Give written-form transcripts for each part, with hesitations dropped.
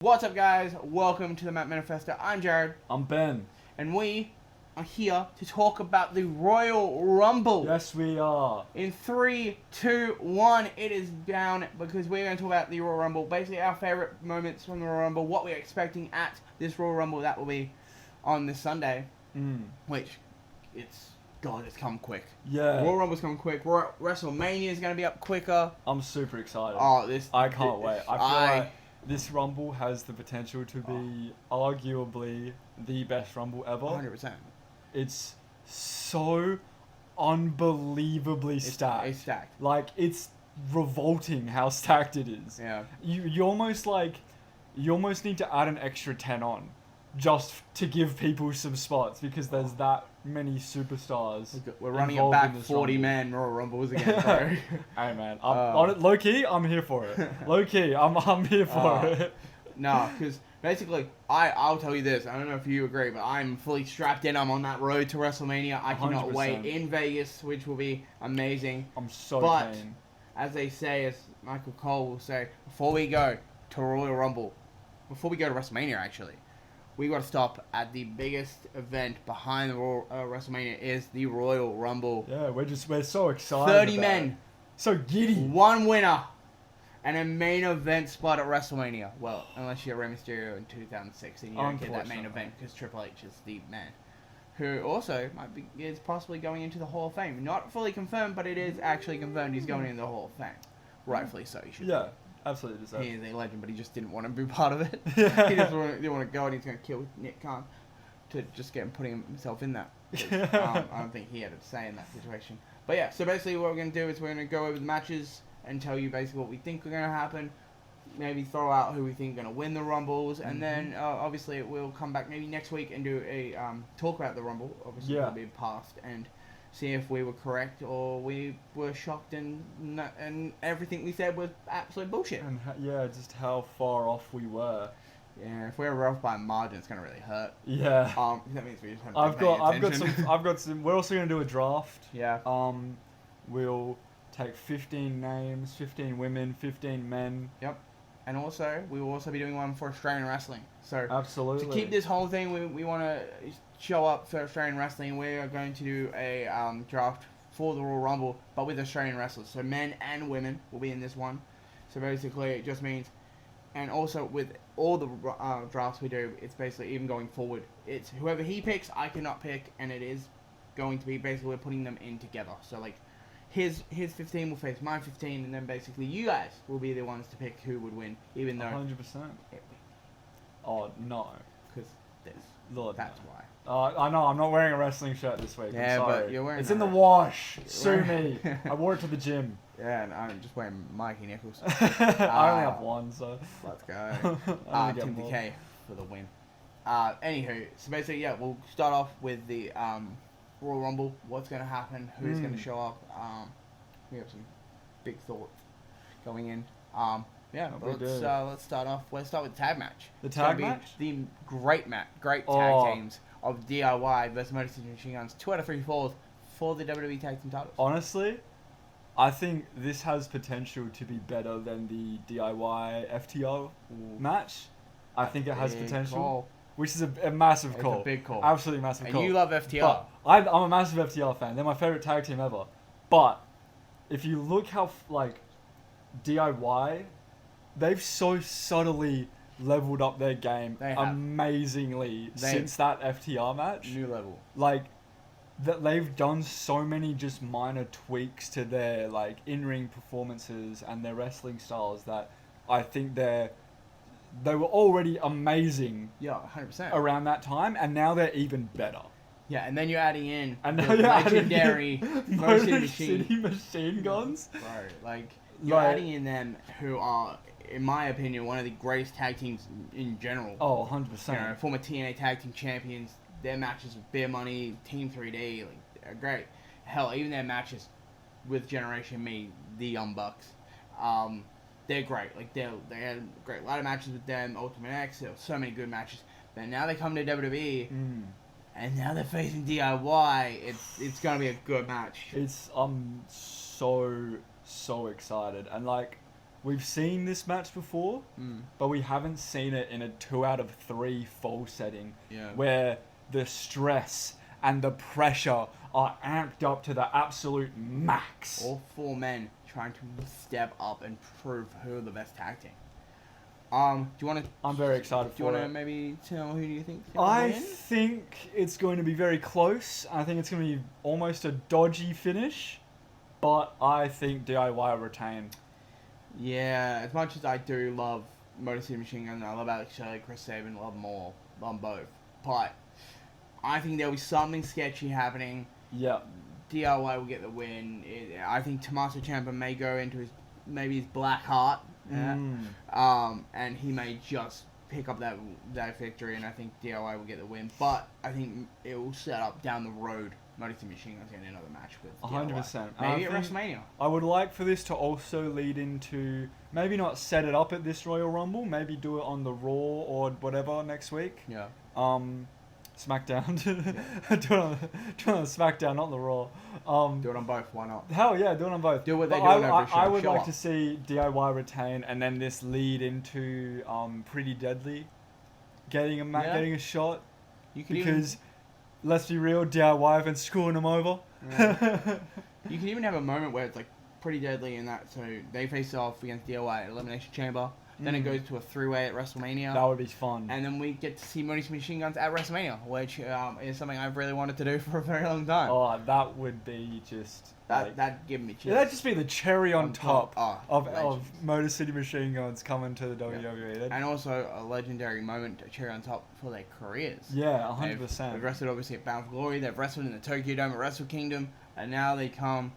What's up, guys? Welcome to the Manifesto. I'm Jared, I'm Ben. and we are here to talk about the Royal Rumble. Yes, we are. In 3, 2, 1, it is down because we're going to talk about the Royal Rumble. Basically, our favorite moments from the Royal Rumble, what we're expecting at this Royal Rumble that will be on this Sunday, which it's come quick. Yeah. Royal Rumble's come quick. WrestleMania is going to be up quicker. I'm super excited. I can't wait. I feel like this Rumble has the potential to be arguably the best Rumble ever. 100%. It's so unbelievably stacked. It's stacked. Like, it's revolting how stacked it is. Yeah. You almost need to add an extra 10 on just to give people some spots because there's that many superstars. We're running it back 40 man Royal Rumbles again, bro. Hey man, low key, I'm here for it. Low key, I'm here for it. No, because basically, I'll tell you this. I don't know if you agree, but I'm fully strapped in. I'm on that road to WrestleMania. I cannot 100%. wait in Vegas, which will be amazing. I'm so But keen. as they say, as Michael Cole will say, before we go to Royal Rumble, before we go to WrestleMania, actually, we got to stop at the biggest event behind the WrestleMania is the Royal Rumble. Yeah, we're so excited. 30 men. So giddy. One winner. And a main event spot at WrestleMania. Well, unless you're Rey Mysterio in 2006, and you don't get that main event because Triple H is the man. Who also is possibly going into the Hall of Fame. Not fully confirmed, but it is actually confirmed he's going into the Hall of Fame. Rightfully so, he should. Yeah, absolutely deserved. He is a legend, but he just didn't want to be part of it. Yeah. He just didn't want to go, and he's going to kill Nick Khan to just get him putting himself in that. I don't think he had a say in that situation. But yeah, so basically what we're going to do is we're going to go over the matches and tell you basically what we think are going to happen. Maybe throw out who we think are going to win the Rumbles. And then obviously we'll come back maybe next week and do a talk about the Rumble. Obviously it'll be past. And see if we were correct or we were shocked and everything we said was absolute bullshit. And just how far off we were. Yeah, if we're off by a margin, it's gonna really hurt. Yeah. That means we just have I've got some. We're also gonna do a draft. Yeah. We'll take 15 names, 15 women, 15 men. Yep. And also, we will also be doing one for Australian wrestling. So absolutely. To keep this whole thing, we want to show up for Australian wrestling. We are going to do a draft for the Royal Rumble, but with Australian wrestlers. So men and women will be in this one. So basically, it just means, and also with all the drafts we do, it's basically even going forward. It's whoever he picks, I cannot pick, and it is going to be basically we're putting them in together. So like, his 15 will face my 15, and then basically you guys will be the ones to pick who would win, even though 100%. Oh no, because Lord, that's no. why. I know I'm not wearing a wrestling shirt this week. Yeah, I'm sorry. but you're wearing. It's in the wash. Sue me. I wore it to the gym. Yeah, and I'm just wearing Mikey Nichols. I only have one, so let's go. Timothy K for the win. Anywho, so basically, yeah, we'll start off with the Royal Rumble. What's going to happen? Who's going to show up? We have some big thoughts going in. Let's start off. Let's start with the tag match. The tag match? The great tag teams of DIY versus Motor City Machine Guns. 2 out of 3 falls for the WWE Tag Team titles. Honestly, I think this has potential to be better than the DIY FTR match. I think it has potential. Call. Which is a massive call. It's a big call. Absolutely massive call. And you love FTR. But I'm a massive FTR fan. They're my favorite tag team ever. But if you look how DIY, they've so subtly leveled up their game amazingly since that FTR match. New level. Like, that they've done so many just minor tweaks to their like in-ring performances and their wrestling styles that I think they were already amazing. Yeah, 100%. Around that time, and now they're even better. Yeah, and then you're adding in the legendary Motor City Machine Guns. Right, you're adding in them who are, in my opinion, one of the greatest tag teams in general. Oh, 100%. You know, former TNA Tag Team Champions, their matches with Beer Money, Team 3D, they're great. Hell, even their matches with Generation Me, the Young Bucks, they're great. Like, they had a great lot of matches with them, Ultimate X, there were so many good matches. But now they come to WWE, and now they're facing DIY. It's gonna be a good match. I'm so excited, and like, we've seen this match before, but we haven't seen it in a 2 out of 3 fall setting, where the stress and the pressure are amped up to the absolute max. All 4 men trying to step up and prove who are the best tag team. Do you want to? I'm very excited Do you for want it. to maybe tell who do you think? I think it's going to be very close. I think it's going to be almost a dodgy finish, but I think DIY will retain. Yeah, as much as I do love Motor City Machine Guns, and I love Alex Shelley, Chris Sabin, love them all, love them both. But I think there'll be something sketchy happening. Yeah. DIY will get the win. I think Tommaso Ciampa may go into his black heart. And he may just pick up that victory, and I think DIY will get the win. But I think it will set up down the road Motor City Machine Guns getting another match with DIY. 100%. Maybe at WrestleMania. I would like for this to also lead into, maybe not set it up at this Royal Rumble, maybe do it on the Raw or whatever next week. Yeah. SmackDown. do it on SmackDown, not the Raw. Do it on both. Why not? Hell yeah, do it on both. Do what they do on every show. I would Show like up. to see DIY retain, and then this lead into Pretty Deadly getting a shot. You could Because let's be real, DIY have been screwing them over. You can even have a moment where it's like Pretty Deadly in that, so they face off against DIY at Elimination Chamber. Then it goes to a 3-way at WrestleMania. That would be fun. And then we get to see Motor City Machine Guns at WrestleMania, which is something I've really wanted to do for a very long time. Oh, that would be just... That'd give me chills. Yeah, that'd just be the cherry on top of legends. Motor City Machine Guns coming to the WWE. And also a legendary moment, a cherry on top for their careers. Yeah, 100%. They've wrestled obviously at Bound for Glory, they've wrestled in the Tokyo Dome at Wrestle Kingdom, and now they come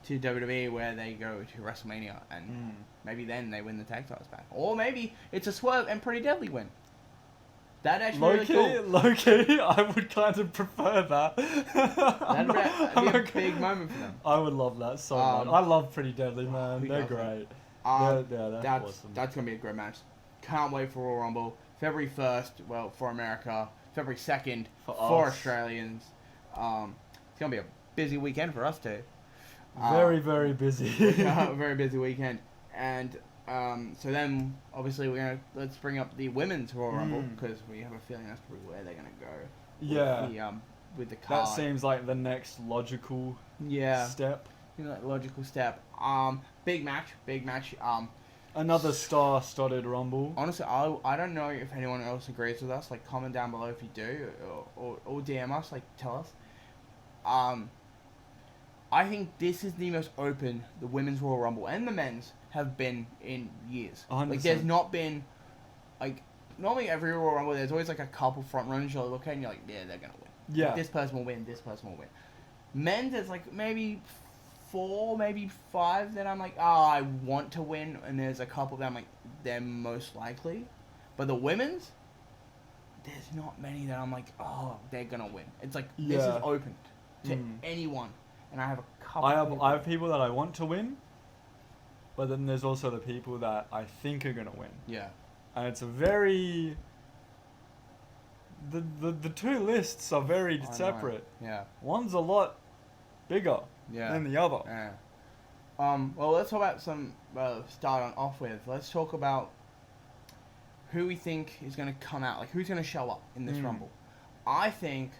to WWE where they go to WrestleMania, and maybe then they win the tag titles back. Or maybe it's a Swerve and Pretty Deadly win. That'd actually be really cool. Low-key, I would kind of prefer that. That'd be a big moment for them. I would love that so much. I love Pretty Deadly, man. They're great. They're awesome. That's going to be a great match. Can't wait for Royal Rumble. February 1st, well, for America. February 2nd for Australians. It's going to be a busy weekend for us too. Very, very busy. A very busy weekend. And so then, obviously, let's bring up the women's Royal Rumble, because we have a feeling that's probably where they're going to go. Yeah. With the card. That seems like the next logical step. Logical step. Big match. Another star-studded Rumble. Honestly, I don't know if anyone else agrees with us. Like, comment down below if you do, or DM us. Like, tell us. I think this is the most open the women's Royal Rumble and the men's have been in years. 100%. Like, there's not been, like, normally every Royal Rumble, there's always, like, a couple front runners you'll look at and you're like, yeah, they're going to win. Yeah. Like, this person will win, this person will win. Men's, there's, like, maybe 4, maybe 5 that I'm like, oh, I want to win, and there's a couple that I'm like, they're most likely. But the women's, there's not many that I'm like, oh, they're going to win. It's like, this is open to anyone. And I have a couple. I have people that I want to win, but then there's also the people that I think are gonna win. Yeah. And it's a very the two lists are very separate. Yeah. One's a lot bigger than the other. Yeah. Well, let's talk about some off with. Let's talk about who we think is gonna come out. Like, who's gonna show up in this Rumble. I think.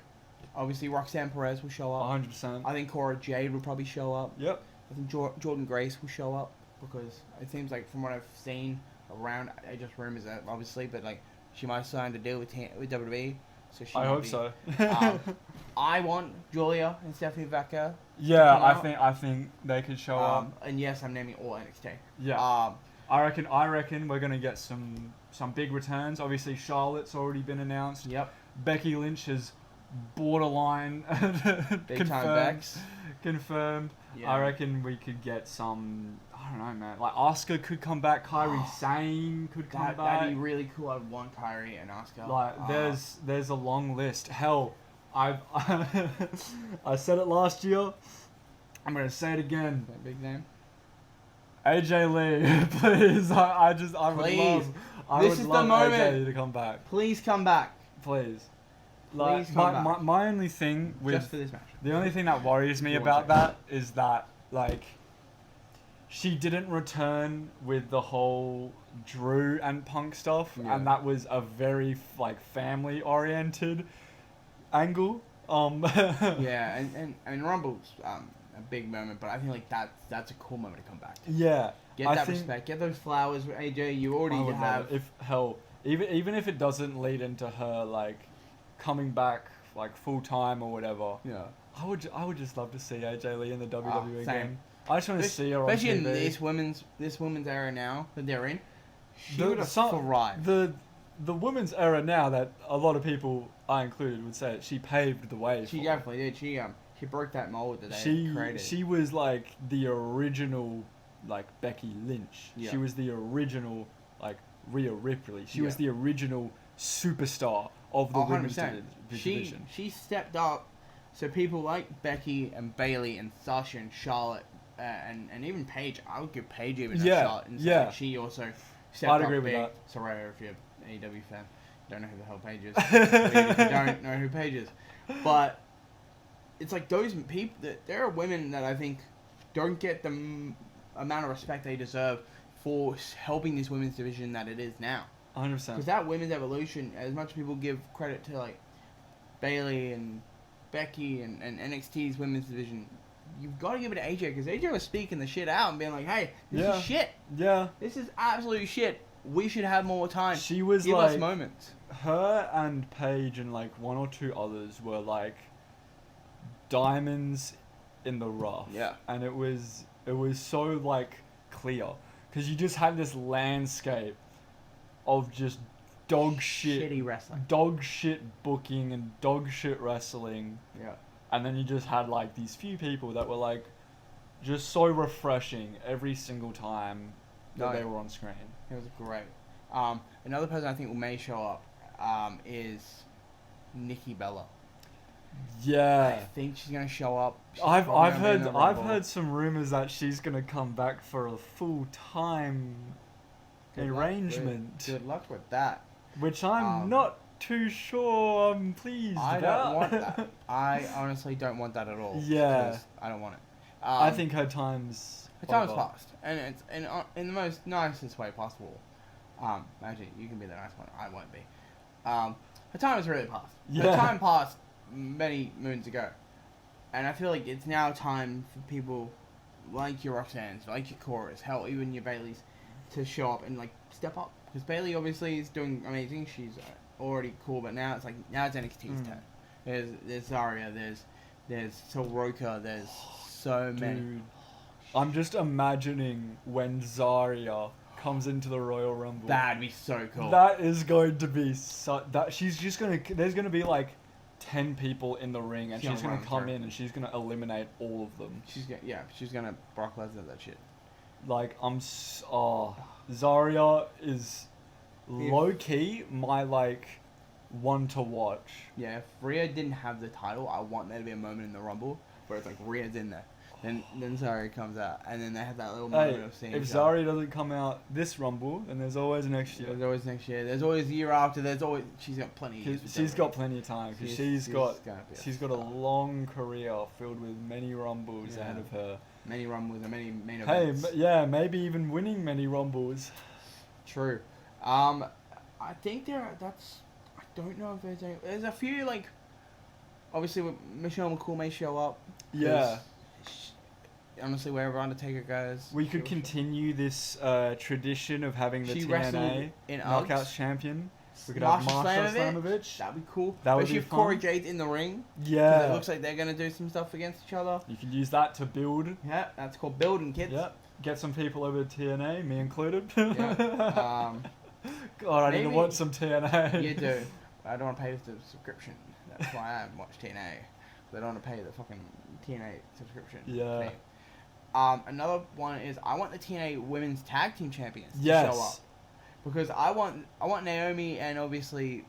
Obviously, Roxanne Perez will show up. 100%. I think Cora Jade will probably show up. Yep. I think Jordan Grace will show up because it seems like from what I've seen around, I just rumors that obviously, but like she might have signed a deal with WWE, so she. I hope so. I want Julia and Stephanie Vecchia. Yeah, I think they could show up. And yes, I'm naming all NXT. Yeah. I reckon we're gonna get some big returns. Obviously, Charlotte's already been announced. Yep. Becky Lynch is borderline Big time confirmed. Yeah. I reckon we could get some. I don't know, man. Like Asuka could come back. Kairi Sane could come back. That'd be really cool. I'd want Kairi and Asuka. Like there's a long list. Hell, I said it last year. I'm gonna say it again. That big name. AJ Lee, please. I would love. This is the moment. AJ Lee to come back. Please come back. Please. Please come back. My only thing with just for this match. The only thing that worries me about that is that like she didn't return with the whole Drew and Punk stuff, Yeah. and that was a very like family oriented angle. Yeah, and Rumble's a big moment, but I think like that's a cool moment to come back to. Yeah, Get that respect, get those flowers. AJ, you already I would have. love it. If hell, even if it doesn't lead into her like coming back like full time or whatever, Yeah. I would just love to see AJ Lee in the WWE same. again. I just want to see her on Especially TV. in this women's era now that they're in. She The- would have some- thrived. The women's era now that a lot of people, I included, would say she paved the way. She for. definitely did. She broke that mold that they created. She was like the original like Becky Lynch. Yeah. She was the original like Rhea Ripley. She was Yeah. the original superstar of the women's division. She stepped up, so people like Becky and Bailey and Sasha and Charlotte and even Paige. I would give Paige even a shot. And yeah. She also stepped I'd up agree with big. that. Sorry if you're an AEW fan, don't know who the hell Paige is. If you don't know who Paige is, but it's like those people. There are women that I think don't get the amount of respect they deserve for helping this women's division that it is now. 100%. Because that women's evolution, as much as people give credit to like Bailey and Becky and NXT's women's division, you've got to give it to AJ, because AJ was speaking the shit out and being like, "Hey, this is shit. Yeah. This is absolute shit. We should have more time. She was give like us moments." her and Paige and like one or two others were like diamonds in the rough. Yeah. And it was so like clear, because you just had this landscape of just dog shit, Shitty wrestling. dog shit booking and dog shit wrestling, Yeah. and then you just had like these few people that were like just so refreshing every single time that they were on screen. It was great. Another person I think may show up is Nikki Bella. Yeah. I think she's gonna show up. She's I've probably gonna be in heard the I've Rumble. heard some rumors that she's gonna come back for a full time Good luck arrangement, Good luck with that. which I'm not too sure I'm pleased I about. don't want that. I honestly don't want that at all. Yeah. because I don't want it. I think her time's her time's over. passed, and it's in the most nicest way possible. Actually, you can be the nice one. I won't be. Her time is really passed. Her Yeah. time passed many moons ago, and I feel like it's now time for people like your Roxanne's, like your Cora's, hell, even your Bailey's, to show up and like step up. Because Bailey obviously is doing amazing. She's already cool, but now it's NXT's turn. There's Zarya, there's Soroka, there's so many. Dude, I'm just imagining when Zarya comes into the Royal Rumble. That'd be so cool. That is going to be there's gonna be like 10 people in the ring, and She's she's gonna gonna run come through. in and she's gonna eliminate all of them. She's gonna Brock Lesnar that shit. Like Zarya is low key my like one to watch. Yeah, if Rhea didn't have the title, I want there to be a moment in the Rumble where it's like Rhea's in there. Then Zarya comes out, and then they have that little moment Hey, of seeing if each other. Zarya doesn't come out this Rumble, then there's always next year. There's always next year. There's always the year after. There's always she's got plenty of years. with She's WWE. got plenty of time, because she's got gonna be a star. long career filled with many Rumbles ahead of her. Many Rumbles and many main Hey, events. yeah, maybe even winning many Rumbles. True. I think that's. I don't know if there's any. There's a few like. Obviously, Michelle McCool may show up. 'cause Yeah. Honestly, wherever Undertaker goes, We could she'll- continue this tradition of having the She TNA wrestled in Knockouts Uggs. champion. We could have Marsha Slamovich. That'd be cool. That would Especially be if Corey fun. Jade's in the ring. 'Cause Yeah. It looks like they're gonna do some stuff against each other. You can use that to build. Yeah, that's called building, kids. Yep. Get some people over to TNA, me included. Yeah. God, I need to maybe- watch some TNA. You do. I don't want to pay the subscription. That's why I haven't watched TNA. I don't want to pay the fucking TNA subscription. Yeah. fee. Another one is I want the TNA Women's Tag Team Champions to Yes. show up, because I want Naomi and obviously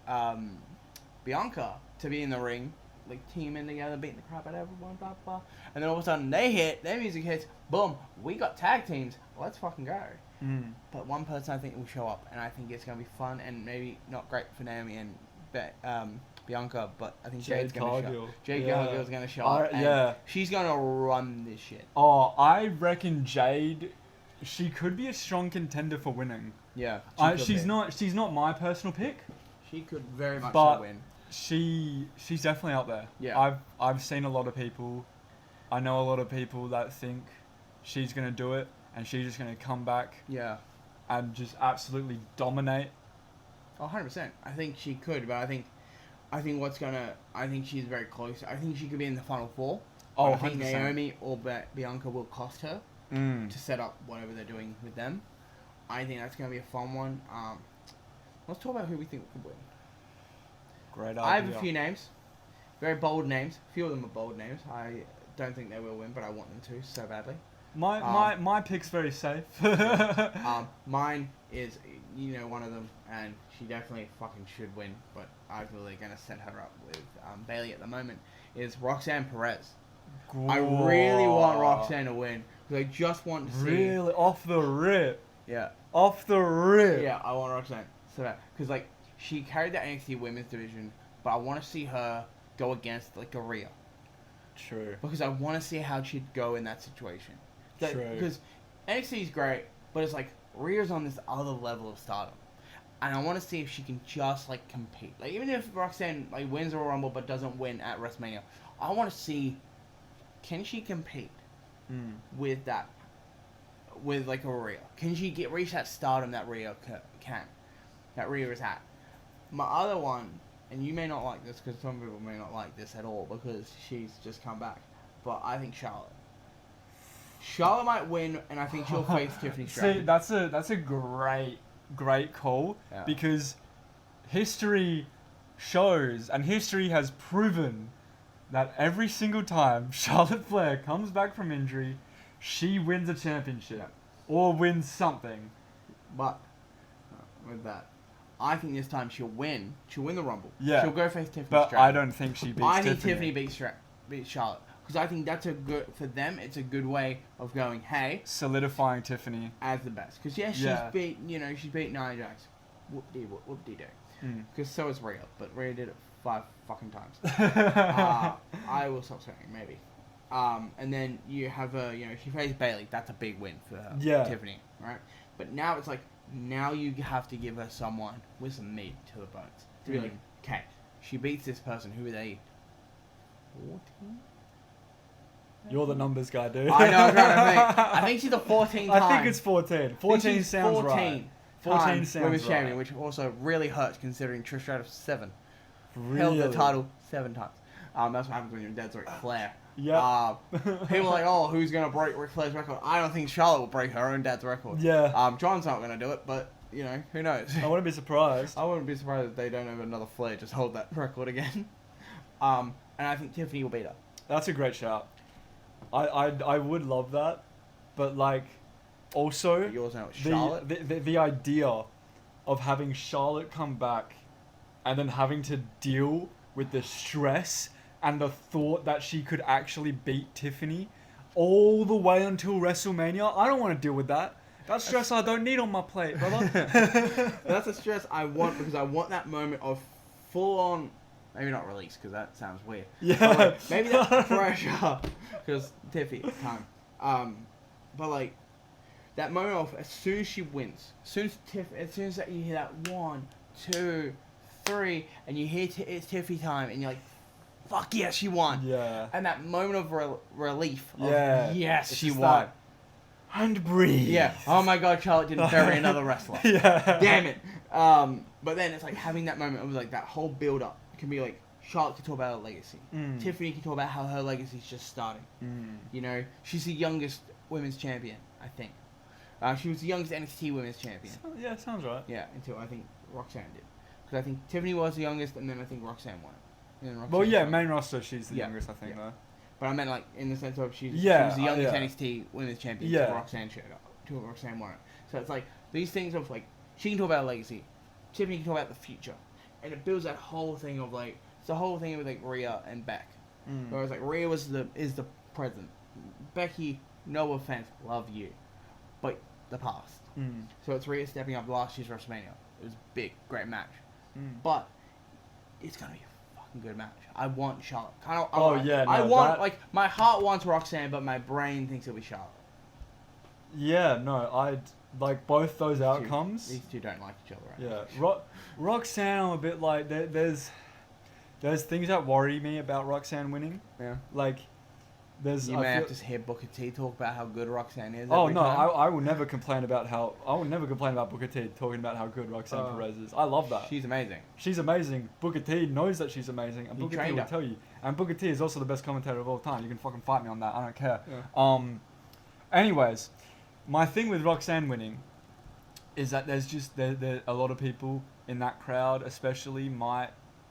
Bianca to be in the ring, like teaming together, beating the crap out of everyone, blah blah. And then all of a sudden their music hits, boom, we got tag teams. Let's fucking go. Mm. But one person I think will show up, and I think it's gonna be fun, and maybe not great for Naomi and Bianca, but I think Jade's gonna show Cargill. up. Jade Yeah. Cargill's gonna show up. And yeah. she's gonna run this shit. Oh, I reckon Jade she could be a strong contender for winning. Yeah. She's not my personal pick. She could very much But- so win. She's definitely up there. Yeah. I've seen a lot of people. I know a lot of people that think she's gonna do it, and she's just gonna come back Yeah. and just absolutely dominate. Oh, 100%. I think she could, but I think I think she's very close. I think she could be in the final four. Oh, I think 100%. Naomi or Bianca will cost her Mm. to set up whatever they're doing with them. I think that's going to be a fun one. Let's talk about who we think could win. Great idea. I have a few names. Very bold names. A few of them are bold names. I don't think they will win, but I want them to so badly. My pick's very safe. Mine is, one of them, and she definitely fucking should win, but I'm really going to set her up with Bailey at the moment, is Roxanne Perez. I really want Roxanne to win, because I just want to see... Really? Off the rip? Yeah. Off the rip? Yeah, I want Roxanne. So that, because, like, she carried the NXT women's division, but I want to see her go against, like, a Rhea. True. Because I want to see how she'd go in that situation. True. Because NXT is great, but it's like Rhea's on this other level of stardom, and I want to see if she can just like compete. Like even if Roxanne like wins the Royal Rumble but doesn't win at WrestleMania, I want to see can she compete with that, with like a Rhea? Can she reach that stardom that Rhea can, that Rhea is at? My other one, and you may not like this because some people may not like this at all because she's just come back, but I think Charlotte. Charlotte might win, and I think she'll face Tiffany Stratton. See, that's a great call because history shows and history has proven that every single time Charlotte Flair comes back from injury, she wins a championship or wins something. But with that, I think this time she'll win. She'll win the Rumble. Yeah. She'll go face Tiffany But Stratton. I don't think she beats I think Tiffany. Tiffany beats Charlotte. Because I think that's a good, for them, it's a good way of going, hey, Solidifying Tiffany. as the best. Because, she's beat Nia Jax. Whoop-dee-do. Because so is Rhea, but Rhea did it 5 fucking times. I will stop saying, maybe. And then you have she faced Bailey. That's a big win for her, Tiffany, right? But now it's like, now you have to give her someone with some meat to the bones. To be like, okay, she beats this person. Who are they? 14? You're the numbers guy, dude. I know, I'm trying to think. I think she's the 14th time. I think it's 14. 14 sounds right. 14 sounds women's right. champion, which also really hurts considering Trish Stratus 7. Really? Held the title 7 times. That's what happens when your dad's Ric Flair. Yeah. People are like, oh, who's going to break Ric Flair's record? I don't think Charlotte will break her own dad's record. Yeah. John's not going to do it, but, who knows? I wouldn't be surprised. I wouldn't be surprised if they don't have another Flair just hold that record again. And I think Tiffany will beat her. That's a great shout. I would love that, but like, also You also know Charlotte. the idea of having Charlotte come back, and then having to deal with the stress and the thought that she could actually beat Tiffany, all the way until WrestleMania. I don't want to deal with that. That's stress I don't need on my plate, brother. That's a stress I want because I want that moment of full on. Maybe not release, because that sounds weird. Yeah. But, like, maybe that pressure, because Tiffy time. But like that moment of as soon as she wins, as soon as that you hear that 1, 2, 3, and you hear it's Tiffy time, and you're like, "Fuck yeah, she won!" Yeah. And that moment of relief. Of, Yeah. Yes, It's she just won. that, and breathe. Yeah. Oh my God, Charlotte didn't bury another wrestler. Yeah. Damn it. But then it's like having that moment of like that whole build up. It can be like Charlotte can talk about her legacy. Tiffany can talk about how her legacy's just starting. She's the youngest women's champion, I think. She was the youngest NXT women's champion. Yeah, sounds right. Yeah, until I think Roxanne did. Because I think Tiffany was the youngest, and then I think Roxanne won it. And then Well, Roxanne yeah, won. main roster, she's the Yeah, youngest, I think, yeah. though. But I meant like in the sense of she was Yeah, the youngest yeah. NXT women's champion. Yeah. Until Roxanne showed up. Until Roxanne won it. So it's like these things of like she can talk about her legacy, Tiffany can talk about the future, and it builds that whole thing of like it's the whole thing with like Rhea and Beck. Whereas like Rhea is the present, Becky, no offense, love you, but the past. So it's Rhea stepping up last year's WrestleMania. It was big, great match, but it's gonna be a fucking good match. I want Charlotte. I want that- like my heart wants Roxanne, but my brain thinks it'll be Charlotte. Yeah, no, I'd like both those outcomes. These two don't like each other. Right? Yeah, Roxanne, I'm a bit like there's things that worry me about Roxanne winning. Yeah. Like, there's. You may have to hear Booker T talk about how good Roxanne is. Oh every no, time. I will never complain about Booker T talking about how good Roxanne Perez is. I love that. She's amazing. She's amazing. Booker T knows that she's amazing, and He Booker T trained will her. tell you. And Booker T is also the best commentator of all time. You can fucking fight me on that. I don't care. Yeah. Anyways, my thing with Roxanne winning is that there's just there a lot of people in that crowd, especially, might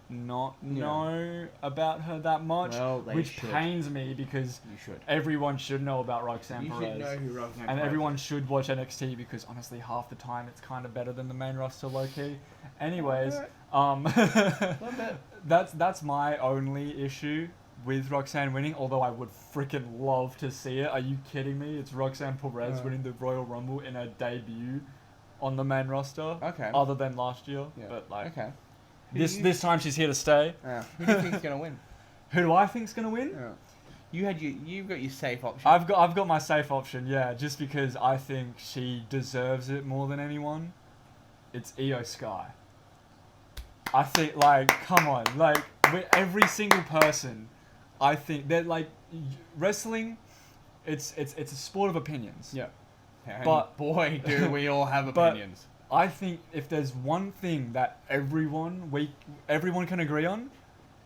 not know about her that much, Well, they which should. pains me because You should. everyone should know about Roxanne You Perez. should know who Roxanne And Perez everyone is. should watch NXT because honestly, half the time it's kind of better than the main roster, low key. Anyways, that's my only issue with Roxanne winning. Although I would freaking love to see it. Are you kidding me? It's Roxanne Perez winning the Royal Rumble in her debut on the main roster. Okay. Other than last year, Yeah. but like Okay. this time she's here to stay. Yeah. Who do you think's gonna win? Who do I think's gonna win? Yeah. You've got your safe option. I've got my safe option, yeah, just because I think she deserves it more than anyone. It's Io Sky. I think, like, come on, like, with every single person, I think that, like, wrestling, it's a sport of opinions. Yeah. And But- boy, do we all have but- opinions. I think if there's one thing that everyone can agree on,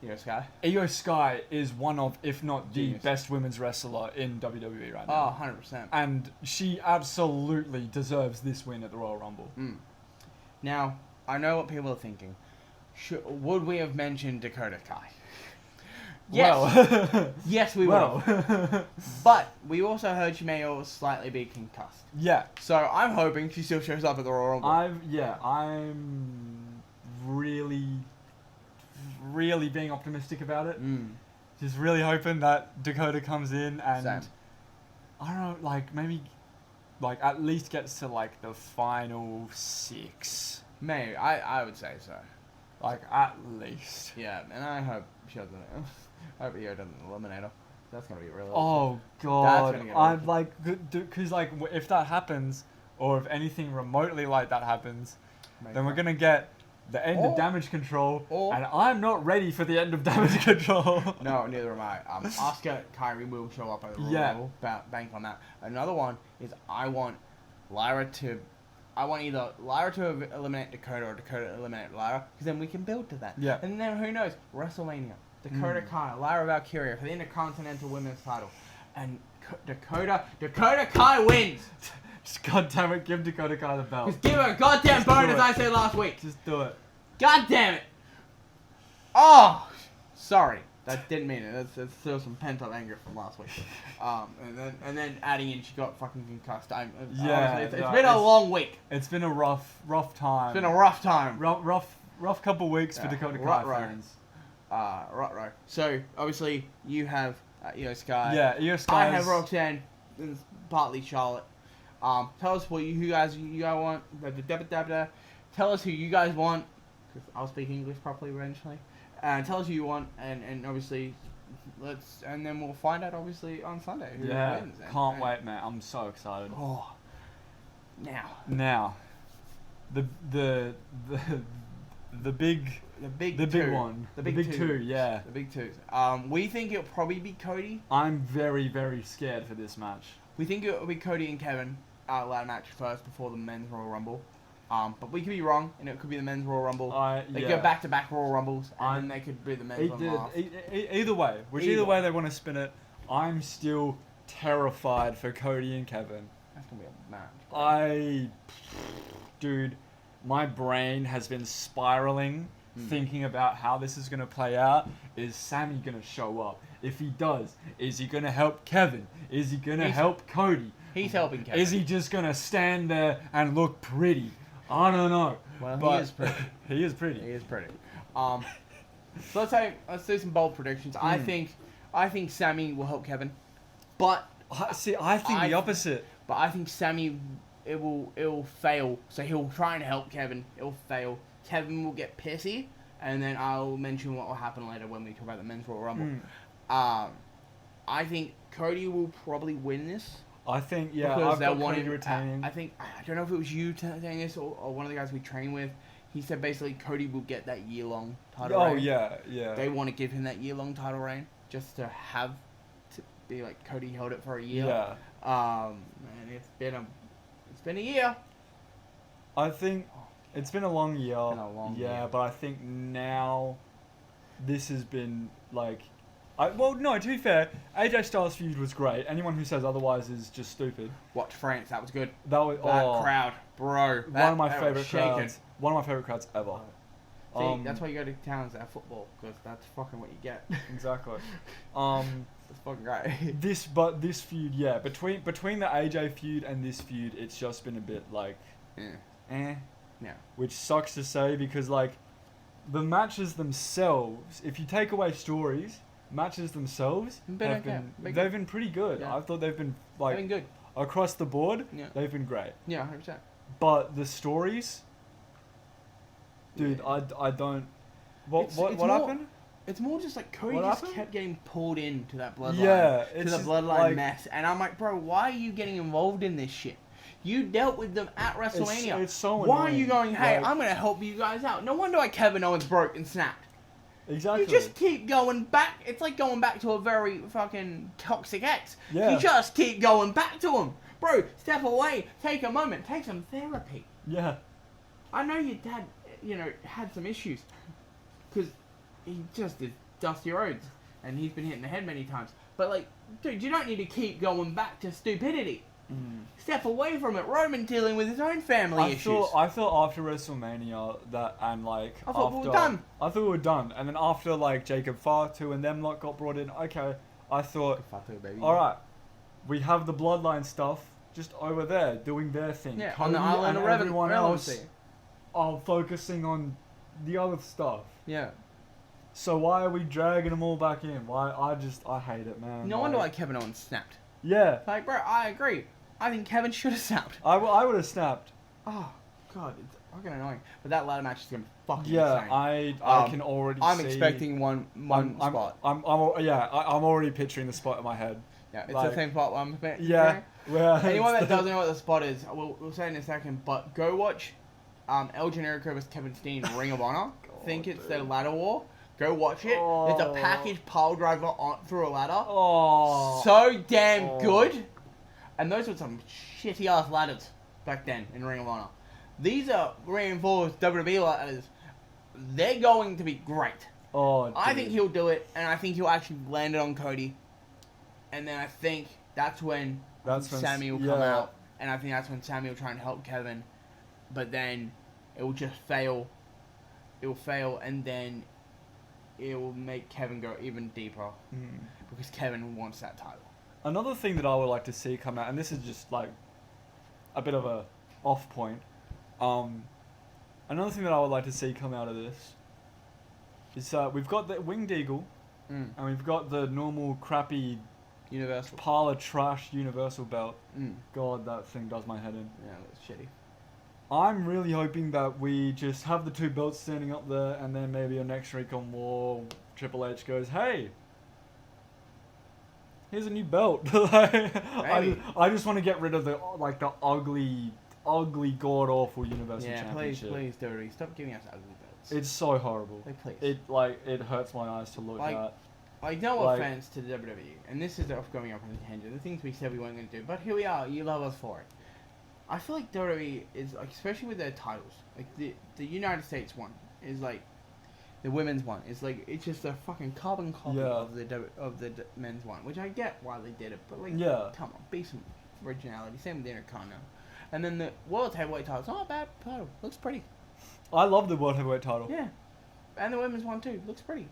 Yeah, Sky. Io Sky is one of, if not the Genius. best women's wrestler in WWE right Oh, now. 100%. And she absolutely deserves this win at the Royal Rumble. Now, I know what people are thinking. Would we have mentioned Dakota Kai? Yes. Well, Yes, we will. But we also heard she may also slightly be concussed. yeah, So I'm hoping she still shows up at the Royal Rumble. I'm really being optimistic about it. Mm. Just really hoping that Dakota comes in and Same. I don't know, like maybe, like at least gets to like the final 6. Maybe. I would say so. Like at least. Yeah, and I hope she doesn't. I hope Io doesn't eliminate her. That's gonna be really. Oh That's god, gonna get I'm awful. like, because like if that happens, or if anything remotely like that happens, then we're gonna get the end of Or- Damage Control, or- and I'm not ready for the end of Damage Control. No, neither am I. Asuka, Kyrie will show up at the Royal Yeah. Rumble. Bank on that. Another one is I want either Lyra to eliminate Dakota or Dakota to eliminate Lyra, because then we can build to that. Yeah. And then who knows? WrestleMania. Dakota Kai, Lyra Valkyria for the Intercontinental Women's title. And Dakota Kai wins! Just goddamn it, give Dakota Kai the belt. Just give her a goddamn Just do bone, as it. I said last week. Just do it. God damn it! Oh! Sorry. That didn't mean it. That's still some pent-up anger from last week. And then adding in she got fucking concussed. Yeah, Honestly, it's no, been a it's- long week. It's been a rough time. It's been a rough time. rough couple weeks for Yeah, Dakota Kai right. fans. Right. So, obviously, you have Io Sky. Yeah, Io Sky. I have Roxanne, and partly Charlotte. Tell us what you guys want. Tell us who you guys want, because I'll speak English properly eventually. Tell us who you want, and obviously, and then we'll find out obviously on Sunday who Yeah, wins. can't wait, man. I'm so excited. Oh, Now, the big one. The big two, yeah. The big twos. We think it'll probably be Cody. I'm very scared for this match. We think it'll be Cody and Kevin ladder match first before the men's Royal Rumble. But we could be wrong, and it could be the men's Royal Rumble. They go back-to-back Royal Rumbles, and then they could be the men's one last. Either way, either way they want to spin it, I'm still terrified for Cody and Kevin. That's gonna be a match. Dude, my brain has been spiraling thinking about how this is going to play out. Is Sammy going to show up? If he does, is he going to help Kevin? Is he going to help Cody? He's helping Kevin. Is he just going to stand there and look pretty? I don't know. Well, but he is pretty. He is pretty. He is pretty. So let's do some bold predictions. I think Sammy will help Kevin, but I think the opposite. But I think Sammy, it will fail. So he'll try and help Kevin. It'll fail. Kevin will get pissy, and then I'll mention what will happen later when we talk about the men's Royal Rumble. I think Cody will probably win this. I think I've they're got wanting Cody retaining. I think I don't know if it was you saying this or one of the guys we train with. He said basically Cody will get that year-long title reign. Yeah. They want to give him that year-long title reign just to have to be like Cody held it for a year. Yeah. And it's been a year. I think it's been a long year. It's been a long year. But I think now this has been like, to be fair, AJ Styles' feud was great. Anyone who says otherwise is just stupid. Watch France, that was good. That was That crowd, bro. one of my favorite crowds. One of my favorite crowds ever. See, that's why you go to towns that have football, because that's fucking what you get. Exactly. That's fucking great. This feud, yeah, between the AJ feud and this feud, it's just been a bit like, Yeah. which sucks to say because like, the matches themselves, if you take away stories, matches themselves they've been pretty good. Yeah. I thought they've been like They've been good. across the board. Yeah. They've been great. Yeah, 100%. But the stories, dude, Yeah. I don't. What It's what more- happened? It's more just like Cody What just happened? kept getting pulled into that bloodline. Yeah, to it's the just bloodline like- mess. And I'm like, bro, why are you getting involved in this shit? You dealt with them at WrestleMania. It's so Why are you annoying. going, hey, Like- I'm going to help you guys out? No wonder why Kevin Owens broke and snapped. Exactly. You just keep going back. It's like going back to a very fucking toxic ex. Yeah. You just keep going back to him. Bro, step away. Take a moment. Take some therapy. Yeah. I know your dad, had some issues. Because he just did Dusty Rhodes. And he's been hit in the head many times. But, like, dude, you don't need to keep going back to stupidity. Step away from it. Roman dealing with his own family issues. I thought after WrestleMania that and like I thought we after were done. I thought we were done, and then after like Jacob Fatu and them lot got brought in. Okay, I thought, Baby. all right, we have the Bloodline stuff just over there doing their thing. Yeah, Cody on the island and of everyone else relevancy. are focusing on the other stuff. Yeah. So why are we dragging them all back in? I hate it, man. No wonder why Kevin Owens snapped. Yeah, Like, bro, I agree. I think Kevin should have snapped. I would have snapped. Oh, God, it's fucking annoying. But that ladder match is going to be fucking Yeah, insane. I can already. I'm see, expecting one spot. I'm already picturing the spot in my head. Yeah, it's like- the same spot I'm expecting. Yeah, where Anyone that it's the- doesn't know what the spot is, we'll say in a second, but go watch El Generico vs Kevin Steen Ring of Honor. Think it's their ladder war. Go watch it. There's a Oh. package pile driver through a ladder. Oh, So damn Oh. good. And those were some shitty ass ladders back then in Ring of Honor. These are reinforced WWE ladders. They're going to be great. oh. I dude. think he'll do it, and I think he'll actually land it on Cody. And then I think that's when Sammy will come out, and I think that's when Sammy will try and help Kevin. But then it will just fail. It will fail, and then it will make Kevin go even deeper because Kevin wants that title. Another thing that I would like to see come out, and this is just like a bit of a off point. Another thing that I would like to see come out of this is we've got the Winged Eagle, and we've got the normal crappy Universal. pile of trash Universal belt. Mm. God, that thing does my head in. Yeah, that's shitty. I'm really hoping that we just have the two belts standing up there, and then maybe on next week on War, Triple H goes, "Hey, here's a new belt." Maybe. I just want to get rid of the ugly, god awful Universal Yeah, Championship. please, WWE, stop giving us ugly belts. It's so horrible. Like, please. It hurts my eyes to look Like, at. Like, no like- offense to the WWE, and this is off going up on a tangent. The things we said we weren't going to do, but here we are. You love us for it. I feel like WWE is like, especially with their titles, like the United States one is like the women's one is like it's just a fucking carbon copy Yeah. of the men's one, which I get why they did it, but like Yeah. come on, be some originality. Same with the Intercontinental, and then the World Heavyweight title's not a bad title. Looks pretty. I love the World Heavyweight title. Yeah, and the women's one too looks pretty.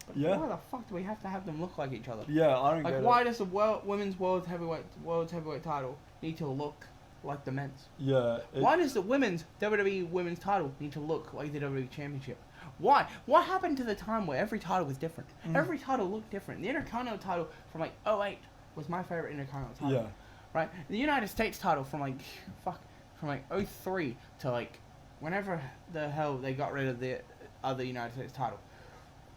But Yeah. why the fuck do we have to have them look like each other? Yeah, I don't Like, get why it. does the women's world heavyweight title need to look like the men's? Yeah. Why does the women's WWE women's title need to look like the WWE Championship? Why? What happened to the time where every title was different? Every title looked different. The Intercontinental title from like '08 was my favorite Intercontinental title. Yeah. Right? The United States title from like '03 to like whenever the hell they got rid of the other United States title.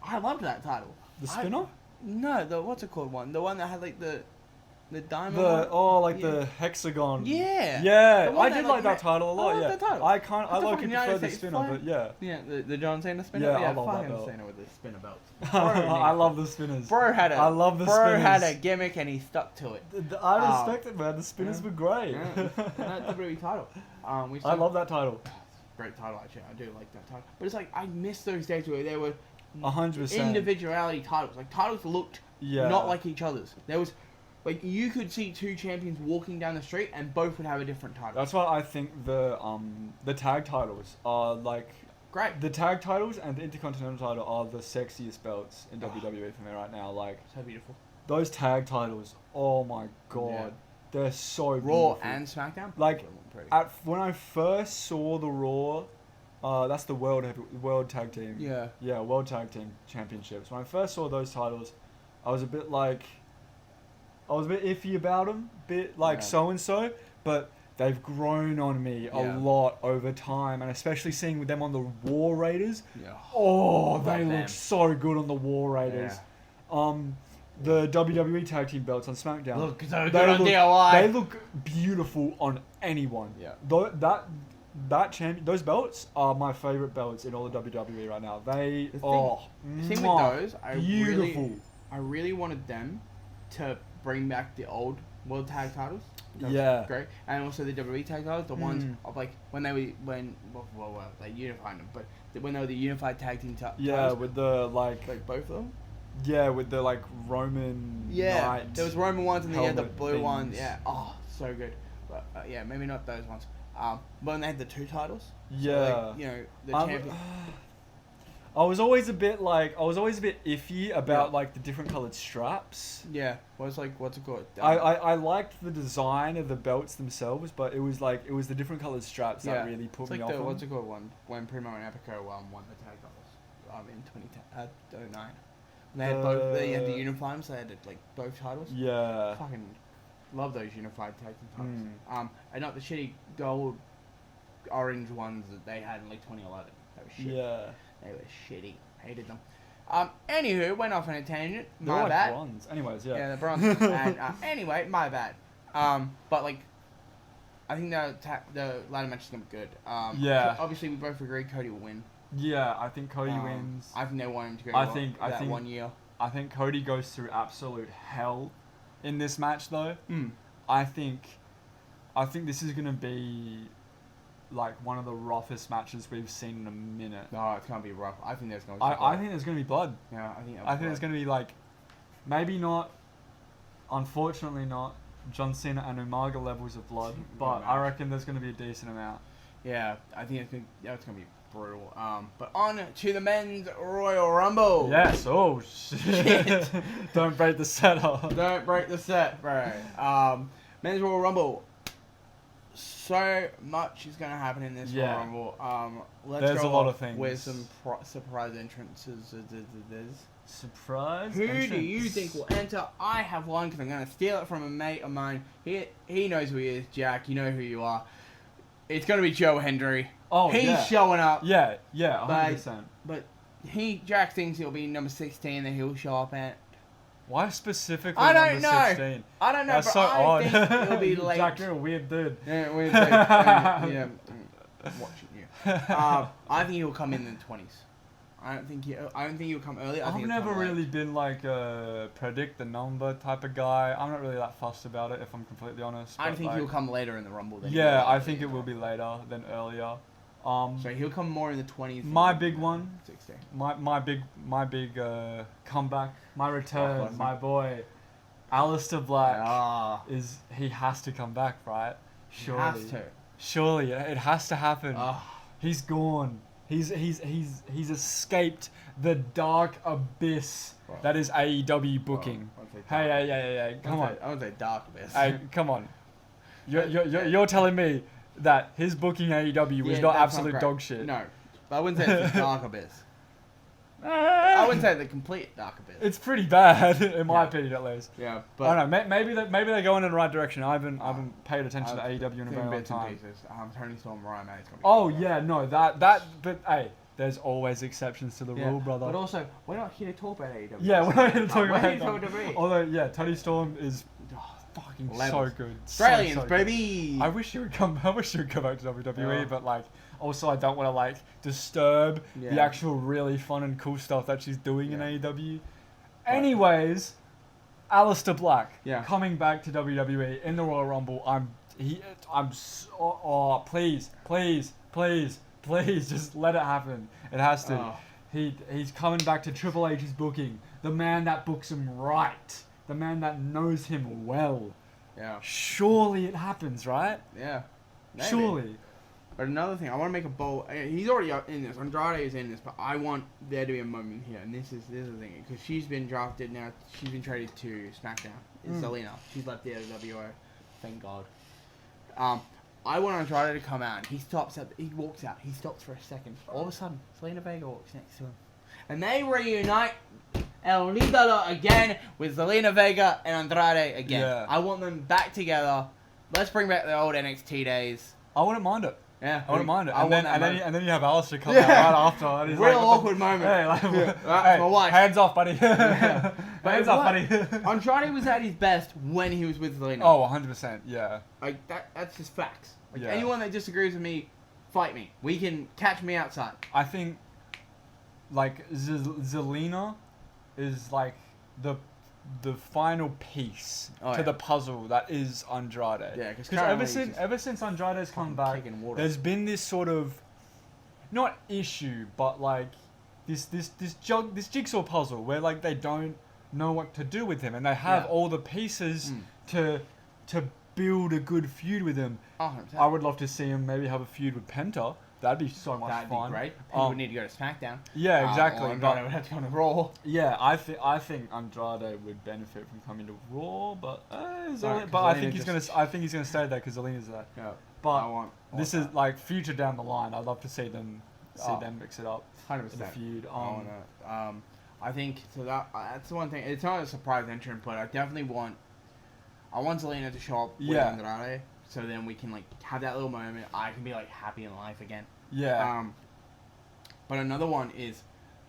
I loved that title. The spinner? No, the what's it called one? The one that had like the the diamond The one? the hexagon. Yeah. Yeah, The one I that, did like, like that title a lot. I love Yeah, that title. I It's like the it fucking prefer United the States spinner, flag. but yeah. Yeah, the John Cena spinner. Yeah, I love that fucking belt. Cena with the spinner belt. I love the spinners. Bro had I love the Bro had a spinners. gimmick and he stuck to it. I respect it, man. The spinners were great. Yeah, that WWE title. I love that title. Great title actually. I do like that title. But it's like I miss those days where there were 100%. individuality titles. Like titles looked Yeah. not like each other's. There was like you could see two champions walking down the street and both would have a different title. That's why I think the tag titles are like Great. the tag titles and the Intercontinental title are the sexiest belts in WWE for me right now. Like So beautiful. those tag titles, oh my god, Yeah. they're so Raw beautiful. and SmackDown. Like, pretty. when I first saw the Raw, that's the world tag team. Yeah. Yeah, world tag team championships. When I first saw those titles, I was a bit iffy about them, bit like Yeah. so and so, but they've grown on me Yeah. a lot over time, and especially seeing them on the War Raiders. Yeah. Oh, Love they them. look so good on the War Raiders. The WWE tag team belts on SmackDown. Look so good They on look- DIY. They look beautiful on anyone. Yeah. Those belts are my favorite belts in all of WWE right now. They The thing mwah, with those, beautiful. I really wanted them to bring back the old World Tag titles. That was Yeah. great. And also the WWE Tag titles, the ones Mm. of like when they they unified them, but when they were the unified tag team titles. Yeah, with the like both of them. yeah, with the like Roman Yeah, Knight there was Roman ones and then you had the helmet blue ones. things. Yeah, oh, so good. But yeah, maybe not those ones. But when they had the two titles. So, Yeah. like, you know the I'm- champion. I was always a bit iffy about like the different colored straps. Yeah, what's it called? I liked the design of the belts themselves, but it was the different colored straps that really put it's me like off. the, them. what's it called one when Primo and Epico won the tag titles in 2009. They had both. They had the uniforms. So they had like both titles. Yeah. Fucking love those unified tag team titles. Mm. And not the shitty gold, orange ones that they had in like 2011. That was shit. Yeah. They were shitty. Hated them. Anywho, went off on a tangent. They're My like bad. bronze. Anyways, yeah. Yeah, the bronze. And anyway, my bad. But like, I think the ladder match is gonna be good. Yeah. Obviously, we both agree Cody will win. Yeah, I think Cody wins. I think they want him to go. I that think 1 year. I think Cody goes through absolute hell in this match though. Mm. I think this is gonna be like one of the roughest matches we've seen in a minute. No, it's gonna be rough. I think there's gonna be. I think there's gonna be blood. Yeah, I think. I think there's gonna be like, maybe not, unfortunately not, John Cena and Umaga levels of blood, but I reckon there's gonna be a decent amount. Yeah, I think it's gonna be brutal. But on to the men's Royal Rumble. Yes. Oh shit! Don't break the setup. Don't break the set, bro. Men's Royal Rumble. So much is gonna happen in this Yeah. Royal Rumble. Let's There's go a lot off of things. with some surprise entrances. Surprise. Who do entrance. you think will enter? I have one because I'm gonna steal it from a mate of mine. He knows who he is, Jack. You know who you are. It's gonna be Joe Hendry. Oh, He's yeah. showing up. Yeah, 100%. But Jack thinks he'll be number 16 that he'll show up at. Why specifically I don't number know. 16? I don't know, That's but so I odd. think it'll be late. Jack, you're a weird dude. Yeah, weird thing. Yeah, watching you. I think he'll come in the 20s. I don't think he'll come early. I've never really been like a predict the number type of guy. I'm not really that fussed about it, if I'm completely honest. I but, think like, he'll come later in the Rumble. Than Yeah, I early think in it the will be Rumble. later than earlier. So he'll come more in the 20s. My than big one. 16. My big comeback, my return, Brock Lesnar. my boy, Aleister Black Ah, he has to come back, right? Surely. has to. Surely it has to happen. Ah. He's gone. He's escaped the dark abyss Bro. that is AEW booking. Bro, I'd say Hey, dark. come on. I would say dark abyss. Hey, come on. You're telling me that his booking AEW was Yeah, not that's absolute great. dog shit? No, but I wouldn't say it's the dark abyss. I wouldn't say the complete dark abyss. It's pretty bad, in my Yeah. opinion at least. Yeah, I but don't know. Maybe they're going in the right direction. I haven't paid attention to I've AEW in a seen very long bits and time. pieces. Tony Storm, Ryan May, it's gonna be Oh good, yeah, no, that. But hey, there's always exceptions to the Yeah, rule, brother. But also, we're not here to talk about AEW. Yeah, we're not going to talk We're about here to talk that. about WWE. Although, yeah, Tony Storm is fucking Levels. so good. Australians, so good. baby. I wish he would come. I wish he would come back to WWE, Yeah. but like, also I don't want to like disturb the Yeah. actual really fun and cool stuff that she's doing in Yeah. AEW. Anyways, Aleister Black Yeah. coming back to WWE in the Royal Rumble. Please, just let it happen. It has to. Oh. He's coming back to Triple H's booking. The man that books him right. The man that knows him well. Yeah. Surely it happens, right? Yeah. Maybe. Surely. But another thing, I want to make a bold. He's already in this. Andrade is in this, but I want there to be a moment here, and this is the thing, because she's been drafted now. She's been traded to SmackDown. It's Zelina. She's left the WO. Thank God. I want Andrade to come out. And he walks out. He stops for a second. All of a sudden, Zelina Vega walks next to him, and they reunite El Idolo again with Zelina Vega and Andrade again. Yeah. I want them back together. Let's bring back the old NXT days. I wouldn't mind it. Yeah, I wouldn't mind it. I want that moment. And then you have Aleister come Yeah. out right after. And he's Real like, what awkward moment. Hey, like, Yeah, that's my wife. Hands off, buddy. Yeah. But Hands off, what? buddy. Andrade was at his best when he was with Zelina. Oh, 100%. Yeah. Like that's just facts. Like Yeah. anyone that disagrees with me, fight me. We can catch me outside. I think, like, Zelina is like the final piece Oh, to yeah. the puzzle that is Andrade. Yeah, because ever since Andrade's come back, kicking water. there's been this sort of not issue, but like this jigsaw puzzle where like they don't know what to do with him, and they have Yeah. all the pieces to build a good feud with him. 100%. I would love to see him maybe have a feud with Penta. That'd be so much That'd fun. be great. People would need to go to SmackDown. Yeah, exactly. Or but- Andrade would have to go to Raw. Yeah, I think Andrade would benefit from coming to Raw, but Right, 'cause I Zelina think he's gonna stay there because Zelina's there. Yeah. But I want this is like future down the line. I'd love to see them Oh. mix it up. 100%. The feud. I think so that's the one thing. It's not a surprise entrant, but I definitely want Zelina to show up with Yeah. Andrade, so then we can like have that little moment. I can be like happy in life again. Yeah. But another one is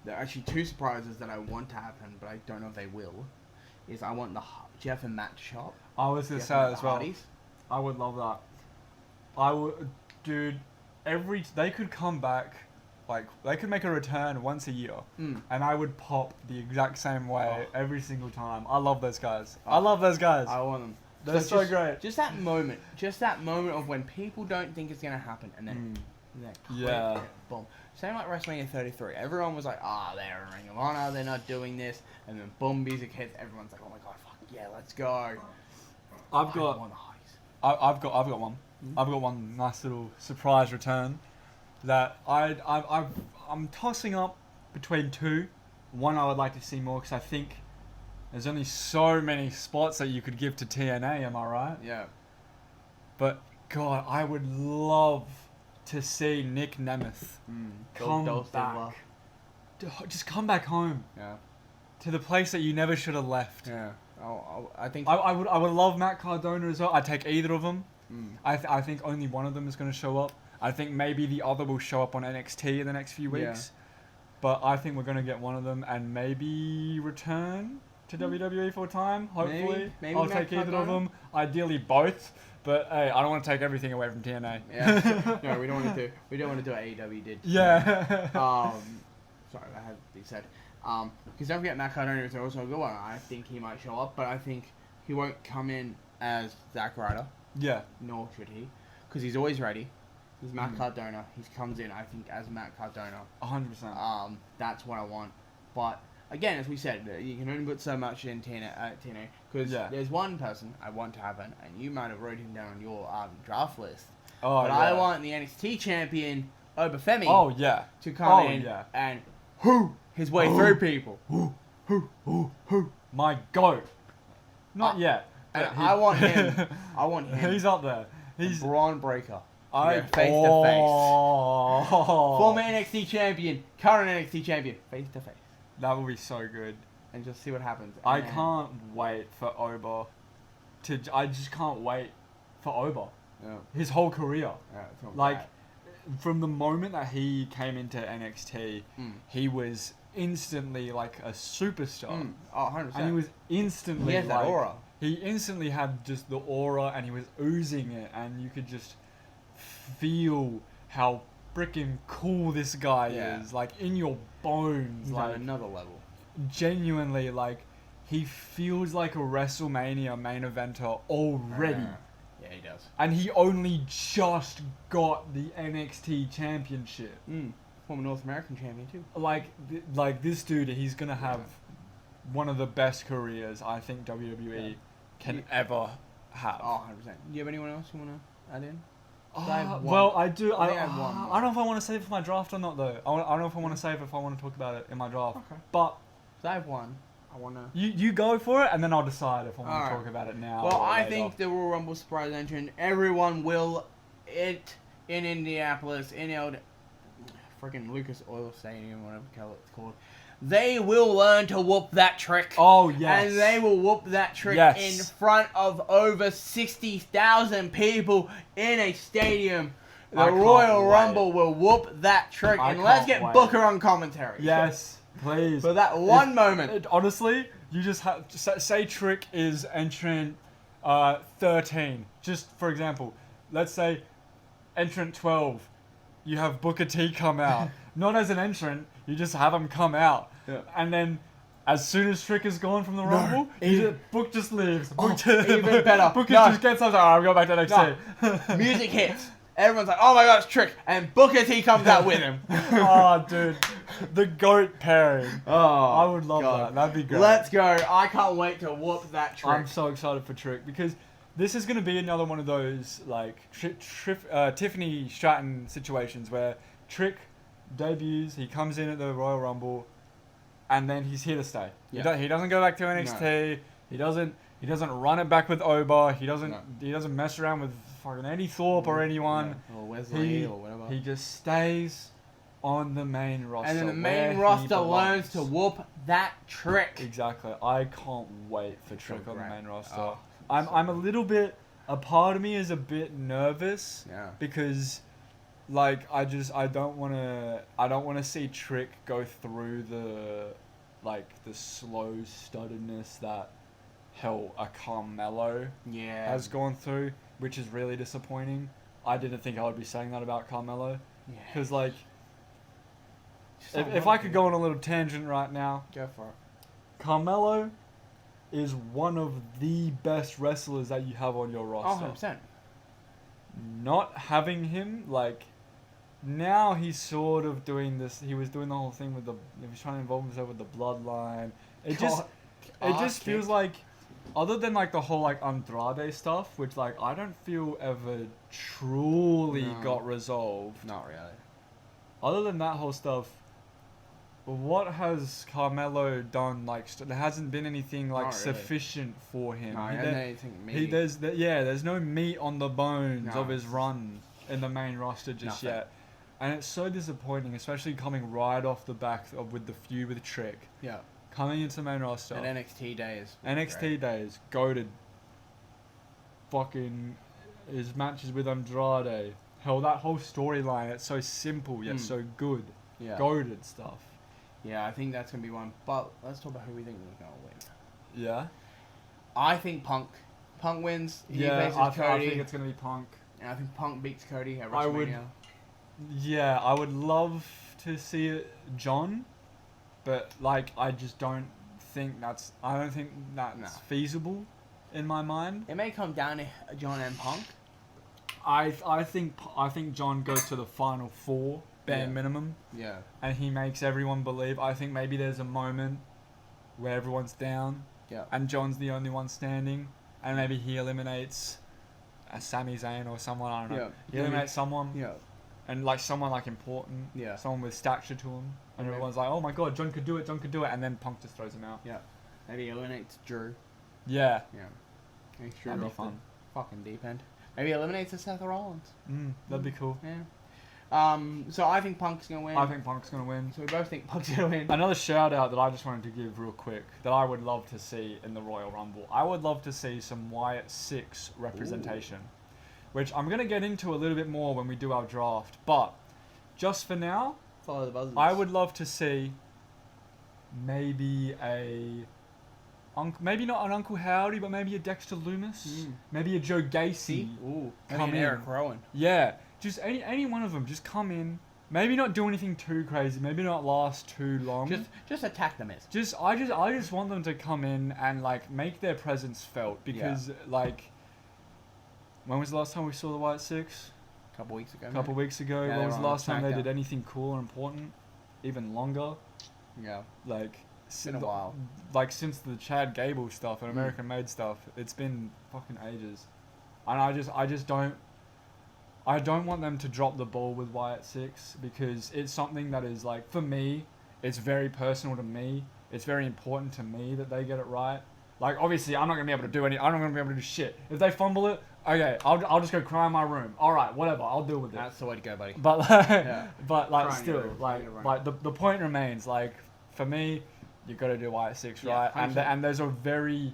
there are actually two surprises that I want to happen, but I don't know if they will. Is I want the Jeff and Matt to show up. I was gonna Jeff say and that the as well. Hardys. I would love that. I would, dude. They could come back, like they could make a return once a year, and I would pop the exact same way every single time. I love those guys. I love those guys. I want them. They're so just, great. Just that moment of when people don't think it's gonna happen, and then. Yeah. Boom. Same like WrestleMania 33. Everyone was like, they're in Ring of Honor, they're not doing this. And then boom, music hits. Everyone's like, oh my god, fuck yeah, let's go. I've I got want the highs. I've got one. I've got one nice little surprise return that I'm tossing up between two. One I would like to see more because I think there's only so many spots that you could give to TNA. Am I right? Yeah. But God, I would love to see Nick Nemeth come back. Just come back home Yeah. to the place that you never should have left. Yeah. I think. I would love Matt Cardona as well. I'd take either of them. Mm. I think only one of them is going to show up. I think maybe the other will show up on NXT in the next few weeks. But I think we're going to get one of them and maybe return to WWE for a time, hopefully. Maybe I'll Matt take either of Cardona? them. Ideally both. But hey, I don't want to take everything away from TNA. Yeah. No, we don't want to do. We don't want to do what AEW did. Yeah. Sorry, that had to be said. Because don't forget, Matt Cardona is also a good one. I think he might show up, but I think he won't come in as Zack Ryder, Yeah. nor should he, because he's always ready. He's Matt Cardona. He comes in, I think, as Matt Cardona. 100%. That's what I want. But again, as we said, you can only put so much in TNA because there's one person I want to happen, and you might have wrote him down on your draft list. Oh, But yeah. I want the NXT champion Obafemi Oh, yeah. to come in yeah. and his way through people. My GOAT. Not yet. And but I want him. I want him. He's up there. He's He's Braun Breaker. I Face to face. Oh. Former NXT champion, current NXT champion, face to face, That would be so good. and just see what happens. I And- can't wait for Oba. I just can't wait for Oba. Yeah, His whole career. it's not Like, bad. from the moment that he came into NXT, Mm. he was instantly like a superstar. Oh, 100%. And he was instantly He has that like, aura. he instantly had just the aura, and he was oozing it, and you could just feel how freaking cool this guy is, like in your bones, He's like on another level. genuinely, like he feels like a WrestleMania main eventer already. Yeah, he does. And he only just got the NXT championship. Former North American champion too. Like this dude, he's gonna have one of the best careers I think WWE can ever have. Oh, 100%. Do you have anyone else you want to add in? Well, I do. I think I have one. I don't know if I want to save it for my draft or not, though. I don't know if I want to save it if I want to talk about it in my draft. Okay. But So I have one. I want to... you go for it, and then I'll decide if I want to Alright. talk about it now. Well, or I later. think the Royal Rumble surprise entrant, everyone will it in Indianapolis, in freaking Lucas Oil Stadium, whatever it's called. They will learn to whoop that trick. Oh, yes. And they will whoop that trick in front of over 60,000 people in a stadium. The Royal Rumble will whoop that trick. And let's get Booker on commentary. Yes, please. For that one moment. Honestly, you just have to say Trick is entrant 13. Just for example, let's say entrant 12. You have Booker T come out. Not as an entrant, you just have him come out. Yeah. And then as soon as Trick is gone from the Rumble, Book just leaves. Even better. Booker just gets up. Alright, I'll go back to NXT. Music hits. Everyone's like, oh my god, it's Trick. And Booker T comes out with him. Oh, dude. The GOAT pairing. Oh, I would love that. That'd be great. Let's go. I can't wait to whoop that Trick. I'm so excited for Trick because this is going to be another one of those like Tiffany Stratton situations where Trick debuts, he comes in at the Royal Rumble, and then he's here to stay. Yeah. He doesn't go back to NXT. No. He doesn't run it back with Oba. He doesn't mess around with fucking Eddie Thorpe or anyone. Yeah. Or Wesley or whatever. He just stays on the main roster. And then the main roster learns to whoop that Trick. Exactly. I can't wait for Trick on the main roster. Oh, I'm a little bit. A part of me is a bit nervous. Yeah. Because, like, I don't want to see Trick go through the slow studdedness that a Carmelo has gone through, which is really disappointing. I didn't think I would be saying that about Carmelo. Yeah. Because, like, if I could go on a little tangent right now. Go for it. Carmelo is one of the best wrestlers that you have on your roster. 100%. Not having him, like, now he's sort of doing this. He was doing the whole thing with he was trying to involve himself with the bloodline. It just feels like, other than like the whole like Andrade stuff, which like I don't feel ever truly got resolved. Not really. Other than that whole stuff, what has Carmelo done? Like, there hasn't been anything like sufficient for him. No, anything meaty. There's no meat on the bones of his run in the main roster just yet. And it's so disappointing, especially coming right off the back with the feud with Trick. Yeah. Coming into the main roster. And NXT days. NXT days. Goated. Fucking his matches with Andrade. Hell, that whole storyline, it's so simple yet so good. Yeah. Goated stuff. Yeah, I think that's going to be one. But let's talk about who we think is going to win. Yeah? I think Punk. Punk wins. He faces I Cody. think it's going to be Punk. And I think Punk beats Cody at WrestleMania. I would love to see it, John, but like I just don't think that's feasible in my mind. It may come down to John and Punk. I think John goes to the final four bare minimum. Yeah. And he makes everyone believe. I think maybe there's a moment where everyone's down. Yeah. And John's the only one standing, and maybe he eliminates a Sami Zayn or someone. I don't know. Yeah. He eliminates someone. Yeah. And like someone like important, someone with stature to him, and everyone's like, "Oh my god, John could do it, and then Punk just throws him out. Yeah, maybe eliminates Drew. Yeah, Makes Drew that'd be off fun. the fucking deep end. Maybe eliminates a Seth Rollins. That'd be cool. Yeah. So I think Punk's gonna win. I think Punk's gonna win. So we both think Punk's gonna win. Another shout out that I just wanted to give real quick that I would love to see in the Royal Rumble. I would love to see some Wyatt 6 representation. Which I'm going to get into a little bit more when we do our draft. But just for now, follow the buzzers. I would love to see maybe maybe not an Uncle Howdy, but maybe a Dexter Loomis, maybe a Joe Gacy. Ooh, Come in. Eric Rowan. Yeah, just any one of them. Just come in. Maybe not do anything too crazy. Maybe not last too long. Just attack the Miz. I just want them to come in and like make their presence felt because like, when was the last time we saw the White Six? A couple weeks ago. Couple weeks ago. Yeah, When was the last time they SmackDown. did anything cool and important? Even longer. Yeah. Like, Been a while. Like since the Chad Gable stuff and American Made stuff, it's been fucking ages, and I don't want them to drop the ball with Wyatt Six because it's something that is like, for me, it's very personal to me. It's very important to me that they get it right. Like, obviously, I'm not gonna be able to do I'm not gonna be able to do shit. If they fumble it, okay, I'll just go cry in my room. All right, whatever, I'll deal with it. That's the way to go, buddy. But like, Yeah. but like Cry in still, your room, like cry in your like the point remains. Like, for me, you got to do Wyatt Six, Yeah, right? 100%. And there's a very,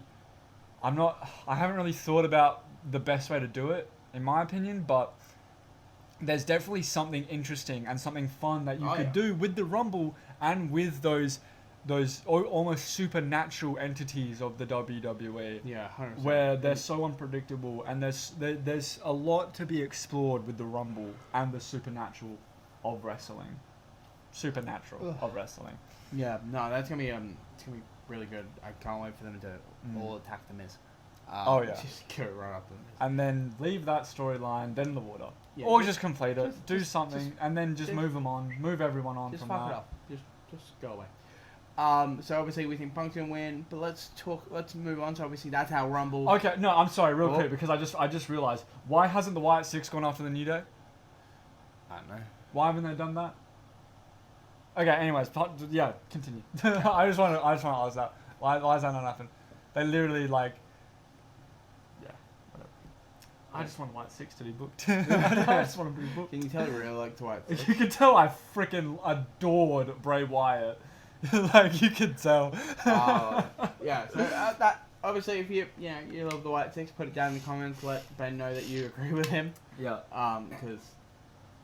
I haven't really thought about the best way to do it, in my opinion, but there's definitely something interesting and something fun that you could do with the Rumble and with those almost supernatural entities of the WWE. Yeah, 100%. Where they're so unpredictable, and there's a lot to be explored with the Rumble and the supernatural of wrestling. Of wrestling. Yeah, no, that's gonna be it's gonna be really good. I can't wait for them to all attack the Miz. Oh, yeah. Just go right up to the Miz. And then leave that storyline, then the water. Yeah, or just complete it, do just- something, and then just move them on, move everyone on Just from fuck that. it up. Just go away. So obviously we think Punk's gonna win, but let's move on. So obviously that's how Rumble. Okay, no, I'm sorry, real Oh. quick, because I just realized, why hasn't the Wyatt Six gone after the New Day? I don't know. Why haven't they done that? Okay, anyways, yeah, continue. I just want to ask that. Why has that not happened? They literally like, yeah, whatever. I just want White Six to be booked. I just want to be booked. Can you tell you really like Dwight? You can tell I freaking adored Bray Wyatt. Like, you could tell. Yeah. So that obviously, if you love the White Six, put it down in the comments. Let Ben know that you agree with him. Yeah. Because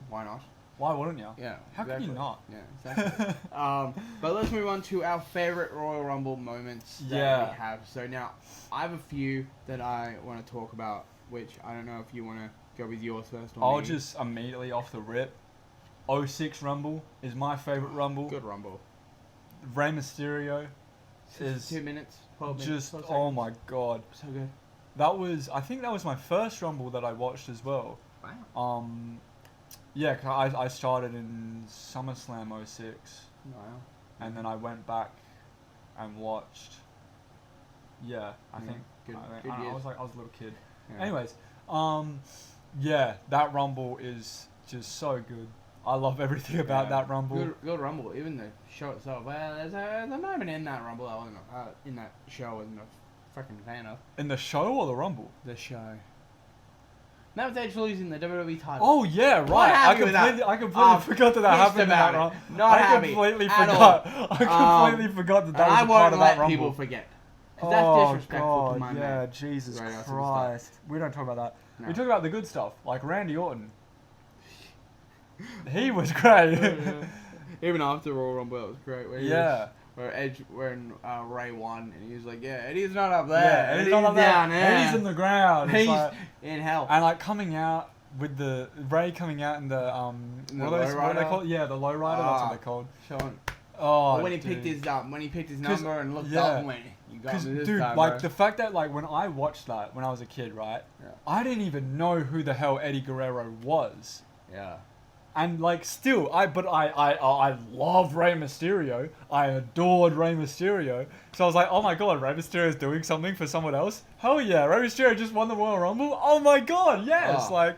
why not? Why wouldn't you? Yeah. How could you not? Yeah, exactly. But let's move on to our favorite Royal Rumble moments that Yeah. we have. So now, I have a few that I want to talk about, which I don't know if you want to go with yours first or I'll me. just immediately off the rip. 06 Rumble is my favorite Rumble. Good Rumble. Rey Mysterio is 2 minutes, 12 minutes. just, 12 oh seconds. my god. So good. I think that was my first Rumble that I watched as well. Wow. Yeah, 'cause I started in SummerSlam 06, Wow. and then I went back and watched. Yeah, I think. Good, I good was years. like, I was a little kid. Yeah. Anyways, yeah, that Rumble is just so good. I love everything about that Rumble. Good Rumble. Even the show itself. Well, there's a moment in that Rumble I wasn't in that show I wasn't a freaking fan of. In the show or the Rumble? The show. That was Edge losing the WWE title. Oh yeah, right. Not I happy with that. completely forgot that Pissed happened in that about Rumble. it. Not happy completely at forgot. all. I completely forgot that And I was a part won't of that let Rumble. people forget. 'Cause that's disrespectful God, to my yeah, man. Jesus Right, that's Christ. We don't talk about that. No. We talk about the good stuff, like Randy Orton. He was great. Even after Royal Rumble, it was great. Yeah. When Ray won, and he was like, "Yeah, Eddie's not up there. Yeah, Eddie's not up there. down there. Eddie's in the ground. It's He's like- in hell." and like coming out with the Ray coming out in the In the what are they lowrider? called? Yeah, the lowrider. That's what they're called. Sean. Oh, when he dude. picked his number and looked yeah. up and went, "You got Because, me this dude, time, like, bro." the fact that, like, when I watched that when I was a kid, right, Yeah. I didn't even know who the hell Eddie Guerrero was. Yeah. And, like, still, I love Rey Mysterio. I adored Rey Mysterio. So I was like, oh my god, Rey Mysterio's doing something for someone else? Hell yeah, Rey Mysterio just won the Royal Rumble? Oh my god, yes! Oh. Like,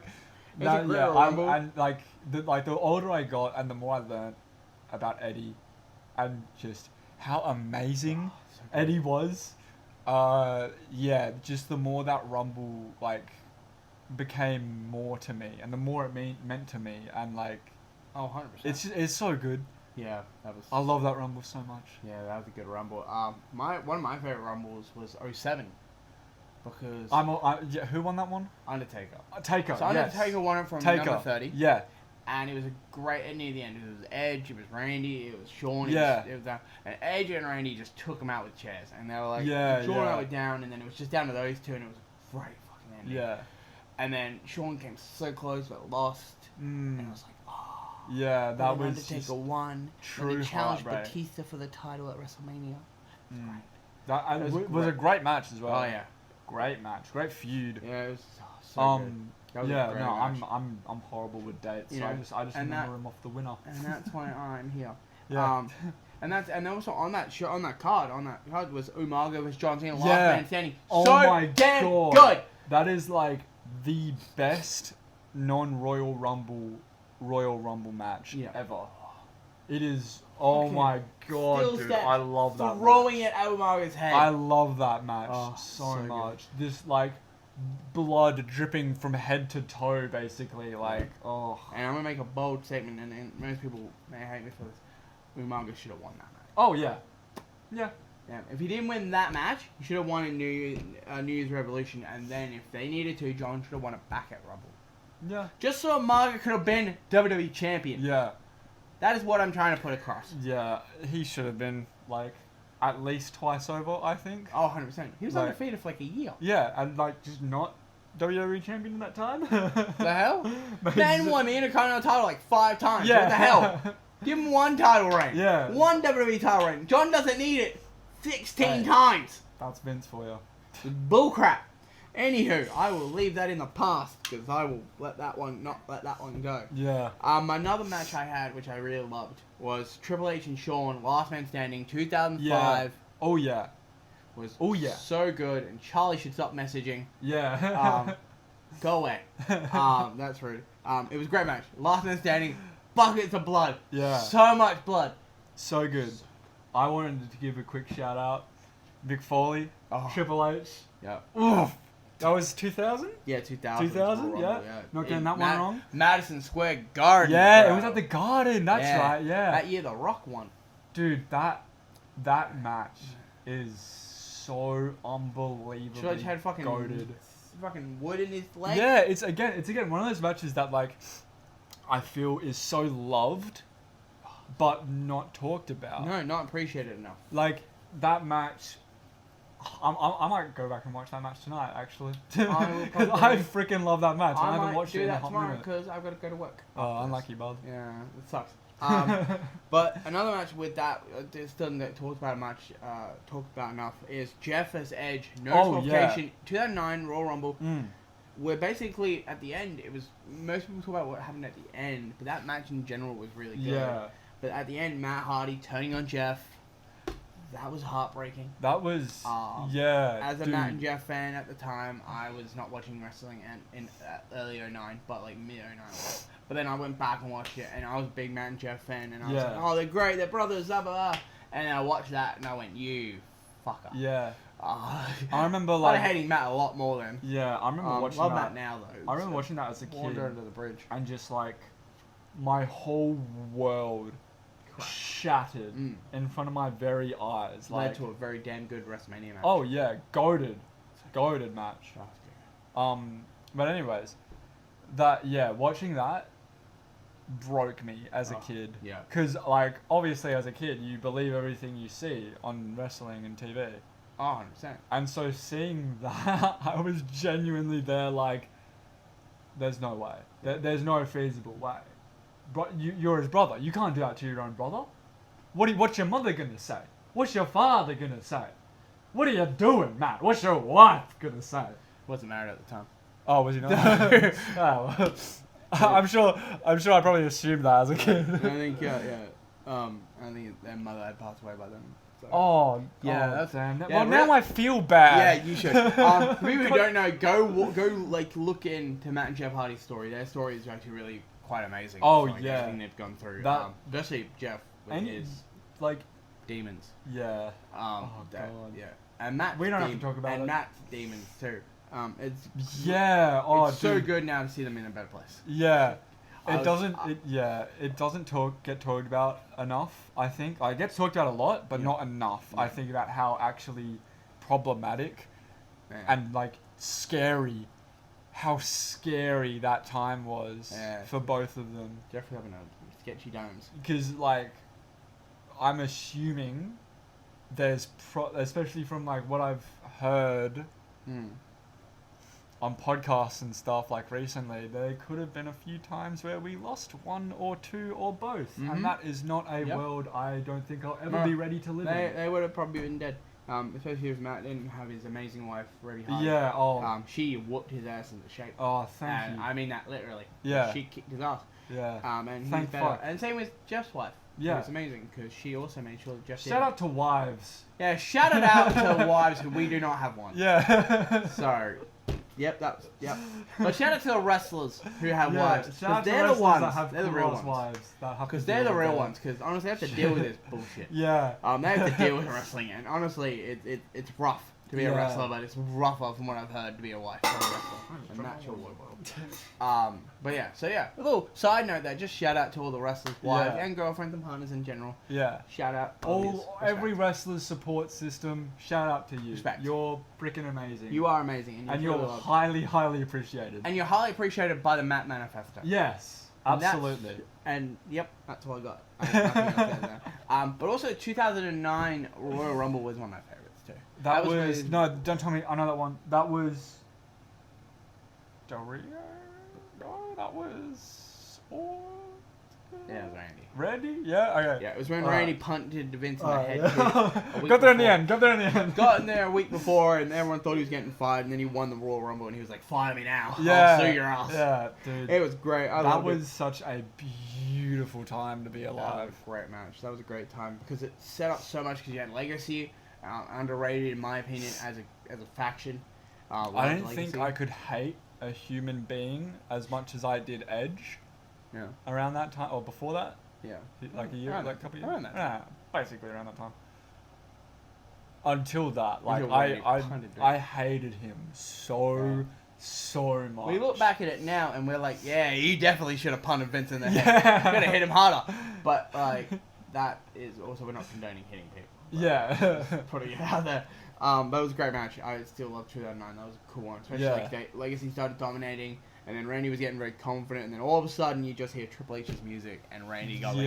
It's a great yeah, Rumble. and, like, the older I got and the more I learned about Eddie and just how amazing So good. Eddie was, yeah, just the more that Rumble, like, became more to me, and the more it meant to me, and, like, Oh, 100%. it's so good. Yeah, that was. I love that Rumble so much. Yeah, that was a good Rumble. One of my favorite Rumbles was 07. Because Yeah, who won that one? Undertaker. Taker. So Undertaker yes. won it from Taker. number 30. Yeah. And it was a great, and near the end, it was Edge, it was Randy, it was Shawn. Yeah. It was that. And Edge and Randy just took them out with chairs. And they were like, Yeah, Shawn yeah. and I were down, and then it was just down to those two, and it was a great fucking ending. Yeah. And then Shawn came so close, but lost. And Mm. I was like, oh. Yeah, that And then was Undertaker just won. true And he challenged heartbreak. Batista for the title at WrestleMania. Mm. Right. That It was a great match as well. Oh, yeah. Great match, great feud. Yeah, it was so good. That was a Yeah, great no, match. I'm horrible with dates. You So know, I just and remember him off the winner. And that's why I'm here. Yeah. And also on that card was Umaga vs John Cena, last Yeah. man standing. Oh so my damn God. good. That is like the best non-Royal Rumble match Yeah. ever. It is. Oh Okay. my God, Still dude! stands, I love that. throwing match. it at Umaga's head. I love that match Oh, so so good. much. This like blood dripping from head to toe, basically. Like, oh. And I'm gonna make a bold statement, and most people may hate me for this. Umaga should have won that match. Oh yeah. Yeah. Yeah, if he didn't win that match, he should have won in New Year's Revolution, and then if they needed to, John should have won it back at Rumble. Yeah. Just so Umaga could have been WWE champion. Yeah. That is what I'm trying to put across. Yeah. He should have been like at least twice over, I think. Oh, 100%. He was Like- undefeated for like a year. Yeah, and like just not WWE champion in that time. The hell? But Man he's- won the Intercontinental title like 5 times. Yeah. What the hell? Give him one title reign. Yeah. One WWE title reign. John doesn't need it 16 Hey. times. That's Vince for you. Bullcrap. Anywho, I will leave that in the past because I will not let that one go. Yeah. Another match I had, which I really loved, was Triple H and Shawn, Last Man Standing, 2005. Oh yeah. Was Oh, yeah. so good, and Charlie should stop messaging. Yeah. Go away. That's rude. It was a great match. Last Man Standing, buckets of blood. Yeah. So much blood. So good. I wanted to give a quick shout out. Mick Foley, Oh. Triple H. Yeah. Oof. That was 2000? Yeah, 2000. 2000, yeah. Not getting that one wrong. Madison Square Garden. Yeah, bro. it was at the Garden. That's Yeah. right. Yeah. That year, The Rock won. Dude, that match is so unbelievably George had fucking goated. fucking wood in his leg. Yeah, it's again one of those matches that like I feel is so loved, but not talked about. No, not appreciated enough. Like that match. I might go back and watch that match tonight, actually. I will Because probably- I freaking love that match. I I haven't might watched do it in a that hot tomorrow minute. because I've got to go to work. Oh, after this. unlucky, bud. Yeah, it sucks. But another match with that just doesn't get talked about enough is Jeff as Edge. No Oh, disqualification. 2009 Royal Rumble. Mm. Where basically at the end it was most people talk about what happened at the end, but that match in general was really good. Yeah, But at the end, Matt Hardy turning on Jeff. That was heartbreaking. that was As a dude. Matt and Jeff fan at the time, I was not watching wrestling in early 09, but like mid 09. But then I went back and watched it, and I was a big Matt and Jeff fan, and I was Yeah. like, oh, they're great, they're brothers, blah, blah, blah. And I watched that, and I went, you fucker. Yeah, Oh. I remember I like was hating Matt a lot more then. yeah, I remember watching love that. Matt now, though. I remember watching that as a kid, Wander under the bridge. and just like my whole world shattered Mm. in front of my very eyes. Like, Led to a very damn good WrestleMania match. oh yeah, goated match. Oh, okay. But anyways, watching that broke me as a kid. Yeah. Cause like obviously as a kid you believe everything you see on wrestling and TV, Oh, 100%. and so seeing that I was genuinely there like, there's no way, there's no feasible way. But you're his brother. You can't do that to your own brother. What's your mother gonna say? What's your father gonna say? What are you doing, Matt? What's your wife gonna say? Wasn't married at the time. Oh, was he not? Oh, well. I'm sure I probably assumed that as a kid. I think, I think their mother had passed away by then. So. Oh, Yeah, oh, that's- damn. yeah, Well, real- now I feel bad. Yeah, you should. For people who don't know, go like look into Matt and Jeff Hardy's story. Their story is actually really quite amazing. Oh, Like, yeah. everything they've gone through. That- Especially Jeff with And his like, demons. yeah. God. Yeah, and Matt's We don't have to talk about and it. Matt's demons too. It's Yeah. Oh, it's so dude. good now to see them in a better place. Yeah. I It was- doesn't. It doesn't get talked about enough. I think like, it gets talked about a lot, but Yeah. not enough. I Yeah. think about how actually problematic Man. and like scary how scary that time was Yeah. for both of them. Definitely having a sketchy times. Because, like, I'm assuming there's especially from like what I've heard on podcasts and stuff like recently, there could have been a few times where we lost one or two or both, and that is not a world I don't think I'll ever be ready to live in. They would have probably been dead. Especially if Matt didn't have his amazing wife, Remy Hart. Yeah. Oh. She whooped his ass into shape. Oh, thank you. I mean that literally. Yeah. She kicked his ass. Yeah. And he's Thank better. fuck. And same with Jeff's wife. Yeah. It's amazing because she also made sure that Jeff. Shout out to wives. Yeah, shout it out to wives who we do not have one. Yeah. So, yep. But shout out to the wrestlers who have wives. Shout out to they're the wrestlers ones. that have They're the real cool-ass ones. wives that have to Because they're the deal real with ones. Because honestly, they have to deal with this bullshit. Yeah. They have to deal with wrestling, and honestly, it's rough to be a wrestler, but it's rougher from what I've heard to be a wife or a wrestler. A natural but yeah, so yeah, a little side note there. Just shout out to all the wrestlers' wives and girlfriends and partners in general. Yeah. Shout out. Every wrestler's support system. Shout out to you. Respect. You're freaking amazing. You are amazing, and you're highly, highly appreciated. And you're highly appreciated by the Matt Manifesto. Yes. Absolutely. And yep, that's all I got. I have nothing else to add there. But also 2009 Royal Rumble was one of my favorites too. That was no, don't tell me. I know that one. That was Del Rio. No, that was. Yeah, it was Randy. Randy? Yeah. Okay. Yeah, it was when Randy punted Vince in the head. Yeah. Got there in the end. Got in there a week before, and everyone thought he was getting fired, and then he won the Royal Rumble, and he was like, "Fire me now! Yeah. I'll sue your ass." Yeah, dude. It was great. That was such a beautiful time to be alive. That was a great match. That was a great time because it set up so much. Because you had Legacy, underrated in my opinion as a faction. I don't think I could hate a human being as much as I did Edge. Yeah. Around that time, or before that. Yeah. Like a year, around like a couple of years. Around that time. Basically around that time. Until that, like Until I hated him so much. We look back at it now and we're like, yeah, you definitely should have punted Vince in the head. Could have hit him harder. But like, that is also, we're not condoning hitting people. Yeah. Putting it out there. But it was a great match. I still love 2009. That was a cool one. Especially like Legacy started dominating. And then Randy was getting very confident, and then all of a sudden you just hear Triple H's music, and Randy going,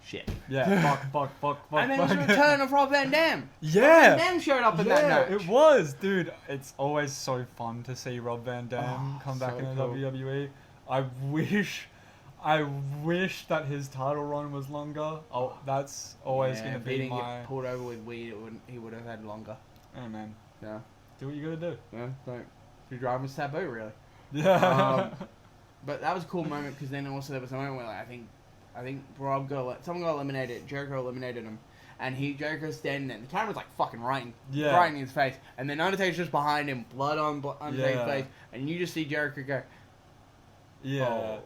shit. Yeah, fuck. And then it was the return of Rob Van Dam. Yeah. Rob Van Dam showed up in that match. It was, dude. It's always so fun to see Rob Van Dam come back in the WWE. I wish that his title run was longer. Oh, that's always going to be if he didn't get pulled over with weed, he would have had longer. Hey, man. Yeah. Do what you got to do. Yeah, don't be driving with Sabu, really. Yeah. But that was a cool moment because then also there was a moment where like, I think someone got eliminated. Jericho eliminated him, and Jericho's standing there. And the camera's like fucking right in his face, and then Undertaker's just behind him, blood on Undertaker's face, and you just see Jericho go. Yeah. Oh.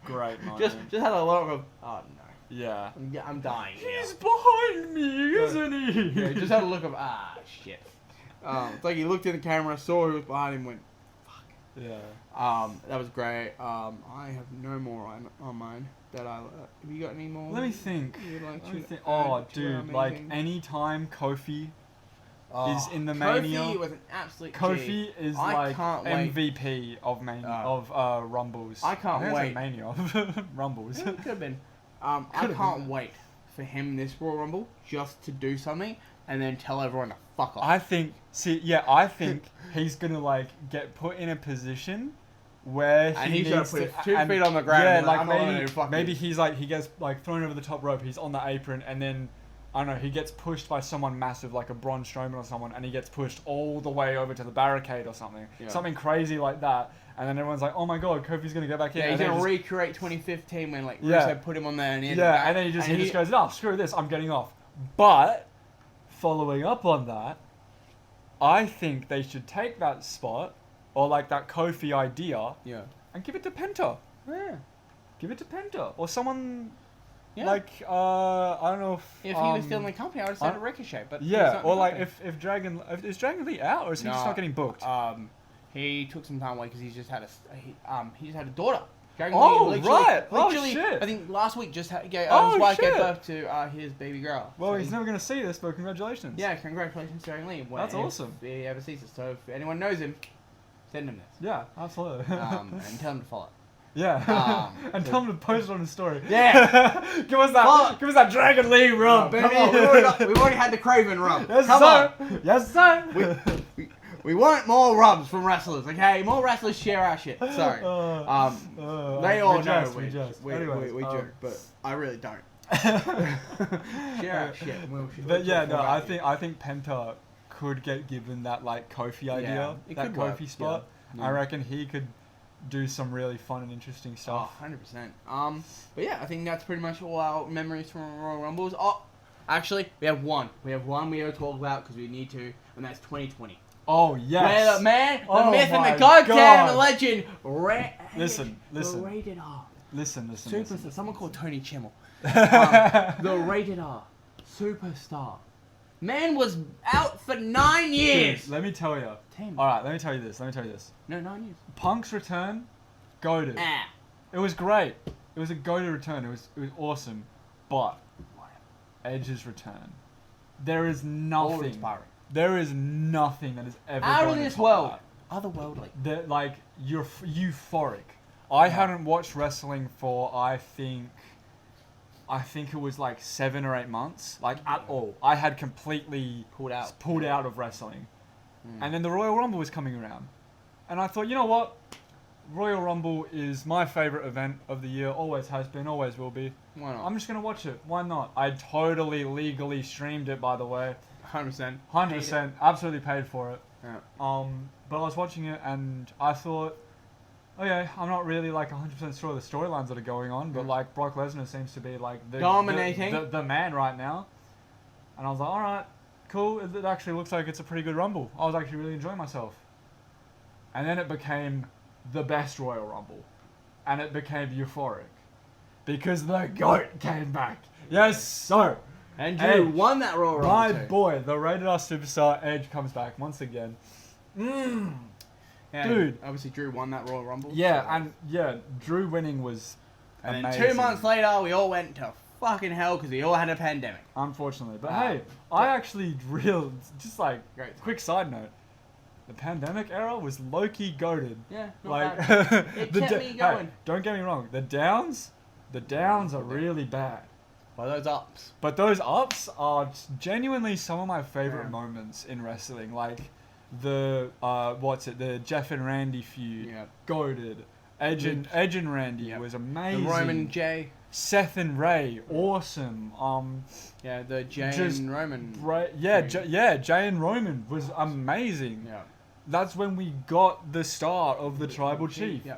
Great moment. Just had a lot of oh no. Yeah. I'm dying. He's behind me, isn't he? Yeah, just had a look of shit. It's like he looked in the camera, saw who was behind him, went. Yeah. That was great. I have no more on mine that I. Have you got any more? Let me think. Let me think. Oh, dude, like anytime Kofi is in the Mania. Kofi was an absolute. Kofi is like MVP MVP of Rumbles. I can't wait. Mania of Rumbles. Yeah, it could have been. I can't wait for him this Royal Rumble just to do something and then tell everyone to fuck off. I think he's gonna like get put in a position where he's gonna put his 2 feet on the ground. Yeah, like maybe he's like he gets like thrown over the top rope. He's on the apron, and then I don't know. He gets pushed by someone massive, like a Braun Strowman or someone, and he gets pushed all the way over to the barricade or something. Yeah. Something crazy like that. And then everyone's like, "Oh my god, Kofi's gonna go back in." Yeah, he's gonna recreate 2015 when like Rusev put him on there, and and then he just goes, "Oh, screw this, I'm getting off." But following up on that, I think they should take that spot or like that Kofi idea, and give it to Penta. Yeah, give it to Penta or someone. Yeah. Like I don't know if he was still in the company, I would have said Ricochet. But or like if Dragon is Dragon Lee out, or is he just not getting booked? He took some time away because he just had a daughter. Dragon Lee, right! Literally, shit! I think last week his wife gave birth to his baby girl. Well, he's never gonna see this, but congratulations. Yeah, congratulations, Dragon Lee. That's awesome. If he ever sees it, so if anyone knows him, Send him this. Yeah, absolutely. And tell him to follow. Yeah. And tell him to post it on the story. Yeah. Give us that Dragon League rub, baby. Come on, we've already had the Craven rub. Yes, Come sir. on. Yes, sir. We want more rubs from wrestlers, okay? More wrestlers share our shit. Sorry. They all know we joke, but I really don't. Share our shit. But yeah, no, I think Penta could get given that like Kofi idea, that Kofi spot. Yeah. I reckon he could do some really fun and interesting stuff. Oh, 100%. But yeah, I think that's pretty much all our memories from Royal Rumbles. Oh, actually, we have one. We have to talk about because we need to, and that's 2020. Oh, yes. Where the man, the myth, and the God. goddamn legend, Listen. Rated R. Listen. Superstar. Someone called Tony Chimmel. The rated R. Superstar. Man was out for 9 years. Dude, let me tell you. 10. Alright, let me tell you this. No, 9 years. Punk's return, goated. It was great. It was a goated return. It was awesome. But Edge's return. There is nothing. There is nothing that is ever out of this world. That. Otherworldly. Like, you're euphoric. I hadn't watched wrestling for, I think it was like 7 or 8 months. Like, at all. I had completely pulled out of wrestling. And then the Royal Rumble was coming around. And I thought, you know what? Royal Rumble is my favourite event of the year. Always has been, always will be. Why not? I'm just going to watch it. Why not? I totally legally streamed it, by the way. 100%. 100%. Absolutely paid for it. Yeah. But I was watching it and I thought, okay, I'm not really like 100% sure of the storylines that are going on, but like Brock Lesnar seems to be like dominating the man right now. And I was like, alright, cool. It actually looks like it's a pretty good Rumble. I was actually really enjoying myself. And then it became the best Royal Rumble. And it became euphoric. Because the GOAT came back. Yes, sir. And Drew won that Royal Rumble. My boy, the rated R superstar Edge comes back once again. Yeah, dude. Obviously, Drew won that Royal Rumble. Yeah, Drew winning was amazing. And then 2 months later, we all went to fucking hell because we all had a pandemic. Unfortunately. But hey, I actually just like, quick side note, the pandemic era was low-key goated. Yeah, like it kept me going. Hey, don't get me wrong, the downs are really bad. Well, those ups. But those ups are genuinely some of my favorite moments in wrestling. Like the the Jeff and Randy feud, goated. Edge and Randy was amazing. The Roman J. Seth and Ray, awesome. The Jay and Roman. Jay and Roman was amazing. Yeah. That's when we got the start of the Tribal Chief. Yeah.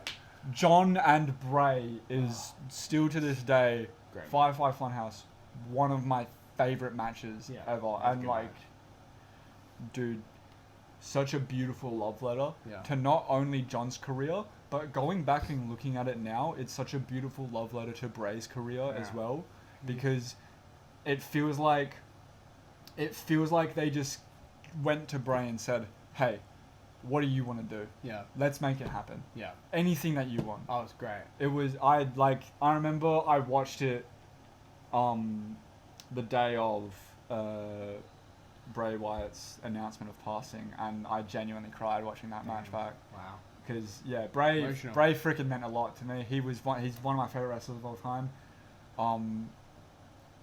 John and Bray is still to this day, Firefly Funhouse, one of my favorite matches ever. And like, dude, such a beautiful love letter to not only John's career, but going back and looking at it now, it's such a beautiful love letter to Bray's career as well, because it feels like they just went to Bray and said, "Hey, what do you want to do? Yeah, let's make it happen. Yeah, anything that you want." Oh, it's great. It was I remember I watched it, the day of Bray Wyatt's announcement of passing, and I genuinely cried watching that match back. Wow. Because Bray freaking meant a lot to me. He's one of my favorite wrestlers of all time.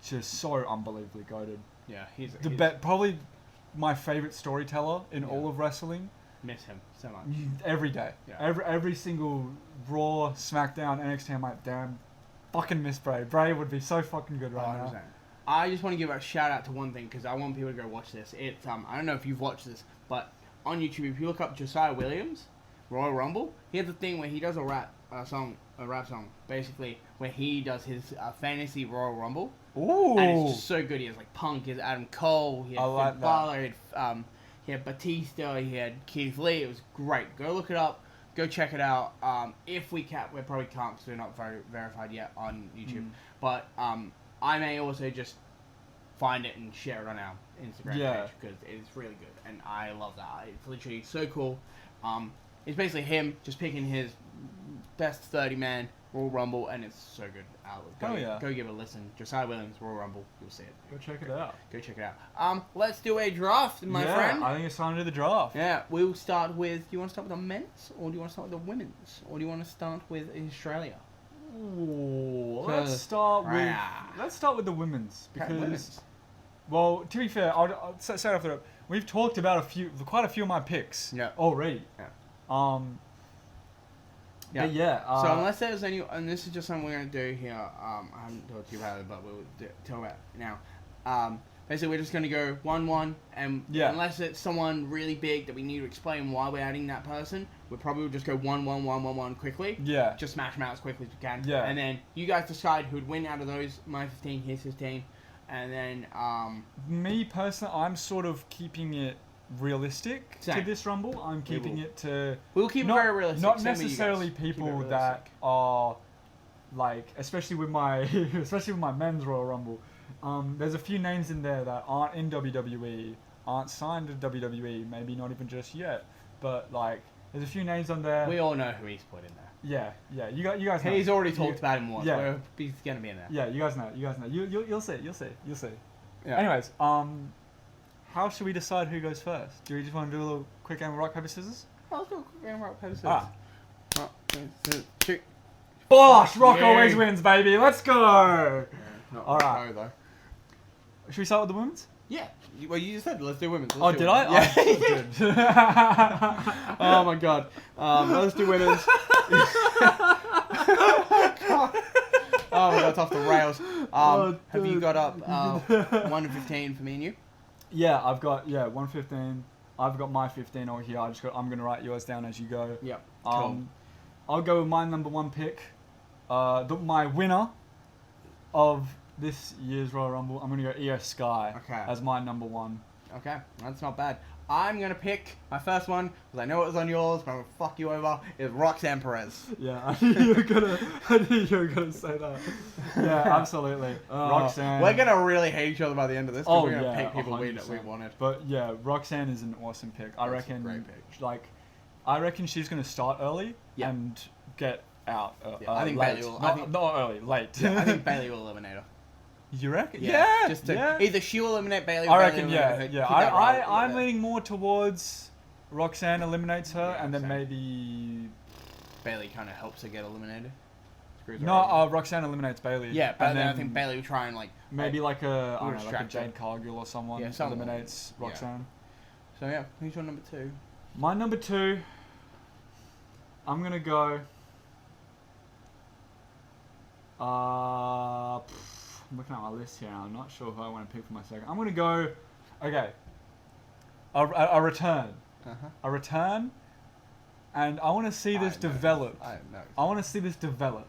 Just so unbelievably goated. Yeah, he's probably my favorite storyteller in all of wrestling. Miss him so much. Every day. Yeah. Every single Raw, SmackDown, NXT, I'm like, damn, fucking miss Bray. Bray would be so fucking good right now. I just want to give a shout out to one thing because I want people to go watch this. It's I don't know if you've watched this, but on YouTube, if you look up Josiah Williams, Royal Rumble, he has a thing where he does a rap song, basically, where he does his fantasy Royal Rumble. Ooh. And it's just so good. He has like Punk, he has Adam Cole, he had Finn Balor, he had Batista, he had Keith Lee. It was great. Go look it up. Go check it out. If we probably can't because we're not very verified yet on YouTube. But I may also just find it and share it on our Instagram page because it's really good and I love that. It's literally so cool. It's basically him just picking his best 30-man Royal Rumble, and it's so good. Go give it a listen. Josiah Williams Royal Rumble, you'll see it. Go check it out. Go check it out. Let's do a draft, my friend. I think it's time to do the draft. Yeah, we'll start with. Do you want to start with the men's, or do you want to start with the women's, or do you want to start with Australia? Ooh, let's start with the women's because, well, to be fair, I'll say off the top, we've talked about quite a few of my picks already. Yeah. But yeah. So unless there's any, and this is just something we're gonna do here. I haven't talked to you about it, but we'll talk about it now. Basically, we're just gonna go 1-1, and unless it's someone really big that we need to explain why we're adding that person, we probably will just go 1-1-1-1-1 quickly. Yeah. Just smash them out as quickly as we can. Yeah. And then you guys decide who'd win out of those. My 15, his 15, and then me personally, I'm sort of keeping it realistic to this rumble. I'm keeping it to. We'll keep it very realistic. Not necessarily people that are like, especially with my men's Royal Rumble. There's a few names in there that aren't in WWE, aren't signed to WWE, maybe not even just yet. But like, there's a few names on there. We all know who he's put in there. Yeah. You guys know. He's already talked about him once. Yeah. He's gonna be in there. Yeah, you guys know. You'll see. Yeah. Anyways, how should we decide who goes first? Do we just want to do a little quick game of rock, paper, scissors? Let's do a quick game of rock, paper, scissors. Rock, shoot. Bosh! Rock always wins, baby. Let's go. All right. Though. Should we start with the women's? Yeah. Well, you just said let's do women's. Did I? Yeah. I did. Oh my god. Let's do women's. Oh my god, it's off the rails. Have you got up 1-15 for me and you? Yeah, I've got 115. I've got my 15 over here. I'm gonna write yours down as you go. Yep. Cool. I'll go with my number one pick. My winner of this year's Royal Rumble. I'm gonna go Io Sky as my number one. Okay, that's not bad. I'm gonna pick my first one because I know it was on yours, but I'm gonna fuck you over. Is Roxanne Perez. Yeah, I knew you were gonna say that. Yeah, absolutely. Roxanne. We're gonna really hate each other by the end of this. We're gonna pick people 100%. we wanted. But yeah, Roxanne is an awesome pick. I reckon. A great pick. Like, I reckon she's gonna start early and get out. I think late. Bailey will. Not early, late. Yeah, I think Bailey will eliminate her. You reckon? Yeah. Either she will eliminate Bailey. Or I reckon. Bailey I'm leaning more towards Roxanne eliminates her, and then maybe Bailey kind of helps her get eliminated. Roxanne eliminates Bailey. Yeah, but then I think Bailey will try and maybe like a Jade Cargill or someone eliminates Roxanne. So yeah, who's your number two? My number two. I'm gonna go. I'm looking at my list here. I'm not sure who I want to pick for my second. I'm gonna go. Okay. A return. A return, and I want to see this develop. I want to see this develop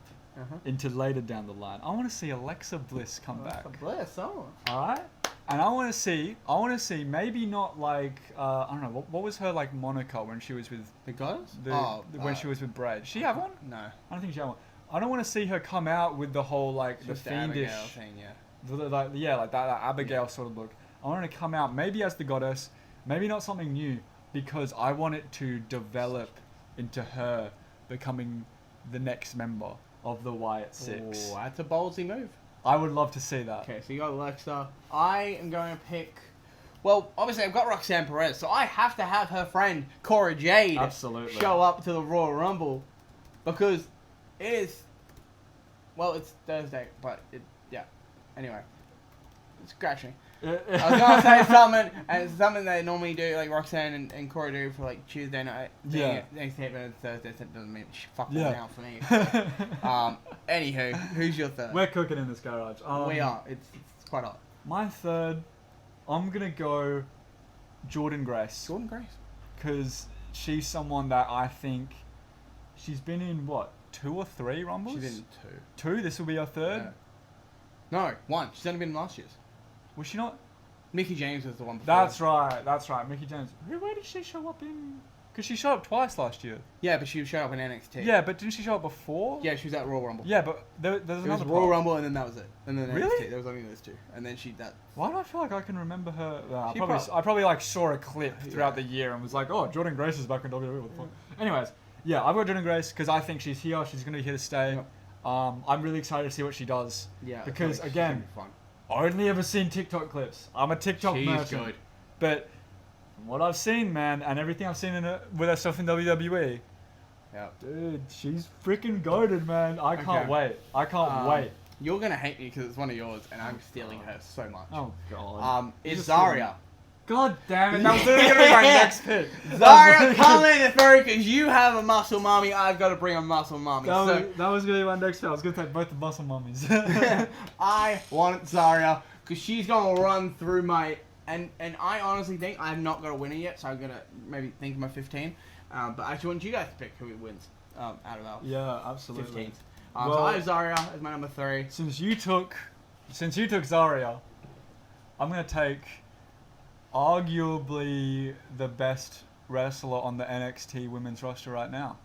into later down the line. I want to see Alexa Bliss come back. Alexa Bliss, All right. And I want to see maybe not like I don't know what was her like moniker when she was with the Goddess? When she was with Brad. She have one? No. I don't think she had one. I don't want to see her come out with the whole like the fiendish thing, like that Abigail sort of look. I want her to come out maybe as the Goddess, maybe not something new, because I want it to develop into her becoming the next member of the Wyatt Six. Oh, that's a ballsy move. I would love to see that. Okay, so you got Alexa. I am going to pick. Well, obviously I've got Roxanne Perez, so I have to have her friend Cora Jade show up to the Royal Rumble, because it is. Well, it's Thursday, but Anyway, scratch me. I was gonna say something, and it's something they normally do, like Roxanne and Cora do for like Tuesday night. Next hit it's Thursday, so it doesn't mean fuck all now for me. Anywho, who's your third? We're cooking in this garage. We are. It's quite hot. My third, I'm gonna go Jordan Grace. Jordan Grace. Because she's someone that I think she's been in 2 or 3 Rumbles. She's in 2. 2. This will be her third. Yeah. No, 1. She's only been in last year's. Was she not? Mickey James was the one before. That's right. Mickey James. Where did she show up in? Because she showed up twice last year. Yeah, but she showed up in NXT. Yeah, but didn't she show up before? Yeah, she was at Royal Rumble. Yeah, but there's another Royal Rumble, and then that was it. And then really? NXT. There was only those 2. And then that. Why do I feel like I can remember her? I probably like saw a clip throughout the year and was like, oh, Jordan Grace is back in WWE. What the fuck? Anyways, yeah, I've got Jordan Grace because I think she's here. She's going to be here to stay. Yep. I'm really excited to see what she does. Yeah. it's Because, gonna be again, fun. Only ever seen TikTok clips. I'm a TikTok She's merchant. good. But from what I've seen, man, and everything I've seen with her stuff in WWE, Yeah. dude, she's freaking goated, man. I can't wait. I can't wait. You're gonna hate me because it's one of yours, and I'm stealing her so much. Oh, God. Is just Zarya. God damn it. That was literally going to be my next pick. Zarya, come in the throw because you have a muscle mommy. I've got to bring a muscle mommy. That So was going to be my next pick. I was going to take both the muscle mummies. I want Zarya because she's gonna run through my and I honestly think I've not got a winner yet, so I'm gonna maybe think of my 15. But I actually want you guys to pick who wins out of our Yeah, absolutely. 15s. So I have Zarya as my number 3. Since you took Zarya, I'm going to take arguably the best wrestler on the NXT women's roster right now.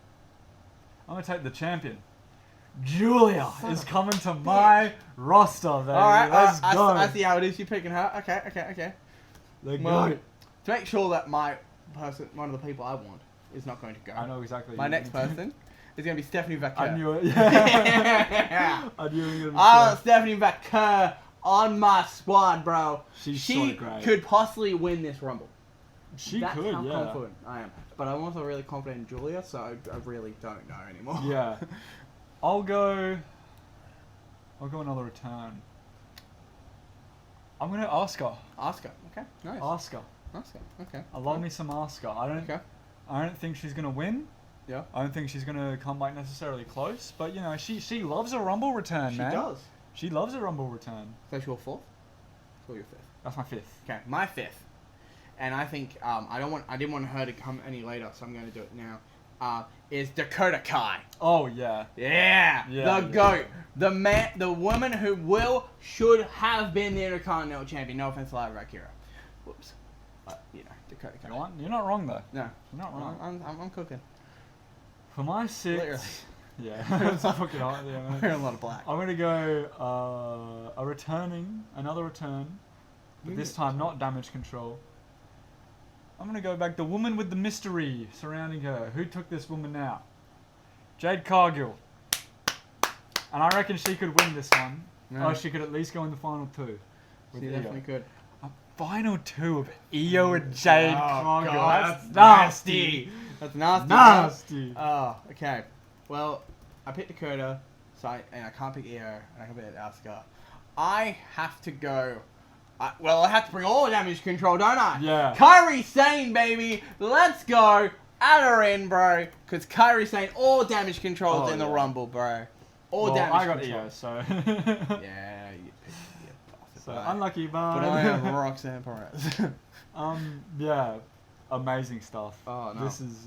I'm going to take the champion. Julia is coming to my roster, baby. Alright, let's go. I see how it is. You're picking her. Okay. Let's Well, go. to make sure that one of the people I want is not going to go. I know exactly. My next person is going to be Stephanie Vaquer. I knew it. Yeah. I knew it was I want Stephanie Vaquer on my squad, bro. She's She so great. could possibly win this Rumble. She That's could, how yeah. confident I am. But I'm also really confident in Julia, so I really don't know anymore. Yeah. I'll go another return. I'm going to Asuka. Asuka. Okay. Nice. Asuka. Asuka. Okay. I love me some Asuka. I don't think she's going to win. Yeah. I don't think she's going to come back necessarily close. But, you know, she loves a Rumble return, She man. does. She loves a Rumble return. So your 4th? Or your 5th? That's my 5th. Okay, my 5th. And I think I didn't want her to come any later, so I'm going to do it now. Is Dakota Kai. Oh, yeah. Yeah, Yeah, the yeah. GOAT. The woman who should have been the Intercontinental Champion. No offense to Lyra Akira. Whoops. But, you know, Dakota Kai. You know what? You're not wrong, though. No. You're not wrong. I'm cooking. For my 6th... Literally. Yeah. It's fucking hot. Yeah, man. Wearing a lot of black. I'm going to go another return. But this time, not damage control. I'm going to go back. The woman with the mystery surrounding her. Who took this woman out? Jade Cargill. And I reckon she could win this one. Yeah. Or she could at least go in the final 2. With She Io. definitely could. A final 2 of Io and Jade Cargill. God, That's nasty. That's nasty. Nasty. Oh, okay. Well, I picked Dakota, and I can't pick Io, and I can pick Asuka. I have to go. I have to bring all damage control, don't I? Yeah. Kairi Sane, baby. Let's go. Add her in, bro. Because Kairi Sane, all damage controls in the Rumble, bro. All damage I got control. Io, so... Yeah, you picked bastard. So unlucky, but... But I have Roxanne Perez. Yeah. Amazing stuff. Oh, no. This is,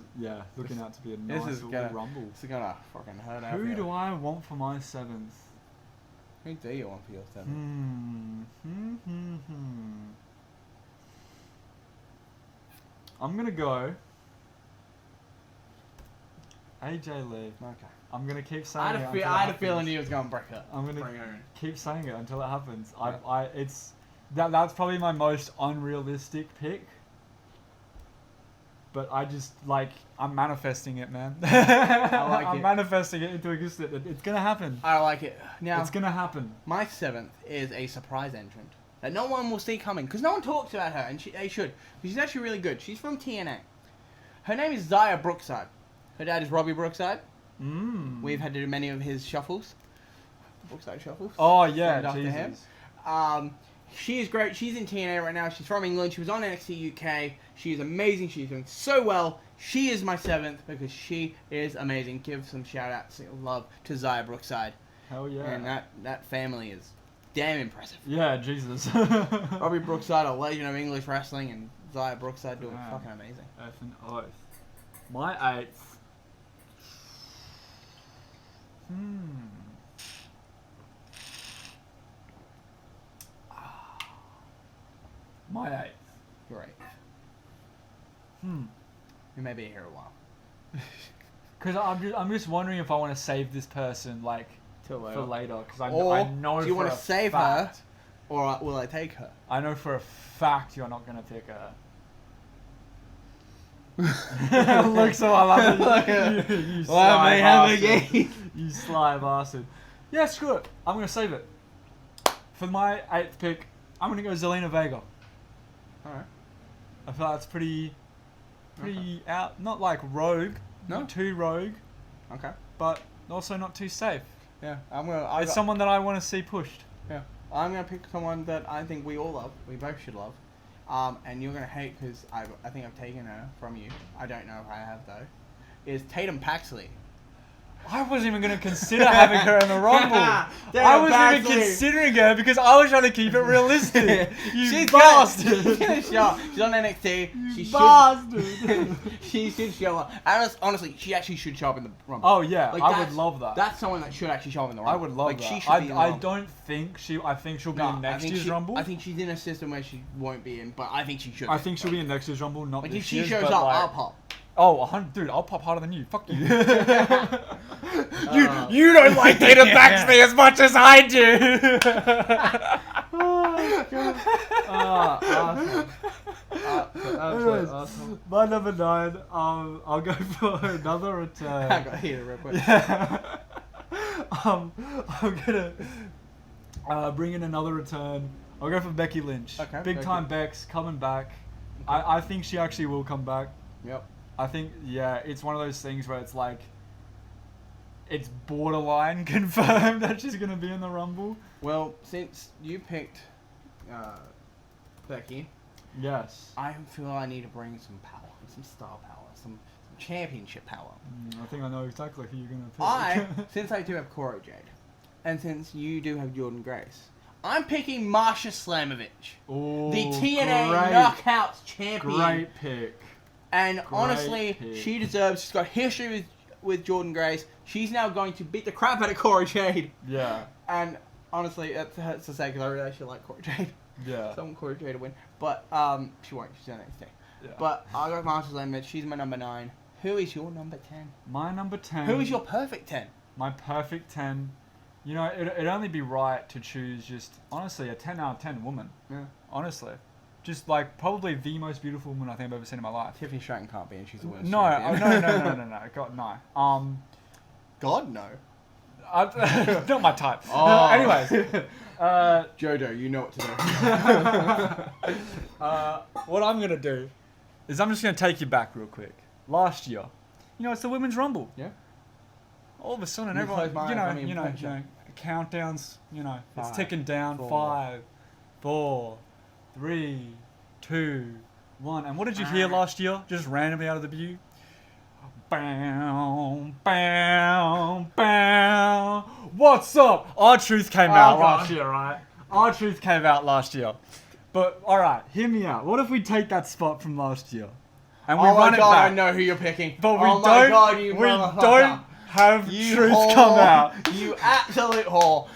looking out to be a nice This is little gonna Rumble. This is gonna fucking hurt out. Who do I want for my 7th? Who do you want for your 7th? I'm gonna go AJ Lee. Okay. I'm gonna keep saying I it. had until it a happens. feeling he was gonna break her. I'm gonna bring her in. keep saying it until it happens. Yeah. That's probably my most unrealistic pick. But I'm manifesting it, man. I'm manifesting it into existence. It's gonna happen. I like it. Now, It's gonna happen. my 7th is a surprise entrant that no one will see coming because no one talks about her, and they should. She's actually really good. She's from TNA. Her name is Xia Brookside. Her dad is Robbie Brookside. We've had to do many of his shuffles. Brookside shuffles. Oh yeah, Named after him. Jesus. She is great. She's in TNA right now. She's from England. She was on NXT UK. She is amazing. She's doing so well. She is my 7th because she is amazing. Give some shout outs and love to Xia Brookside. Hell yeah. And that family is damn impressive. Yeah, Jesus. Robbie Brookside, a legend of English wrestling, and Xia Brookside doing Wow. fucking amazing. Effing oath. My 8th. My 8th. Great. We may be here a while. Because I'm just wondering if I want to save this person Till for later. later. Because Or I know do you for want a to save fact, her, or will I take her? I know for a fact you're not going to pick her. Look, so I love it. You sly bastard. You sly bastard. Yeah, screw it. I'm going to save it. For my 8th pick, I'm going to go Zelina Vega. Alright. I feel like that's pretty out. Not like rogue. No? Not too rogue. Okay. But also not too safe. Yeah. It's someone that I want to see pushed. Yeah. I'm gonna pick someone that I think we all love. We both should love. And you're gonna hate because I think I've taken her from you. I don't know if I have though. Is Tatum Paxley. I wasn't even going to consider having her in the Rumble. I wasn't even considering her because I was trying to keep it realistic. You bastard. She's gonna show up. She's on NXT. You bastard. She should show up. And honestly, she actually should show up in the Rumble. Oh yeah, like, I would love that. That's someone that should actually show up in the Rumble. I would love that. She should be in the Rumble. I don't think I think she'll be in next year's Rumble. I think she's in a system where she won't be in, but I think she should. I think she'll be in next year's Rumble, not like this if she year's, shows but up, like, I'll pop. Oh, 100, dude, I'll pop harder than you. Fuck you. You don't like Tatum Paxley as much as I do. Awesome. Awesome. My number 9, I'll go for another return. I got here real quick. Yeah. I'm gonna bring in another return. I'll go for Becky Lynch. Okay, Big Becky. time Beck's coming back. Okay. I think she actually will come back. Yep. I think, yeah, it's one of those things where it's like, it's borderline confirmed that she's going to be in the Rumble. Well, since you picked Becky, Yes. I feel I need to bring some power, some star power, some championship power. I think I know exactly who you're going to pick. Since I do have Cora Jade, and since you do have Jordan Grace, I'm picking Marsha Slamovich, Ooh, the TNA great, Knockouts champion. Great pick. And Great honestly, pick. she deserves. She's got history with Jordan Grace. She's now going to beat the crap out of Cora Jade. Yeah. And honestly, it hurts to say because I really actually like Cora Jade. Yeah. So I want Cora Jade to win, but she won't. She's on NXT. Yeah. But I got Marsha Slamovich. She's my number 9. Who is your number 10? My number 10. Who is your perfect 10? My perfect 10. You know, it'd only be right to choose just, honestly, a 10 out of 10 woman. Yeah. Honestly. Just like, probably the most beautiful woman I think I've ever seen in my life. Tiffany Stratton can't be, and she's the worst. No. God, no. God, no. Not my type. Oh. Anyways. Jojo, you know what to do. What I'm going to do is I'm just going to take you back real quick. Last year. You know, it's the Women's Rumble. Yeah. All of a sudden, You everyone, close my eyes, I mean, pressure. countdowns, it's 5, ticking down. 4. 5, 4, 3, 2, 1. And what did you hear last year? Just randomly out of the blue? Bow, bow, bow. What's up? R-Truth came out last year, right? R-Truth came out last year. But, alright, hear me out. What if we take that spot from last year? And we run it back? I know who you're picking. But we oh don't, my God, you we motherfucker. don't have You truth whore. come out. You absolute whore.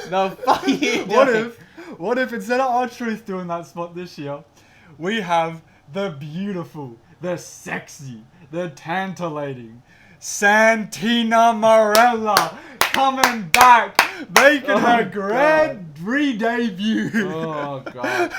The fuck are you doing? What if instead of our truth doing that spot this year, we have the beautiful, the sexy, the tantalating Santina Morella coming back, making her grand re-debut. Oh God.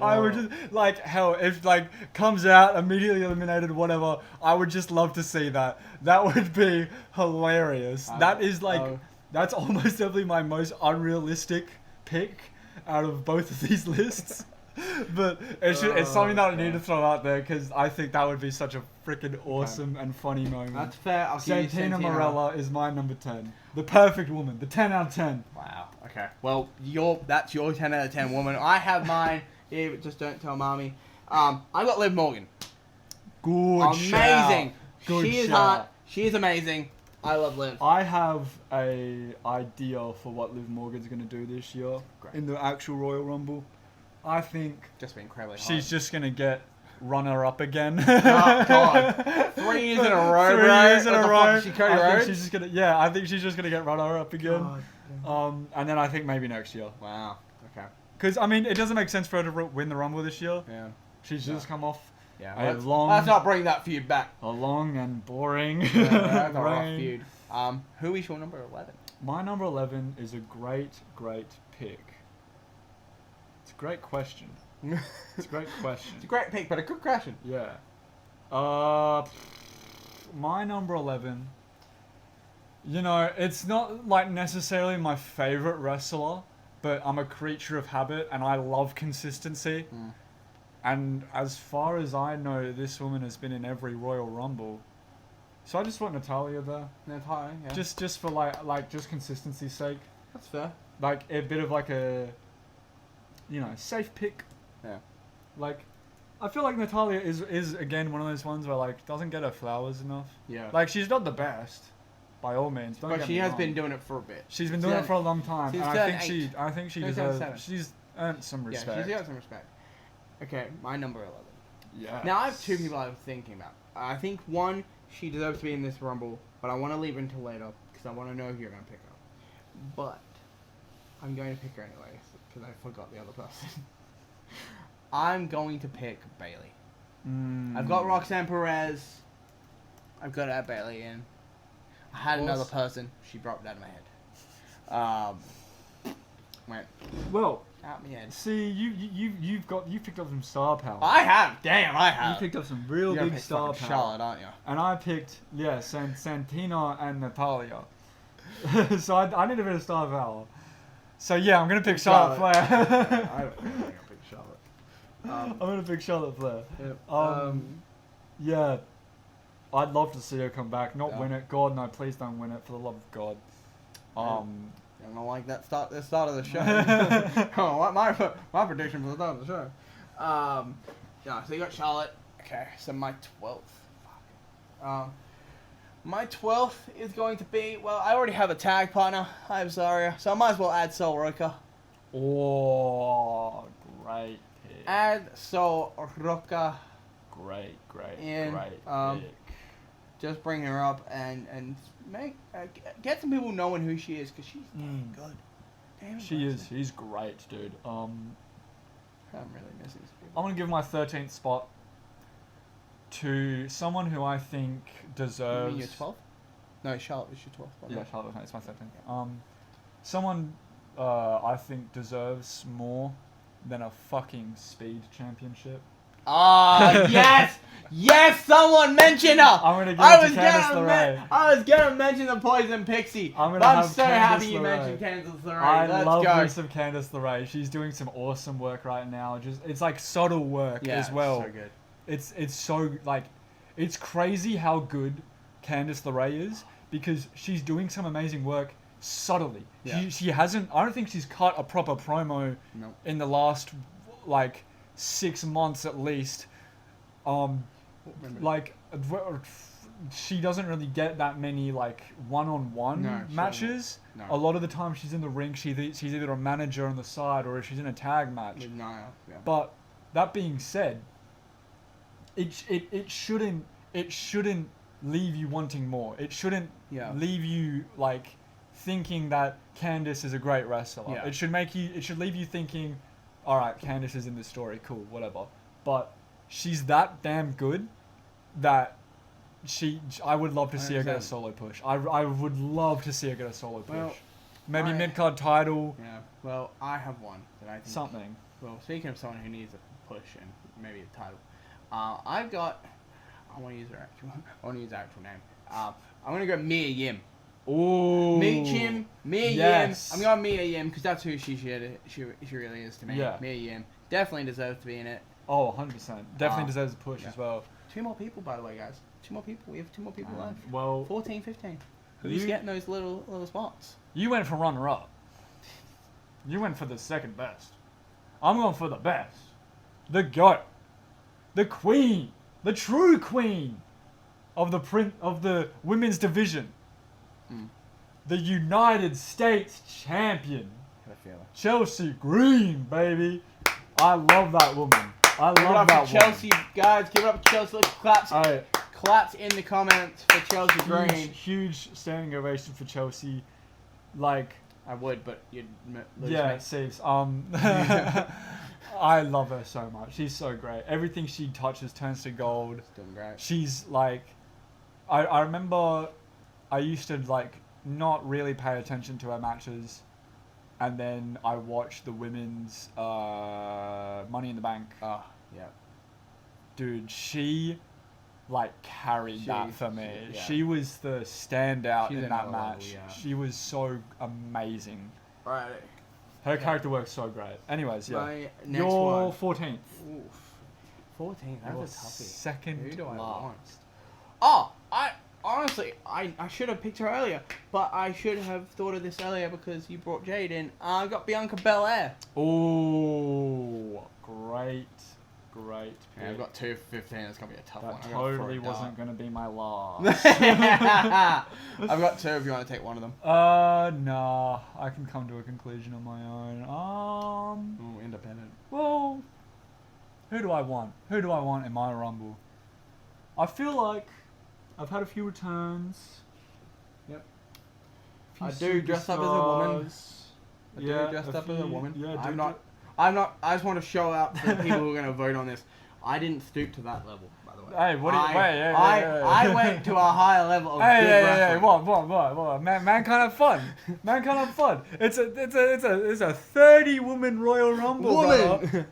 I would just, like, hell, if, like, comes out, immediately eliminated, whatever, I would just love to see that. That would be hilarious. That is, like, that's almost definitely my most unrealistic pick out of both of these lists. But it's something that I need to throw out there because I think that would be such a freaking awesome and funny moment. That's fair. I'll give you Santina Morella is my number 10. The perfect woman. The 10 out of 10. Wow. Okay. Well, that's your 10 out of 10 woman. I have mine. Yeah, but just don't tell mommy. I got Liv Morgan. Good Amazing. shout. Good She is shout. hot. She is amazing. I love Liv. I have a idea for what Liv Morgan's going to do this year in the actual Royal Rumble. I think Just been incredibly hot. she's just going to get runner-up again. Oh, God. 3 years in a row, 3 bro. years in What a the row. fuck, is she Cody I think Rhodes? she's just gonna, I think she's just going to get runner-up again. And then I think maybe next year. Wow. Okay. Because, I mean, it doesn't make sense for her to win the Rumble this year. Yeah. She's just come off Yeah. a Let's not bring that feud back. a long and boring That's a rough reign. feud. Who is your number 11? My number 11 is a great, great pick. It's a great question. It's a great question. It's a great pick, but a good question. Yeah. My number 11. You know, it's not like necessarily my favorite wrestler, but I'm a creature of habit and I love consistency. And as far as I know, this woman has been in every Royal Rumble. So I just want Natalia there. Natalia, yeah. Just for like just consistency's sake. That's fair. Like a bit of like a, you know, safe pick. Yeah. Like, I feel like Natalia is again one of those ones where like doesn't get her flowers enough. Yeah. Like she's not the best, by all means. But she has been doing it for a bit. She's been doing it for a long time, and I think she deserves. 7. She's earned some respect. Yeah, she's got some respect. Okay, my number 11. Yeah. Now I have two people I was thinking about. I think one, she deserves to be in this Rumble, but I want to leave it until later because I want to know who you're going to pick up. But I'm going to pick her anyway because I forgot the other person. I'm going to pick Bailey. I've got Roxanne Perez. I've got to add Bailey in. I had another person. She dropped out of my head. Went Well, out my head. see, you picked up some star power. I have. Damn, I have. You picked up some real big star power. Charlotte, aren't you? And I picked Santina and Natalia. So I need a bit of star power. So yeah, I'm gonna pick Charlotte Flair. I don't think I'll pick Charlotte. I'm gonna pick Charlotte Flair. Yep. Yeah, I'd love to see her come back, not Yeah. win it. God, no, please don't win it for the love of God. I don't like that start. The start of the show. Oh, what my prediction for the start of the show. Yeah, so you got Charlotte. Okay, so my 12th. My 12th is going to be, well, I already have a tag partner. I have Zarya, so I might as well add Sol Roca. Oh, great pick. Add Sol Roca. Great And, pick. Just bring her up and make get some people knowing who she is because she's damn good. Damn She impressive. is. She's great, dude. I'm really missing some people. I'm gonna give my 13th spot to someone who I think deserves. You mean your 12th? No, Charlotte was your 12th. Yeah, Charlotte. It's my 13th. Someone I think deserves more than a fucking speed championship. Ah, yes! Yes, someone mention her! I'm gonna give it to Candice LeRae. I was gonna mention the Poison Pixie. I'm I'm so have happy Candice you LeRae. mentioned Candice LeRae. I Let's love go. me some Candice LeRae. She's doing some awesome work right now. It's like subtle work as well. So good. It's so like, it's crazy how good Candice LeRae is because she's doing some amazing work subtly. Yeah. She hasn't. I don't think she's cut a proper promo Nope. in the last like 6 months at least. Like she doesn't really get that many like one-on-one matches. No. A lot of the time she's in the ring. She's either a manager on the side or she's in a tag match. With Nia, yeah. But that being said, it shouldn't leave you wanting more. It shouldn't leave you like thinking that Candice is a great wrestler. Yeah. It should leave you thinking, all right, Candice is in this story, cool, whatever. But she's that damn good that I would love to see her get a solo push. I would love to see her get a solo push. Well, maybe mid-card title. Yeah. Well, I have one that I think. Something. Well, speaking of someone who needs a push and maybe a title, I've got. I want to use her actual. I want to use her actual name. I'm gonna go Mia Yim. Ooh. Mia yes. Yim. I'm going Mia Yim because that's who she really is to me. Yeah. Mia Yim definitely deserves to be in it. Oh, 100%. Definitely deserves a push as well. 2 more people, by the way, guys. 2 more people. We have 2 more people left. Well, 14, 15. Who's getting those little spots? You went for runner-up. You went for the second best. I'm going for the best. The GOAT. The queen. The true queen of the women's division. The United States champion. I feel it. Chelsea Green, baby. I love that woman. I Give it love up that for Chelsea, guys. Give it up for Chelsea. Let's claps. woman. Claps in the comments for Chelsea Green. Huge standing ovation for Chelsea. Like, I would, but you'd lose yeah, me. it seems. I love her so much. She's so great. Everything she touches turns to gold. She's doing great. She's like, I remember I used to like not really pay attention to her matches, and then I watched the women's Money in the Bank. Oh, yeah. Dude, she like carried that for me. Yeah. She was the standout She's in that another level, match. yeah. She was so amazing. Right. Her character works so great. Anyways, yeah. My next Your one. 14th. Oof. 14. That's Your a toughie. second Who do I want? last. Oh, I should have picked her earlier, but I should have thought of this earlier because you brought Jade in. I got Bianca Belair. Oh, great pick. Yeah, I've got 2 for 15. It's gonna be a tough That one. totally wasn't going to be my last. I've got 2 if you want to take one of them. Nah. I can come to a conclusion on my own. Ooh, independent. Well, who do I want? Who do I want in my Rumble? I feel like I've had a few returns. Yep. Few I do dress up as a woman. superstars. I do dress up as a woman. Yeah, I'm not. I just want to show out to the people who are going to vote on this. I didn't stoop to that level, by the way. Hey, what do you... Wait, I went to a higher level of good Hey, wrestling. what? Man can't have fun. Man can't have fun. It's a 30-woman Royal Rumble, brother. Woman!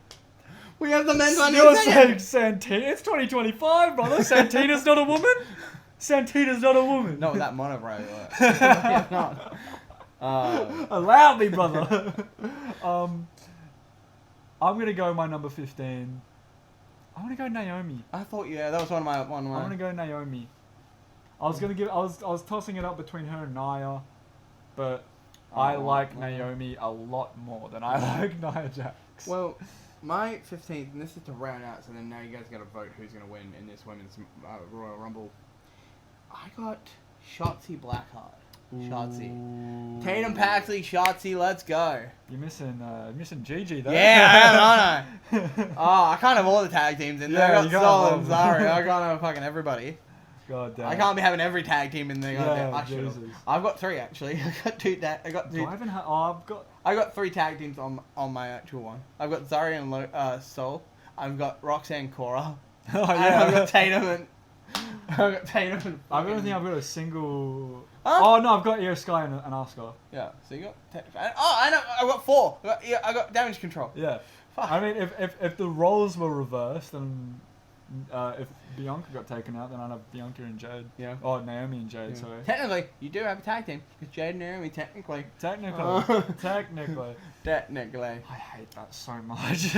We have the men's one. You're saying Santina? It's 2025, brother. Santina's not a woman? Santina's not a woman. No, that monobraid works. It's not. Allow me, brother. I'm gonna go my number 15. I want to go Naomi. I thought, yeah, that was one of my. I want to go Naomi. I was tossing it up between her and Nia, but I like Naomi a lot more than I like Nia Jax. Well, my 15th, and this is to round out, so then now you guys got to vote who's going to win in this women's Royal Rumble. I got Shotzi Blackheart. Shotzi. Tatum Paxley, Shotzi, let's go. You're missing Gigi though. Yeah, I am, aren't I? Oh, I can't have all the tag teams in there. Yeah, I you got can't Sol have and them. Zari. I can't have fucking everybody. God damn. I can't be having every tag team in there. Yeah, I should have. Jesus. I've got 3 actually. I got 2. I got 2. Do I even have? Oh, I got 3 tag teams on my actual one. I've got Zari and Sol. I've got Roxanne Cora. Oh And yeah. I've got Tatum and. I've got Tatum and. I don't think I've got a single. Huh? Oh no, I've got Io Sky and Asuka. Yeah. So you got. I know. I've got 4. I got Damage Control. Yeah. Fuck. I mean, if the roles were reversed, then if Bianca got taken out, then I'd have Bianca and Jade. Yeah. Oh, Naomi and Jade. Yeah. Sorry. Technically, you do have a tag team because Jade and Naomi technically. Technically. Technically. I hate that so much.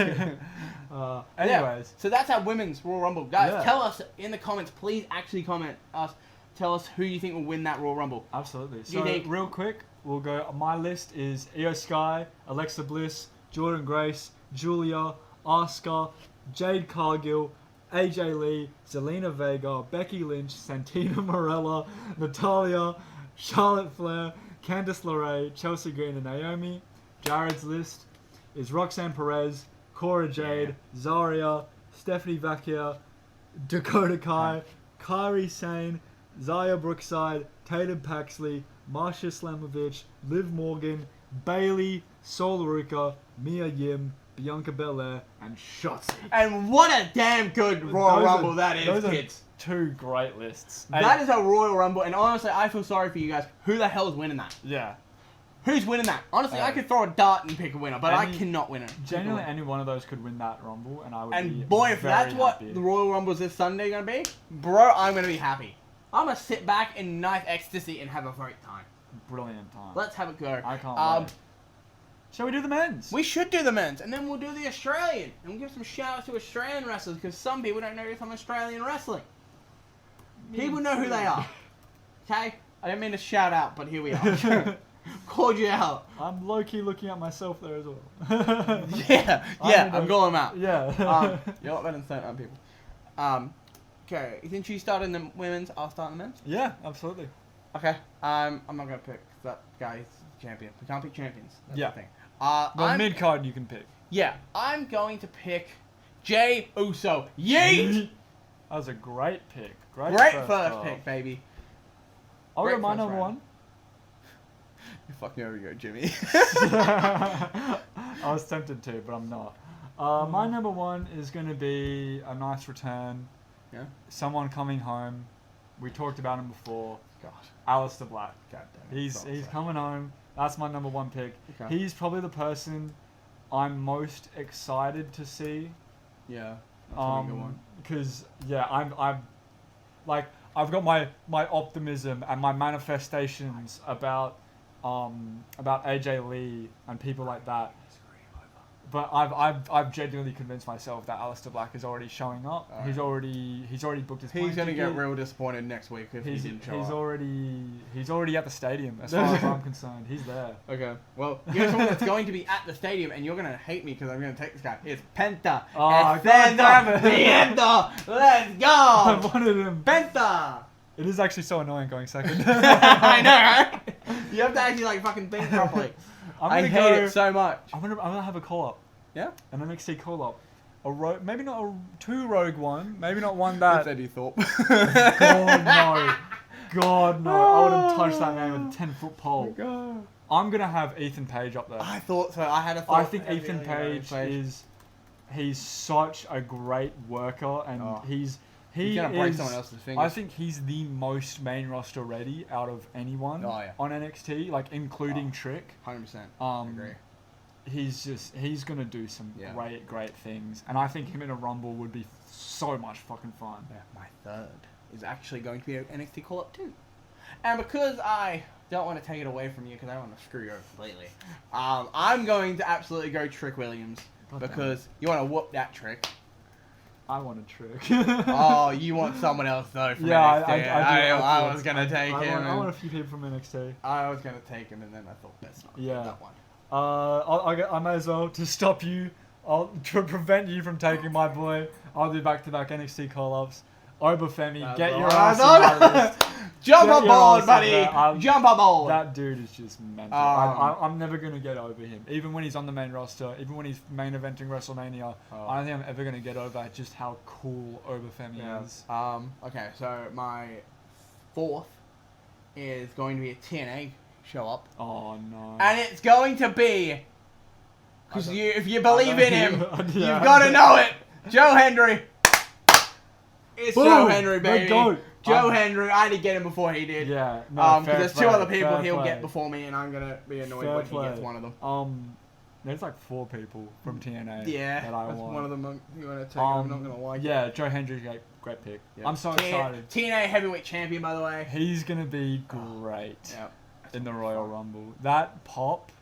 Anyways. So that's our women's Royal Rumble. Guys, Yeah. tell us in the comments. Please actually comment us. Tell us who you think will win that Royal Rumble. Absolutely. Do you So think- real quick, we'll go. My list is Io Sky, Alexa Bliss, Jordan Grace, Julia, Asuka, Jade Cargill, AJ Lee, Zelina Vega, Becky Lynch, Santina Morella, Natalia, Charlotte Flair, Candice LeRae, Chelsea Green, and Naomi. Jared's list is Roxanne Perez, Cora Jade, Zarya, Stephanie Vacchia, Dakota Kai, Kairi Sane, Zaya Brookside, Tatum Paxley, Marsha Slamovich, Liv Morgan, Bailey, Sol Ruka, Mia Yim, Bianca Belair, and Shotzi. And what a damn good Royal Rumble that is, those kids. Are 2 great lists. That is a Royal Rumble, and honestly, I feel sorry for you guys. Who the hell is winning that? Yeah. Who's winning that? Honestly, I could throw a dart and pick a winner, but I Any- cannot win it. Genuinely, any one of those could win that Rumble, and I would be And boy, if very that's what happy. the Royal Rumbles this Sunday gonna be, bro, I'm gonna be happy. I'm gonna sit back in nice ecstasy and have a great time. Brilliant time. Let's have it go. I can't wait. Shall we do the men's? We should do the men's, and then we'll do the Australian, and we'll give some shout outs to Australian wrestlers, because some people don't know some Australian wrestling. People know who they are. Okay? I didn't mean to shout out, but here we are. Called you out. I'm low-key looking at myself there as well. I'm calling them out. Yeah. You're a lot better than certain people. Okay, since you started in the women's, I'll start in the men's. Yeah, absolutely. Okay. I'm not gonna pick that guy's champion. We can't pick champions. That's Yeah. the thing. The mid-card you can pick. Yeah, I'm going to pick Jay Uso. Yeet! That was a great pick. Great First off. pick, baby. I'll Great go my first number round. one. You fuck me over, go, Jimmy. I was tempted to, but I'm not. My number one is going to be a nice return. Yeah. Someone coming home. We talked about him before. God. Alistair Black. God damn it. He's So sad. coming home. That's my number one pick. Okay. He's probably the person I'm most excited to see. Yeah. That's a good one. Because yeah, I'm like I've got my optimism and my manifestations about AJ Lee and people like that. But I've genuinely convinced myself that Aleister Black is already showing up. Alright. He's already booked his plane He's gonna ticket. get real disappointed next week if he didn't show up. He's already at the stadium as far as I'm concerned. He's there. Okay. Well, you know someone that's going to be at the stadium, and you're gonna hate me because I'm gonna take this guy. It's Penta. Oh, God damn it. Penta. Let's go. I wanted him. Penta. It is actually so annoying going second. I know, right? You have to actually like fucking think properly. I hate it so much. I'm gonna have a call up. Yeah. An NXT call up. Maybe not a 2 rogue one. Maybe not one That's that. Eddie Thorpe. God no. God no. I wouldn't touch that man with a 10-foot pole. God. I'm gonna have Ethan Page up there. I thought so. I had a thought. I think Ethan Page he's such a great worker, and He's gonna break someone else's fingers. I think he's the most main roster ready out of anyone Oh, yeah. on NXT, like including Trick. 100%. Agree. He's gonna do some great things, and I think him in a Rumble would be so much fucking fun. Yeah, my third is actually going to be an NXT call up too, and because I don't want to take it away from you because I don't want to screw you over completely, I'm going to absolutely go Trick Williams because you want to whoop that Trick. I want a Trick. Oh, you want someone else though from yeah, NXT. I was gonna take him. I want a few people from NXT. I was gonna take him, and then I thought that's not that one. I may as well, to stop you, to prevent you from taking my boy, I'll do back-to-back NXT call-ups. Obafemi, get your ass on my list. Jump aboard, buddy! Jump aboard! That dude is just mental. I'm never going to get over him. Even when he's on the main roster, even when he's main eventing WrestleMania, I don't think I'm ever going to get over just how cool Obafemi is. Okay, so my fourth is going to be a TNA show up. Oh, no. And it's going to be... Because if you believe in him, you've got to know it! Joe Hendry! It's Boom, Joe Hendry, baby. Joe Hendry, I had to get him before he did. Yeah, no, because there's 2 other people he'll play. get before me, and I'm gonna be annoyed when he gets one of them. There's like 4 people from TNA that I want. One of them you want to take. I'm not gonna like. Yeah, Joe Hendry's great pick. Yep. I'm so excited. TNA heavyweight champion, by the way. He's gonna be great in the Royal Rumble. That pop.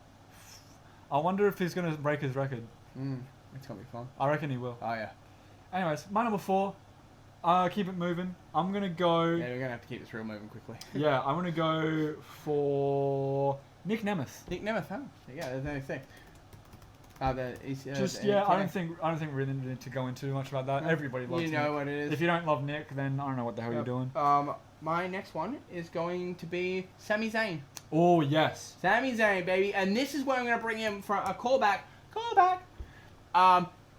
I wonder if he's gonna break his record. It's gonna be fun. I reckon he will. Oh yeah. Anyways, my number 4. Keep it moving. I'm gonna go. Yeah, we're gonna have to keep this real moving quickly. Yeah, I'm gonna go for Nick Nemeth. Nick Nemeth, huh? Yeah, there's anything. I don't think we really need to go into much about that. Everybody loves Nick. You know what it is. If you don't love Nick, then I don't know what the hell you're doing. My next one is going to be Sami Zayn. Oh yes. Sami Zayn, baby, and this is where I'm gonna bring him for a callback.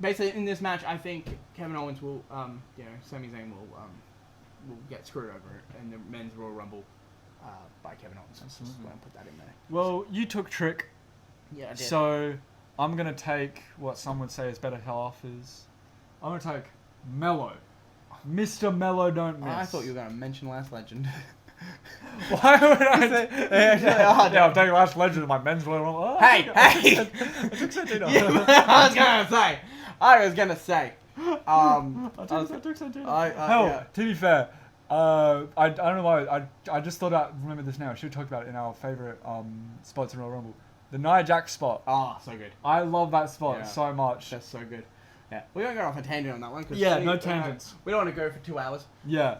Basically, in this match, I think Kevin Owens will, Sami Zayn will get screwed over in the men's Royal Rumble by Kevin Owens. Absolutely. Just want to put that in there. Well, you took Trick. Yeah, I did. So I'm gonna take what some would say is better half is. I'm gonna take Mello. Mr. Mello don't miss. I thought you were gonna mention Last Legend. Why would I say? Yeah, I'm taking Last Legend in my men's Royal Rumble. Oh, hey! I took Santino. I was gonna say. I took Santino. Hell, to be fair, I don't know why. I just remember this now. I should have talked about it in our favorite spots in Royal Rumble. The Nia Jax spot. Oh, so good. I love that spot so much. That's so good. Yeah, we won't go off a tangent on that one. No tangents. We don't want to go for 2 hours. Yeah.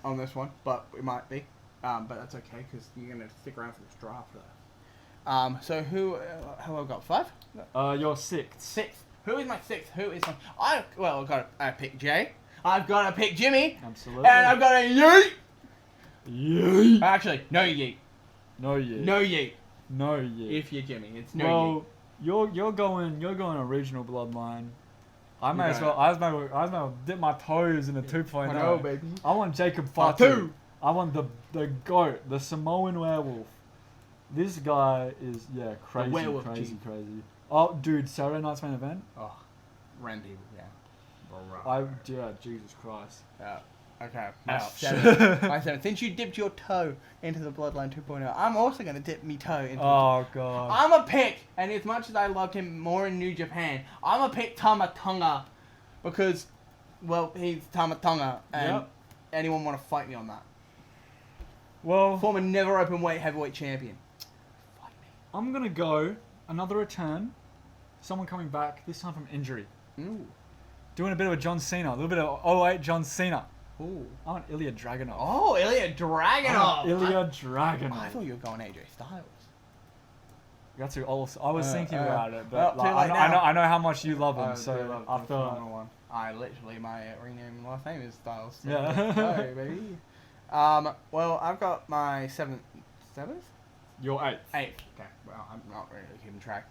On this one, but we might be. But that's okay because you're gonna stick around for this draft though. So who have I got? 5? You're 6th. 6th. Who is my 6th? Who is my? I've got to pick Jay. I've got to pick Jimmy. Absolutely. And I've got to yeet. Yeet. Actually, no yeet. No yeet. No yeet. No yeet. If you're Jimmy, it's no yeet. Well, you're going original bloodline. I may as well dip my toes in a 2.0. No, baby. I want Jacob Fatu. I want the GOAT, the Samoan werewolf. This guy is crazy. Oh, dude, Saturday night's main event. Oh, Randy, Jesus Christ. Yeah. Okay. My 7th. Since you dipped your toe into the Bloodline 2.0, I'm also going to dip me toe into God. I'm a pick, and as much as I loved him more in New Japan, I'm a pick Tama Tonga because, well, he's Tama Tonga, and anyone want to fight me on that? Well, Former never open weight heavyweight champion. Fight me. I'm gonna go another return. Someone coming back, this time from injury. Ooh. Doing a bit of a John Cena, a little bit of 08 John Cena. Ooh. I want Ilya Dragunov. Oh, Ilya Dragunov. Ilya Dragunov. I thought you were going AJ Styles. That's who also, I was thinking about it, well, but like, too late I know how much you love him, I do so love the after phenomenal one. I literally, my ring name and last name is Styles. So Yeah. let's go, baby. Well, I've got my seventh? your 8th. Eighth. Okay, well, I'm not really keeping track.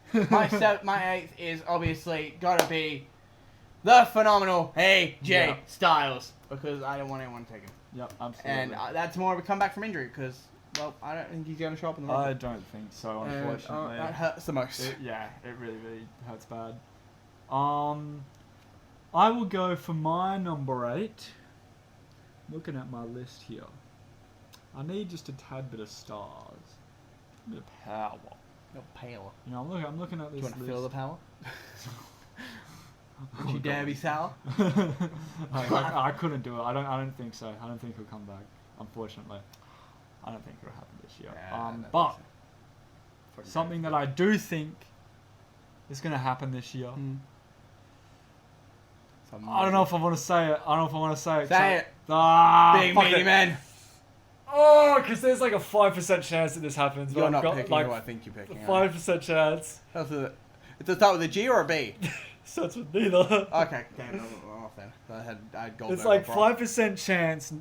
My eighth is obviously gotta be the phenomenal AJ Yeah. Styles, because I don't want anyone to take him. Yep, absolutely. And that's more of a comeback from injury, because, well, I don't think he's going to show up in the I Rumble. don't think so, And, unfortunately. that hurts the most. It really, really hurts bad. I will go for my number 8. Looking at my list here, I need just a tad bit of stars, a bit of power. No power. You know, I'm looking at Do this you want to list. feel the power? Oh, Would you dare God. be sour? I couldn't do it. I don't think so. I don't think he'll come back. Unfortunately, I don't think it'll happen this year. But something that I do think is going to happen this year. I don't know if I want to say it. Say it. Big Fuck meaty it. man. Oh, because there's like a 5% chance that this happens. but You're I've not got, picking like, who I think you're picking. 5% chance. Does it start with a G or a B? Starts with neither. Okay, damn it, I'm off then. I had Goldberg. It's like up front. 5% chance,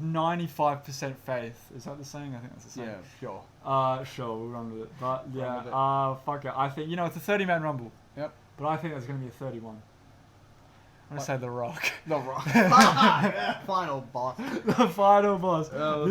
95% faith. Is that the saying? I think that's the saying. Yeah, sure. Sure, we'll run with it. But Run with it. yeah, fuck it. I think, it's a 30-man rumble. Yep. But I think there's going to be a 31. I'm going to say The Rock. The Rock. Final boss. The final boss. Oh.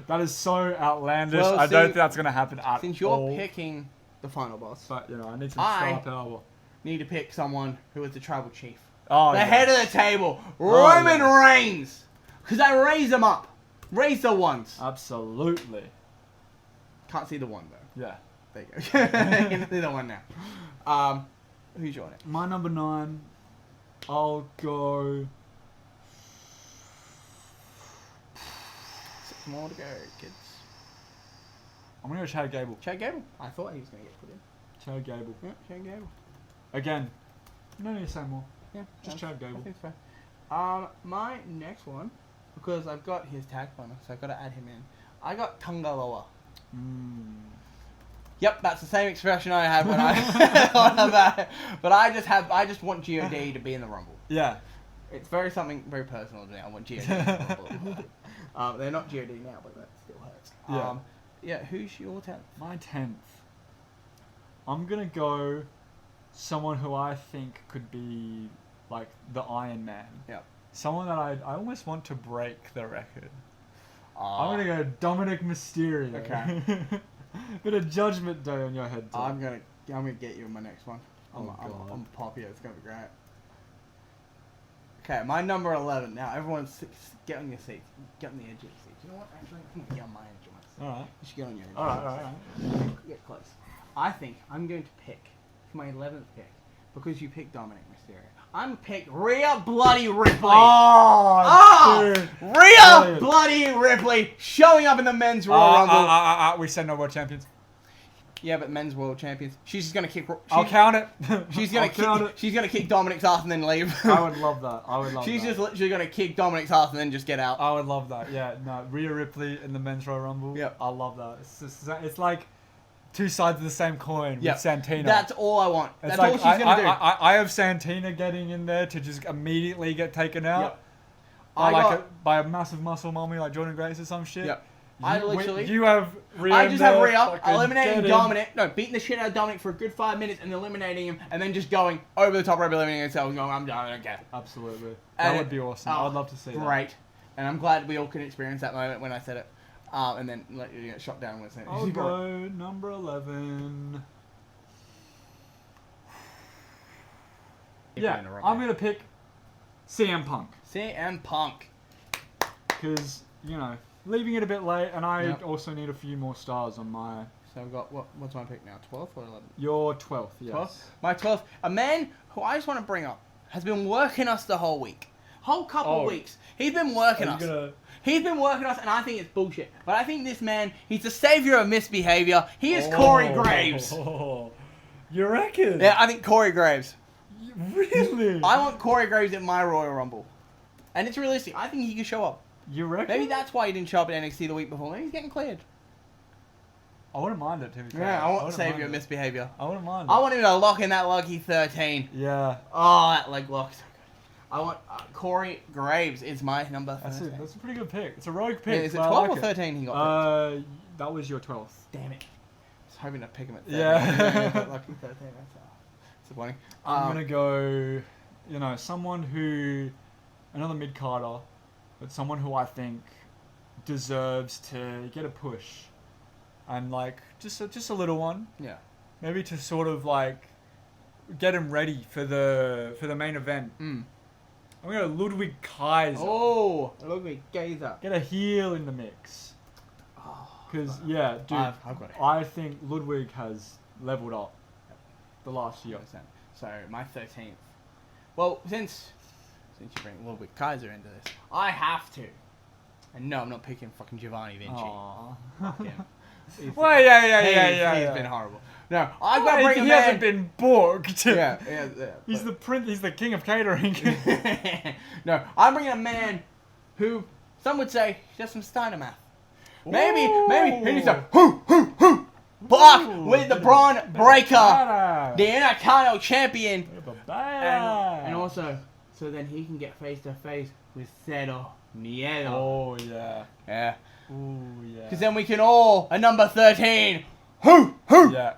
That is so outlandish. Well, I don't see, think that's going to happen at Since you're all. picking the final boss, But, I need some I- star power. need to pick someone who is the tribal chief. Oh, The yeah. head of the table, Oh, Roman yeah. Reigns. Because I raise them up. Raise the ones. Absolutely. Can't see the one though. Yeah. There you go. You can see the one now. Who's your next? My number 9, I'll go... 6 more to go, kids. I'm going to go Chad Gable. Chad Gable. I thought he was going to get put in. Chad Gable. Yeah, Chad Gable. Again, no need to say more. Yeah, Just I Chad Gable. think so. My next one, because I've got his tag partner, so I've got to add him in. I got Tungaloa. Yep, that's the same expression I had when I. But I just want God to be in the Rumble. Yeah. It's something very personal to me. I want God in the Rumble. They're not God now, but that still hurts. Yeah. Yeah. Who's your 10th? My 10th. I'm going to go someone who I think could be like the Iron Man. Yeah. Someone that I almost want to break the record. Ah. I'm going to go Dominic Mysterio. Okay. Bit of Judgment Day on your head, too. I'm gonna get you in my next one. Oh, God. I'm popular. It's gonna be great. Okay, my number 11. Now everyone, get on your seats. Get on the edge of your seats. You know what? Actually, come on, get on my edge of my seat. Alright. You should get on your edge. Alright. Get close. I think I'm going to pick for my 11th pick because you picked Dominic Mysterio. I'm gonna pick Rhea Bloody Ripley. Oh, dude. Rhea Brilliant. Bloody Ripley showing up in the men's Royal Rumble. We said no world champions. Yeah, but men's world champions. She's just gonna kick. I'll count it. She's gonna count it. She's gonna kick Dominic's ass and then leave. I would love that. She's just literally gonna kick Dominic's ass and then just get out. I would love that. Yeah, no, Rhea Ripley in the men's Royal Rumble. Yep. I love that. It's like two sides of the same coin Yep. with Santina. That's all I want. It's That's like, all she's gonna do. I have Santina getting in there to just immediately get taken out. Yep. By a massive muscle mummy like Jordan Grace or some shit. Yep. You have Rhea. I just have Rhea fucking eliminating get him. Dominic. No, beating the shit out of Dominic for a good 5 minutes and eliminating him, and then just going over the top rope, eliminating himself, and going, I'm done, I don't care. Absolutely. And That would be awesome. I would love to see that. Great. And I'm glad we all can experience that moment when I said it. And then let you get shot down with it. I'll go number 11. Yeah, I'm going to pick CM Punk. CM Punk. Because, leaving it a bit late, and I Yep. also need a few more stars on my... So I've got, what's my pick now? 12th or 11th? Your 12th, yes. 12th? My 12th. A man who I just want to bring up has been working us the whole week. whole couple Oh. weeks. He's been working us. He's been working us, and I think it's bullshit. But I think this man, he's the savior of misbehavior. He is Corey Graves. You reckon? Yeah, I think Corey Graves. Really? I want Corey Graves at my Royal Rumble. And it's realistic. I think he could show up. You reckon? Maybe that's why he didn't show up at NXT the week before. Maybe he's getting cleared. I wouldn't mind it, to be fair. Yeah, I want wouldn't savior mind of it. misbehavior. I wouldn't mind it. I want him to lock in that lucky 13. Yeah. Oh, that leg lock. So good. I want Corey Graves is my number 13. That's a pretty good pick. It's a rogue pick. Yeah, is it but I 12 like or it. 13 he got picked? That was your 12th. Damn it. I was hoping to pick him at 13. Yeah. But lucky 13. That's disappointing. I'm going to go, someone who, another mid-carder, but someone who I think deserves to get a push. And, just a little one. Yeah. Maybe to sort of, get him ready for the main event. Mm. I'm going to go Ludwig Kaiser. Oh, Ludwig Kaiser. Get a heel in the mix. Because, dude, I've got it. I think Ludwig has leveled up the last year. 100%. So, my 13th. Well, since you bring Ludwig Kaiser into this, I have to. And no, I'm not picking fucking Giovanni Vinci. Aww. Fuck him. Well, He's been horrible. No, I've got to bring a he man. hasn't been booked. Yeah. He's the prince. He's the king of catering. No, I'm bringing a man who some would say he does some Steiner math. Maybe he needs to block with the Braun Breaker, the Intercontinental Champion, and also so then he can get face to face with Cero Miedo. Oh yeah. Yeah. Oh yeah. Because then we can all a number 13. Yeah.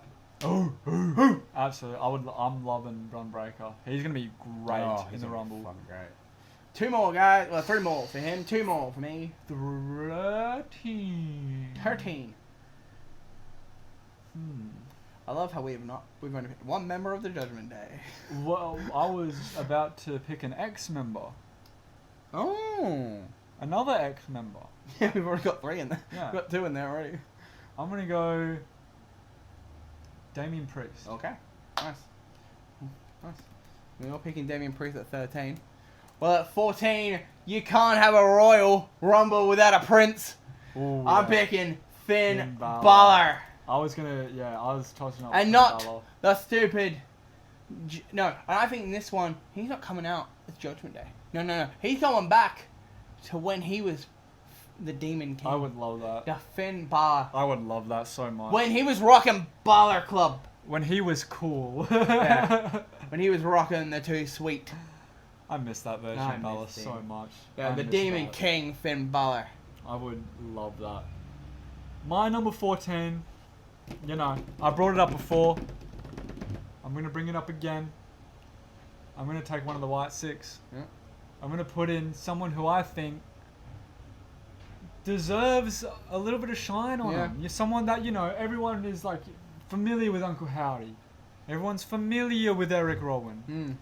Absolutely. I'm loving Braun Breaker. He's gonna be great in the Rumble. Fucking great. 2 more guys. Well, 3 more for him. 2 more for me. 13. I love how we've only picked 1 member of the Judgment Day. Well, I was about to pick an ex-member. Oh. Another ex-member. Yeah, we've already got 3 in there. Yeah. We've got 2 in there already. I'm gonna go Damian Priest. Okay. Nice. We're all picking Damian Priest at 13. Well, at 14, you can't have a Royal Rumble without a Prince. Ooh, I'm picking Finn Balor. Balor. I was tossing up. And Finn not Balor. the stupid... No, and I think in this one, he's not coming out. It's Judgment Day. No. He's going back to when he was the Demon King. I would love that. The Finn Balor. I would love that so much. When he was rocking Balor Club. When he was cool. Yeah. When he was rocking the 2 Sweet. I miss that version I of Balor miss so him. much. Yeah, I the miss Demon that. King Finn Balor. I would love that. My number 14, I brought it up before. I'm going to bring it up again. I'm going to take one of the White 6. Yeah. I'm going to put in someone who I think deserves a little bit of shine on him. You're someone that, everyone is familiar with Uncle Howdy. Everyone's familiar with Eric Rowan.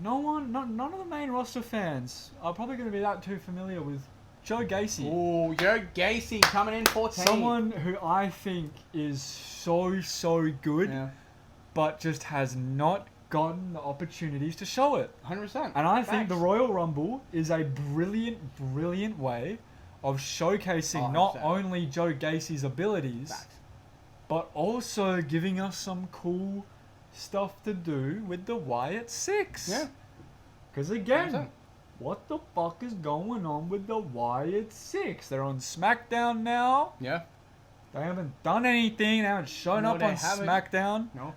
None of the main roster fans are probably going to be that too familiar with Joe Gacy. Oh, Joe Gacy coming in 14. Someone who I think is so good, but just has not gotten the opportunities to show it. 100%. And I think the Royal Rumble is a brilliant way of showcasing not only Joe Gacy's abilities, but also giving us some cool stuff to do with the Wyatt 6. Yeah. Because again, 100%. what the fuck is going on with the Wyatt 6? They're on SmackDown now. Yeah. They haven't done anything. They haven't shown up they on haven't. SmackDown. No.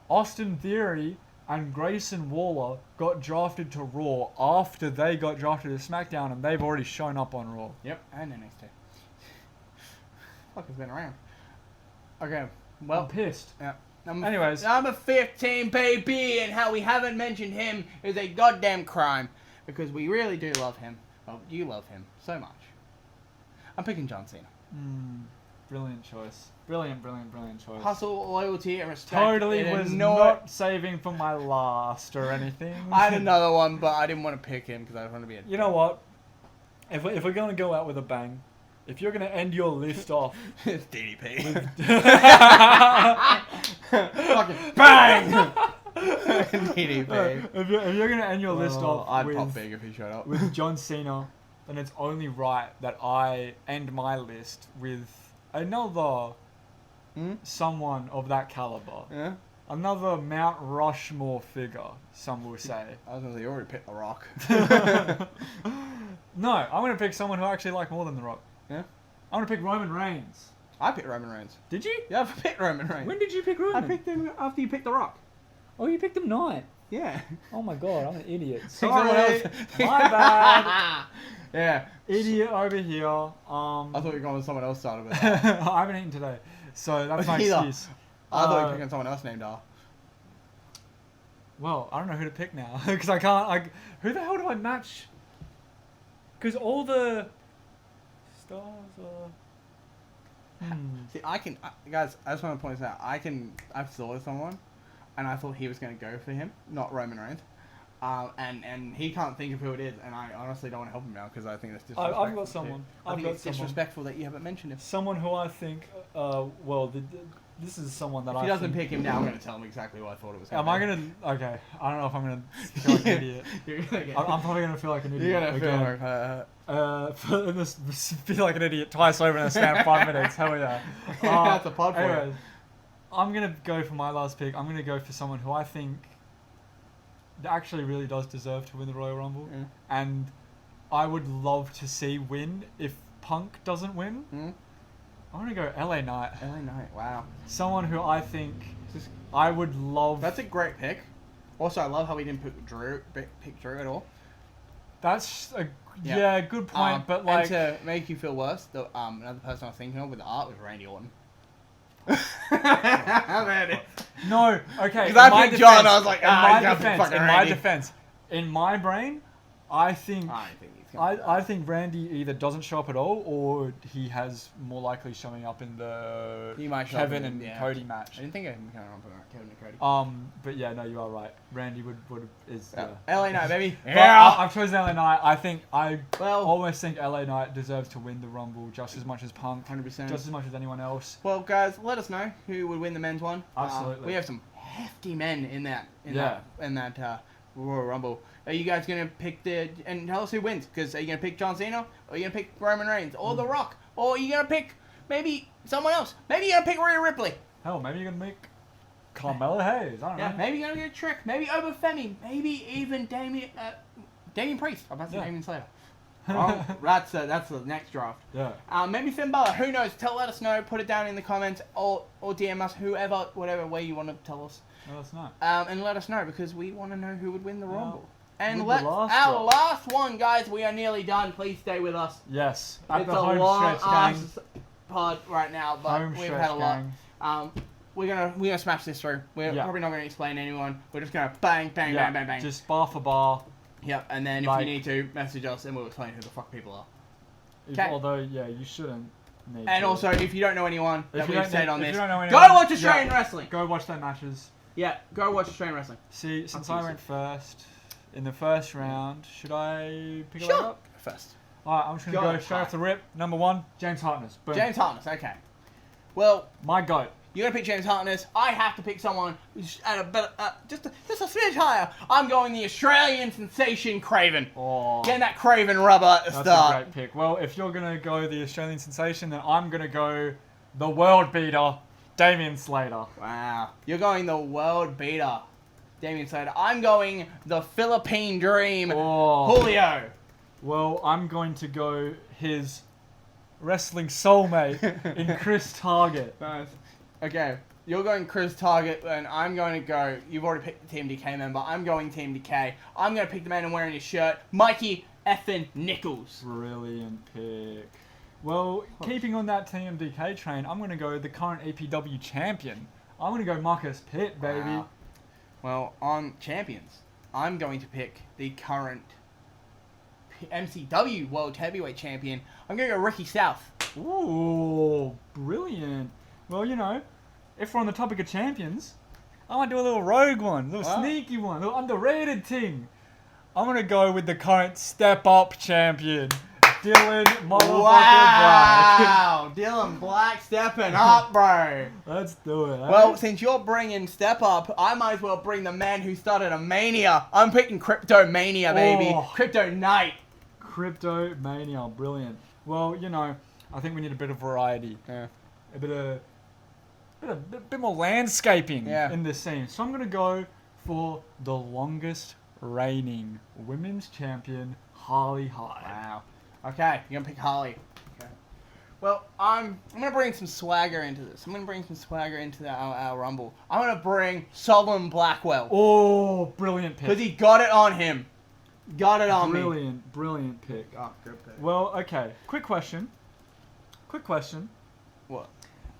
Austin Theory and Grayson Waller got drafted to Raw after they got drafted to SmackDown, and they've already shown up on Raw. Yep, and NXT. Fuck, has been around. Okay, well. I'm pissed. Yeah. Anyways. Number 15, baby, and how we haven't mentioned him is a goddamn crime. Because we really do love him. Well, you love him so much. I'm picking John Cena. Brilliant choice. Brilliant choice. Hustle, loyalty, and respect. Totally and was not saving for my last or anything. I had another one, but I didn't want to pick him because I want to be a... You know what? If we're going to go out with a bang, if you're going to end your list off... It's DDP. Fucking bang! DDP. If you're gonna end your list off I'd pop with, big if he showed up. with John Cena, then it's only right that I end my list with another someone of that caliber. Yeah. Another Mount Rushmore figure, some will say. I was gonna say you already picked The Rock. No, I'm gonna pick someone who I actually like more than The Rock. Yeah. I'm gonna pick Roman Reigns. I picked Roman Reigns. Did you? Yeah, I picked Roman Reigns. When did you pick Roman? I picked him after you picked The Rock. Oh, you picked him 9. Yeah. Oh my god, I'm an idiot. Pick someone Sorry. else. My bad. Yeah. Idiot over here. I thought you were going with someone else started with that. I haven't eaten today, so that's my Neither. excuse. I thought you were picking someone else named R. Well, I don't know who to pick now because I can't. Who the hell do I match? Because all the stars are. See, guys, I just want to point this out. I've thought of someone, and I thought he was going to go for him, not Roman Reigns. And he can't think of who it is, and I honestly don't want to help him now because I think that's disrespectful. I've got someone. I think it's disrespectful that you haven't mentioned him. Someone who I think. This is someone that If he doesn't pick him now, I'm going to tell him exactly what I thought it was. Am I gonna? Okay, I don't know if I'm gonna feel like an idiot. You're gonna get, I'm probably gonna feel like an idiot. you're gonna again. feel like Feel like an idiot twice over in a span of 5 minutes. Hell yeah. That's a pod for you. Anyways, I'm gonna go for my last pick. I'm gonna go for someone who I think actually really does deserve to win the Royal Rumble, and I would love to see win if Punk doesn't win. I'm gonna go LA Knight. LA Knight, wow. Someone who I think I would love. That's a great pick. Also, I love how we didn't pick Drew at all. That's a Yeah. good point, but like and to make you feel worse, another person I was thinking of with the art was Randy Orton. Man, no, okay. because I picked John, I was like, in my brain, I think I think he's gonna I think Randy either doesn't show up at all, or he has more likely showing up in the He might show up Kevin in- and yeah. Cody match. I didn't think of him coming on for Kevin and Cody. But yeah, no, you are right. Randy would is Yeah. LA Knight, baby. But I've chosen LA Knight. I think I Well, almost think LA Knight deserves to win the Rumble just as much as Punk, 100%. just as much as anyone else. Well, guys, let us know who would win the men's one. Absolutely. We have some hefty men in that Yeah. Royal Rumble. Are you guys gonna pick and tell us who wins? Because are you gonna pick John Cena, or are you gonna pick Roman Reigns, or The Rock, or are you gonna pick maybe someone else? Maybe you're gonna pick Rhea Ripley. Hell, maybe you're gonna make Carmella Hayes. I don't Yeah, know. maybe you're gonna get a Trick. Maybe Obafemi. Maybe even Damien Priest. I'm about to say Damien Slater. Oh, that's the next draft. Yeah. Maybe Finn Balor. Who knows? Let us know. Put it down in the comments or DM us. Whatever way you want to tell us. Let us know. And let us know because we want to know who would win the Rumble. And with the our last last one, guys. We are nearly done. Please stay with us. Yes. At It's the a home long stretch, gang. ass pod right now, but Home we've stretch, had a lot. gang. We're gonna smash this through. We're probably not gonna explain to anyone. We're just gonna bang, bang, bang, bang, bang. Just bar for bar. Yep. And then if you need to, message us and we'll explain who the fuck people are. Although, yeah, you shouldn't need And to. also, if you don't know anyone that we've said on this, go anyone, watch Australian wrestling. Go watch their matches. Yeah, go watch Australian wrestling. See, since I went first in the first round, should I pick it Sure. up? First. Alright, I'm just going to go straight off the rip. Number 1, James Hartness. Boom. James Hartness, okay. Well, My GOAT. you're going to pick James Hartness. I have to pick someone who's at a better, just a smidge higher. I'm going the Australian sensation Craven. Oh, Getting that Craven rubber at the that's start. a great pick. Well, if you're going to go the Australian sensation, then I'm going to go the world beater, Damien Slater. Wow. You're going the world beater, Damien Slater. I'm going the Philippine Dream, Oh. Julio. Well, I'm going to go his wrestling soulmate in Chris Target. Nice. Okay, you're going Chris Target, and I'm going to go. You've already picked the Team DK member. I'm going Team DK. I'm going to pick the man wearing his shirt, Mikey effing Nichols. Brilliant pick. Well, keeping on that TMDK train, I'm going to go the current EPW champion. I'm going to go Marcus Pitt, baby. Wow. Well, on champions, I'm going to pick the current MCW World Heavyweight Champion. I'm going to go Ricky South. Ooh, brilliant. Well, you know, if we're on the topic of champions, I might do a little rogue one, a little sneaky one, a little underrated thing. I'm going to go with the current Step Up champion, Dylan motherfucking Wow, Dylan Black stepping up, bro. Let's do it. Eh? Well, since you're bringing Step Up, I might as well bring the man who started a mania. I'm picking Crypto Mania, baby. Oh. Crypto Night. Crypto Mania, brilliant. Well, I think we need a bit of variety. Yeah. A bit more landscaping Yeah. in this scene. So I'm gonna go for the longest reigning women's champion, Harley Hyde. Wow. Okay, you're gonna pick Harley. Okay. Well, I'm gonna bring some swagger into this. I'm gonna bring some swagger into our Rumble. I'm gonna bring Solomon Blackwell Oh, brilliant pick. because he got it on him. Got it on me. Brilliant pick. Oh, good pick. Well, okay. Quick question. What?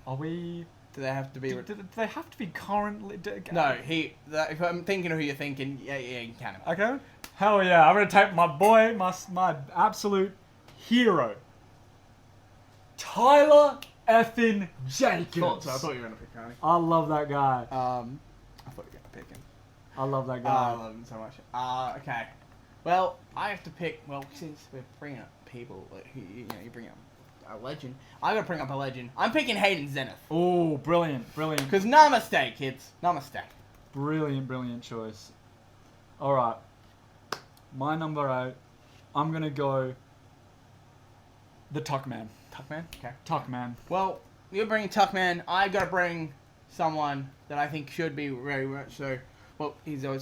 Are we? Do they have to be? Do they have to be currently? No, if I'm thinking of who you're thinking, yeah, you can count him. Okay. Hell yeah! I'm gonna take my boy, my absolute hero, Tyler effing Jacobs. I thought you were gonna pick Harley. I love that guy. I thought you were gonna pick him. I love that I guy. love him so much. Okay. Well, I have to pick. Well, since we're bringing up people, who you bring up a legend. I gotta bring up a legend. I'm picking Hayden Zenith. Oh, brilliant. Because namaste, kids. Namaste. Brilliant choice. All right. My number 8. I'm gonna go. The Tuckman. Tuckman? Okay. Tuckman. Well, you're bringing Tuckman. I gotta bring someone that I think should be very much so. Well, he's a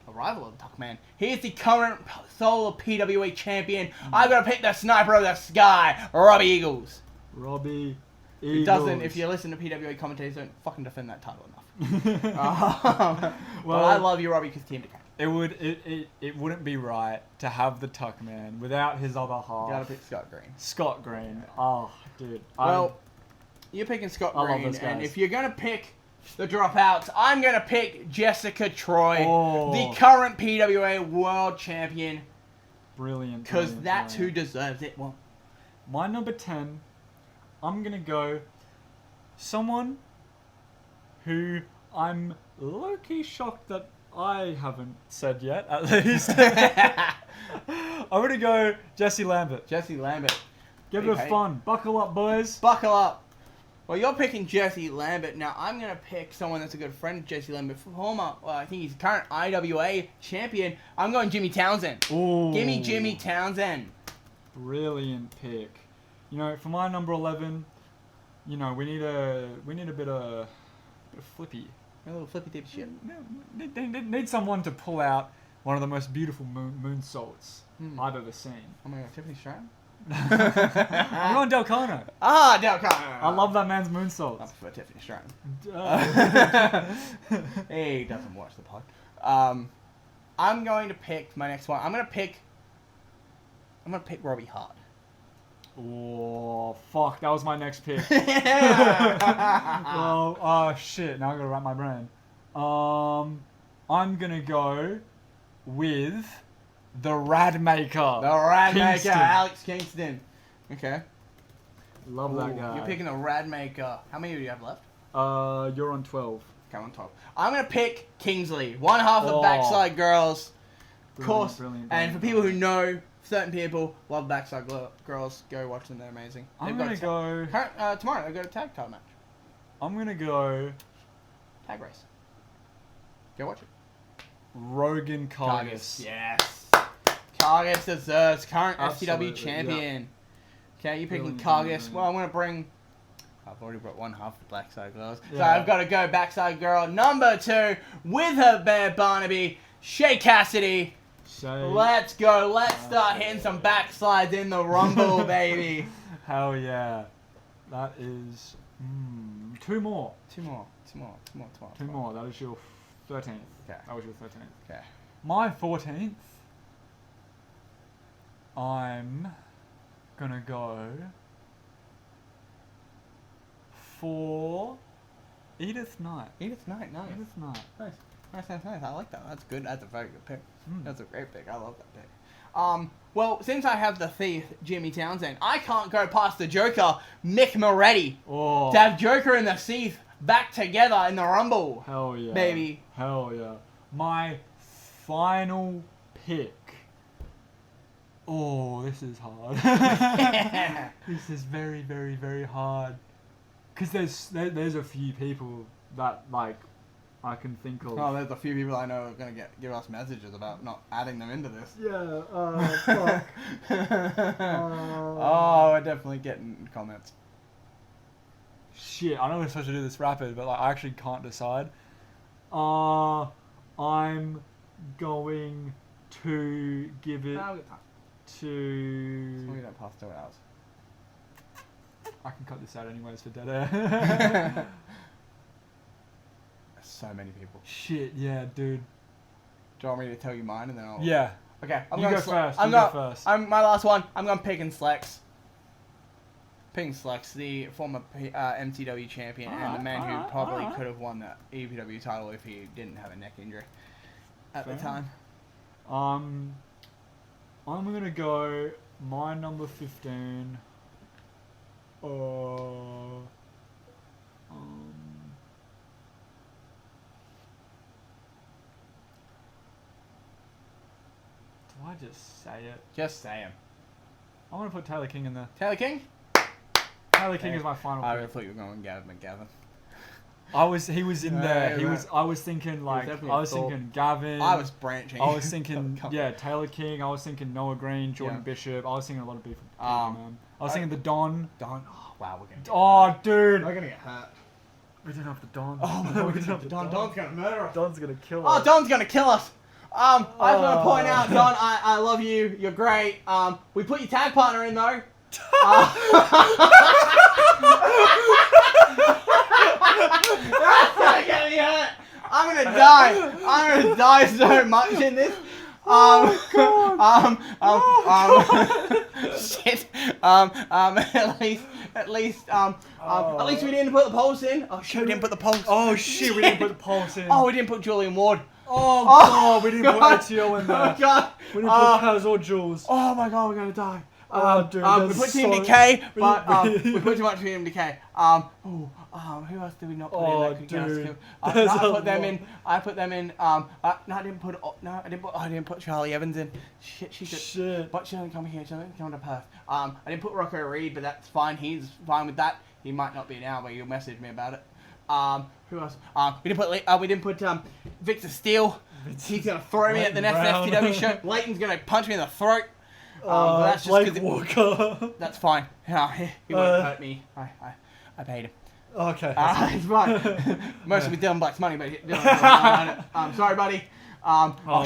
rival of Tuckman. He is the current solo PWA champion. I gotta pick the sniper of the sky, Robbie Eagles. Robbie It Eagles. doesn't. If you listen to PWA commentators, don't fucking defend that title enough. Well, I love you, Robbie, because Team Decay. It wouldn't be right to have the Tuckman without his other half. You gotta pick Scott Green. Scott Green. Oh, dude. Well, you're picking Scott I love Green, those and guys. if you're gonna pick the dropouts, I'm gonna pick Jessica Troy, Oh. the current PWA World Champion, brilliant. because brilliant, that's who brilliant. deserves it. Well, My number 10, I'm going to go someone who I'm low-key shocked that I haven't said yet, at least. I'm going to go Jesse Lambert. Jesse Lambert. Give it a fun. Buckle up, boys. Buckle up. Well, you're picking Jesse Lambert. Now, I'm going to pick someone that's a good friend of Jesse Lambert. Former, well, I think he's current IWA champion. I'm going Jimmy Townsend. Ooh. Give me Jimmy Townsend. Brilliant pick. For my number 11, we need a bit of flippy. A little flippy tip shit. Need someone to pull out one of the most beautiful moonsaults I've ever seen. Oh my god, Tiffany Stratton? I'm going Del Carno. Ah, Del Carno. I love that man's I moonsaults. prefer Tiffany Stratton. Uh, He doesn't watch the pod. I'm going to pick my next one. I'm gonna pick Robbie Hart. oh, fuck. That was my next pick. Well, shit. Now I gotta wrap my brain. I'm gonna go with the Radmaker. The Radmaker, Kingston. Alex Kingston. Okay. Love that Ooh, guy. You're picking the Radmaker. How many do you have left? You're on 12. Okay, I'm on top. I'm gonna pick Kingsley, one half of Oh. Backside Girls. Of Brilliant, course. brilliant, And for brilliant. people who know, certain people love Backside Girls. Go watch them. They're amazing. I'm They've gonna got go. tomorrow. They got a tag title match. I'm gonna go. Tag race. Go watch it. Rogan Kargas. Yes. Kargas deserves current Absolutely, FCW champion. Okay, you're picking Brilliant, Kargas. brilliant. Well, I'm going to bring... I've already brought one half of Backside Girls. So Yeah. I've got to go Backside Girl number 2 with her bear Barnaby, Shay Cassidy. Let's go. Let's start hitting some backslides in the Rumble, baby. Hell yeah. That is. 2 more. Two more. 2 more. That is your 13th. Okay. That was your 13th. Okay. My 14th. I'm gonna go for Edith Knight. Edith Knight, nice. Edith Knight. Nice. I like that. That's good. That's a very good pick. Mm. That's a great pick. I love that pick. Well, since I have the thief, Jimmy Townsend, I can't go past the Joker, Mick Moretti. Oh. To have Joker and the thief back together in the Rumble. Hell yeah. Baby. Hell yeah. My final pick Oh, this is hard. This is very, very, very hard. Because there's a few people that, like, I can think of. Oh, there's a few people I know are going to give us messages about not adding them into this. Yeah, fuck. Oh, we're definitely getting comments. Shit, I know we're supposed to do this rapid, but like, I actually can't decide. I'm going to give it No, we've got time. to... We don't pass 2 hours. I can cut this out anyways for dead air. So many people. Shit, yeah, dude. Do you want me to tell you mine and then I'll... Yeah. Okay, You go first. You go first. I'm my last one. I'm going Pig and Slex. Pig and Slex, the former MTW champion and the man who probably could have won the EPW title if he didn't have a neck injury at the time. I'm gonna go my number 15. Do I just say it? Just say him. I want to put Taylor King in there. Taylor King? Taylor King is my final I pick. really thought you were going Gavin McGavin. He was in there. Yeah. I was thinking like, I was thinking Gavin. I was branching. I was thinking, yeah, Taylor King. I was thinking Noah Green, Jordan Bishop. I was thinking a lot of people. Man. I was thinking the Don. Don. Oh, wow, we're going to Oh, dude. We're going to get hurt. We didn't have the Don. Oh, my God, we didn't have the Don. Don's going to murder us. Don's gonna kill Oh, us. Don's going to kill us. I just want to point out, Don, I love you. You're great. We put your tag partner in, though. That's gonna get me hurt. I'm gonna die. I'm gonna die so much in this. Shit. At least we didn't put the pulse in. Oh shit, we didn't put the pulse. Oh shit, we didn't put the pulse in. Oh, we didn't put Julian Ward. Oh god, we didn't put ATO in there. Oh god. We didn't put Kaz or Jules. Oh my god, we're gonna die. Dude, we put Team Decay, but we put too much Team Decay. Who else did we not put in that could get us killed? I put them in. I didn't put Charlie Evans in. Shit. But she doesn't come here. She doesn't come to Perth. I didn't put Rocco Reed, but that's fine. He's fine with that. He might not be now, but you'll message me about it. Who else? We didn't put Victor Steele. He's gonna throw me at the next FTW show. Leighton's gonna punch me in the throat. But that's just Blake Walker. That's fine. He won't hurt me. I paid him. Okay. It's fine. Mostly with Dylan Black's money, but Dylan, sorry, buddy.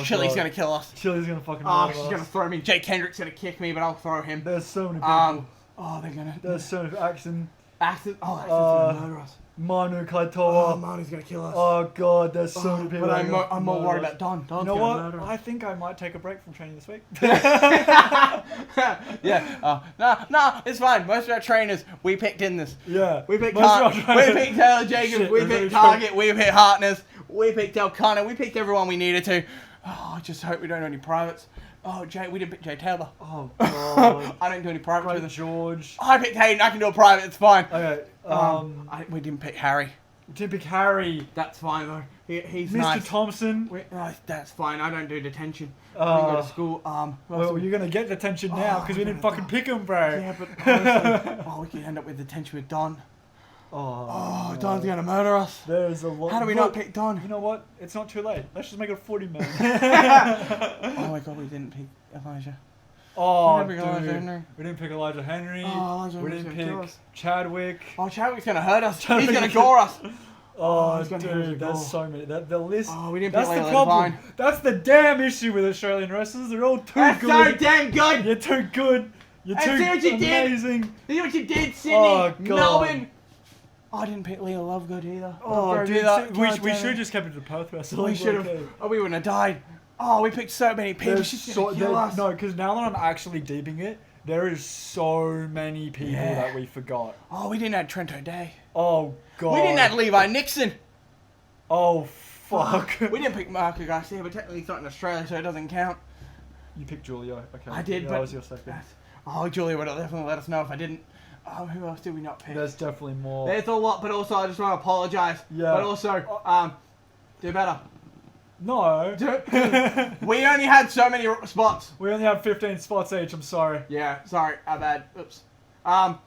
Chili's gonna kill us. Chili's gonna fucking she's gonna throw me. Jake Kendrick's gonna kick me, but I'll throw him. There's so many people. They're gonna. There's so many Axon. Axon's gonna murder us. Manu Kaitoa. Manu's gonna kill us. Oh god, there's so many people. But I'm more worried about Don. Don's you know gonna what? murder us. I think I might take a break from training this week. Yeah. No, it's fine. Most of our trainers, we picked in this. Yeah. We picked Taylor Jacobs. Shit, we picked Target. We picked Hartness. We picked Elkanah. We picked everyone we needed to. Oh, I just hope we don't do any privates. Oh, we didn't pick Jay Taylor. Oh god. I don't do any privates with him. George. I picked Hayden. I can do a private. It's fine. Okay. We didn't pick Harry. Didn't pick Harry. That's fine though. He's Mr. nice. Thompson. That's fine. I don't do detention. I don't go to school. Well, you're gonna get detention now because we didn't fucking pick him, bro. Yeah, but honestly, we could end up with detention with Don. Oh, Don's gonna murder us. There's a lot. How do we not pick Don? You know what? It's not too late. Let's just make it a 40-man. Oh my god, we didn't pick Elijah. Oh, we dude. We didn't pick Elijah Henry. We didn't pick Chadwick. Oh, Chadwick's gonna hurt us. He's gonna gore us. Oh, dude, there's so many. The list. Oh, we didn't pick That's the Layla problem. Devine. That's the damn issue with Australian wrestlers. They're all too That's good. so damn good. You're too good. You're too see what you amazing. did? See what you did, Sydney, Oh, God. Melbourne. Oh, I didn't pick Leah Lovegood either. Oh, dude, we should have just kept it to Perth wrestling. We should have. Okay. Oh, we wouldn't have died. Oh, we picked so many people. She's gonna kill us. No, because now that I'm actually deeping it, there is so many people that we forgot. Oh, we didn't have Trent O'Day. Oh, God. We didn't have Levi Nixon. Oh, fuck. We didn't pick Marco Garcia, but technically he's not in Australia, so it doesn't count. You picked Julio. Okay. I did, that but was your second. Oh, Julia would have definitely let us know if I didn't. Oh, who else did we not pick? There's definitely more. There's a lot, but also I just want to apologise. Yeah. But also, do better. No. We only had so many spots. We only have 15 spots each. I'm sorry. Yeah, sorry, our bad. Oops.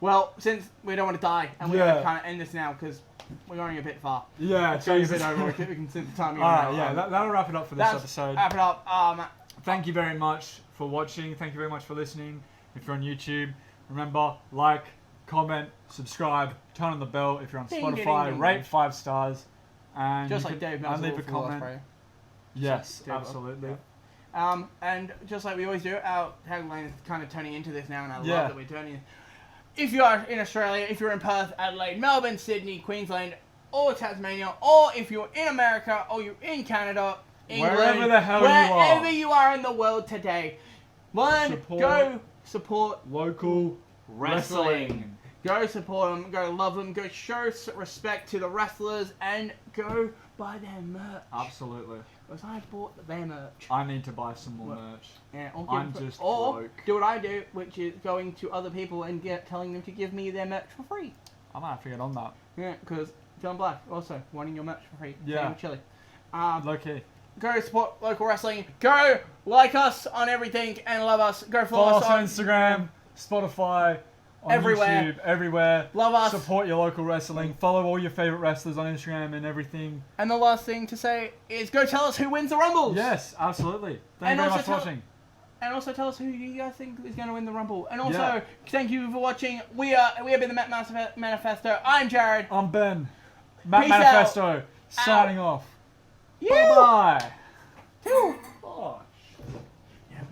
Well, since we don't want to die, and we're Yeah. gonna kind of end this now because we're going a bit far. Yeah, It's going a bit Jesus. over. We can see the timing. Alright, yeah, that'll wrap it up for this that's episode. wrap it up. Thank you very much for watching. Thank you very much for listening. If you're on YouTube, remember, like, comment, subscribe, turn on the bell. If you're on Ding, Spotify, ding, ding, rate ding. 5 stars. And Just you like can- Dave and leave a Meltzer for comment. Australia. Yes, Dave absolutely. And just like we always do, our tagline is kind of turning into this now, and I Yeah. love that we're turning. If you are in Australia, if you're in Perth, Adelaide, Melbourne, Sydney, Queensland, or Tasmania, or if you're in America, or you're in Canada, England, Wherever the hell you are. wherever you are in the world today, go support Local wrestling. Go support them, go love them, go show respect to the wrestlers, and go buy their merch. Absolutely. Because I bought their merch. I need to buy some more merch. Yeah, I'm just or broke. do what I do, which is going to other people and telling them to give me their merch for free. I might have to get on that. Yeah, because John Black also wanting your merch for free. Yeah. Same with Chili. Low key. Go support local wrestling. Go like us on everything and love us. Go Follow follow us on Instagram, Spotify, on Everywhere. YouTube, everywhere. Love us. Support your local wrestling. Follow all your favorite wrestlers on Instagram and everything. And the last thing to say is go tell us who wins the Rumbles. Yes, absolutely. Thank And you very also much for tell- watching. And also tell us who you guys think is going to win the Rumble. And also, Yeah. thank you for watching. We have been the Manifesto. I'm Jared. I'm Ben. Matt Peace Manifesto. Signing off. You. Bye bye. Two. Bye.